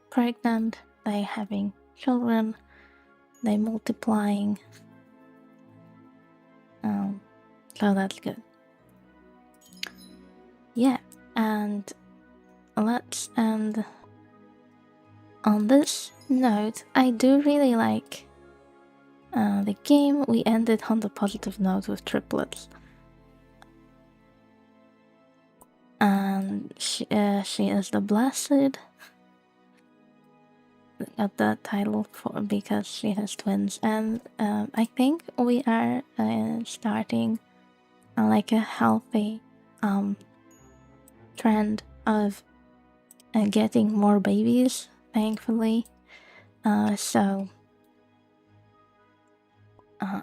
pregnant, they having children, they multiplying. So that's good. Yeah, and let's end on this note. I do really like the game. We ended on the positive note with triplets. And she is the Blessed. Got that title because she has twins, and I think we are starting like a healthy trend of getting more babies, thankfully. So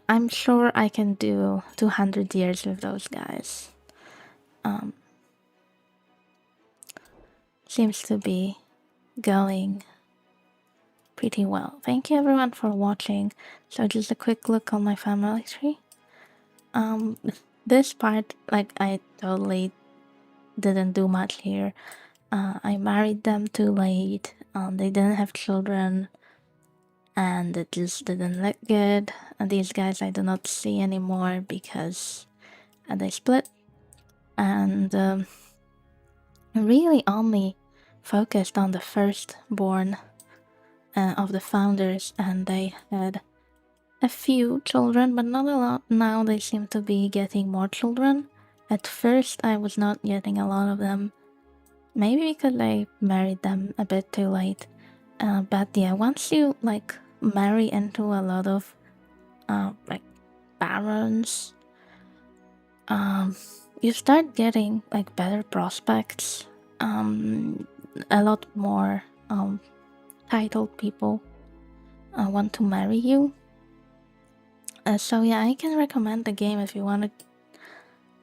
I'm sure I can do 200 years with those guys. Seems to be going pretty well. Thank you everyone for watching. So just a quick look on my family tree. This part, like, I totally didn't do much here. I married them too late. They didn't have children, and it just didn't look good. And these guys I do not see anymore because they split. And really only focused on the firstborn of the founders, and they had a few children, but not a lot. Now they seem to be getting more children. At first, I was not getting a lot of them. Maybe because I married them a bit too late. But yeah, once you like marry into a lot of like barons, you start getting like better prospects. a lot more titled people want to marry you. So yeah, I can recommend the game if you want to.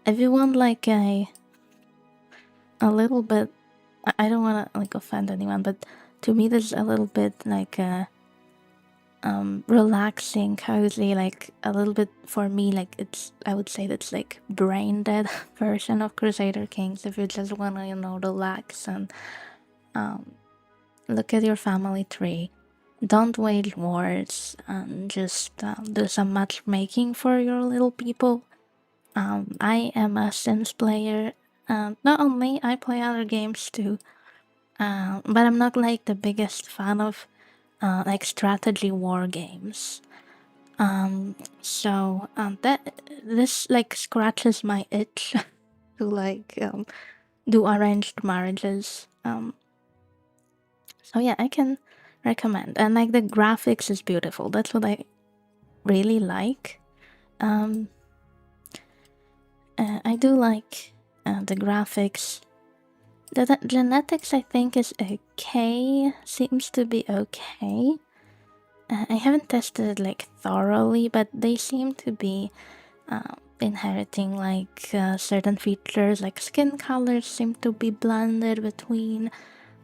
If you want like a little bit, I don't want to like offend anyone, but to me this is a little bit like a relaxing, cozy, like a little bit for me, like it's, I would say that's like brain dead version of Crusader Kings. If you just want to, relax and look at your family tree, don't wage wars, and just do some matchmaking for your little people. I am a Sims player. Not only I play other games too, but I'm not like the biggest fan of like strategy war games. That this like scratches my itch to like do arranged marriages. So yeah, I can recommend, and like the graphics is beautiful. That's what I really like. I do like the graphics. The genetics I think is okay. Seems to be okay. I haven't tested it like thoroughly, but they seem to be inheriting like certain features, like skin colors seem to be blended between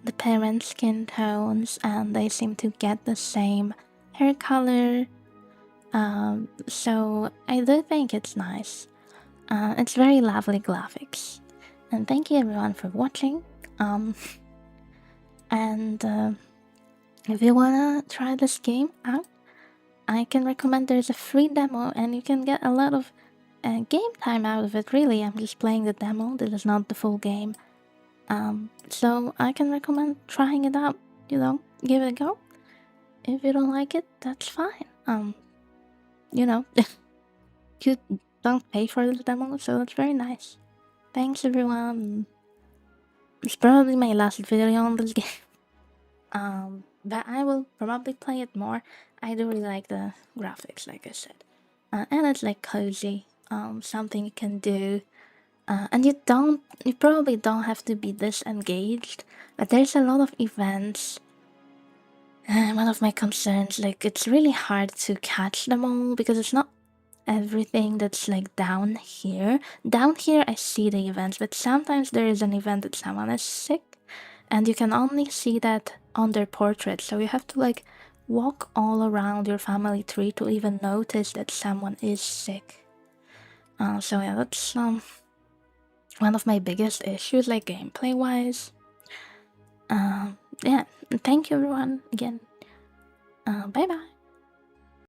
the parent skin tones, and they seem to get the same hair color. So I do think it's nice. It's very lovely graphics. And thank you everyone for watching. And if you wanna try this game out, I can recommend there's a free demo and you can get a lot of game time out of it. Really, I'm just playing the demo. This is not the full game. So I can recommend trying it out. Give it a go. If you don't like it, that's fine. You don't pay for the demo, so it's very nice. Thanks everyone. It's probably my last video on this game. But I will probably play it more. I do really like the graphics, like I said. And it's like cozy. Something you can do. And you probably don't have to be this engaged, but there's a lot of events. And one of my concerns, like, it's really hard to catch them all because it's not everything that's like down here. Down here, I see the events, but sometimes there is an event that someone is sick, and you can only see that on their portrait. So you have to like walk all around your family tree to even notice that someone is sick. So yeah, that's one of my biggest issues, like gameplay wise. Yeah, thank you everyone again. Bye bye.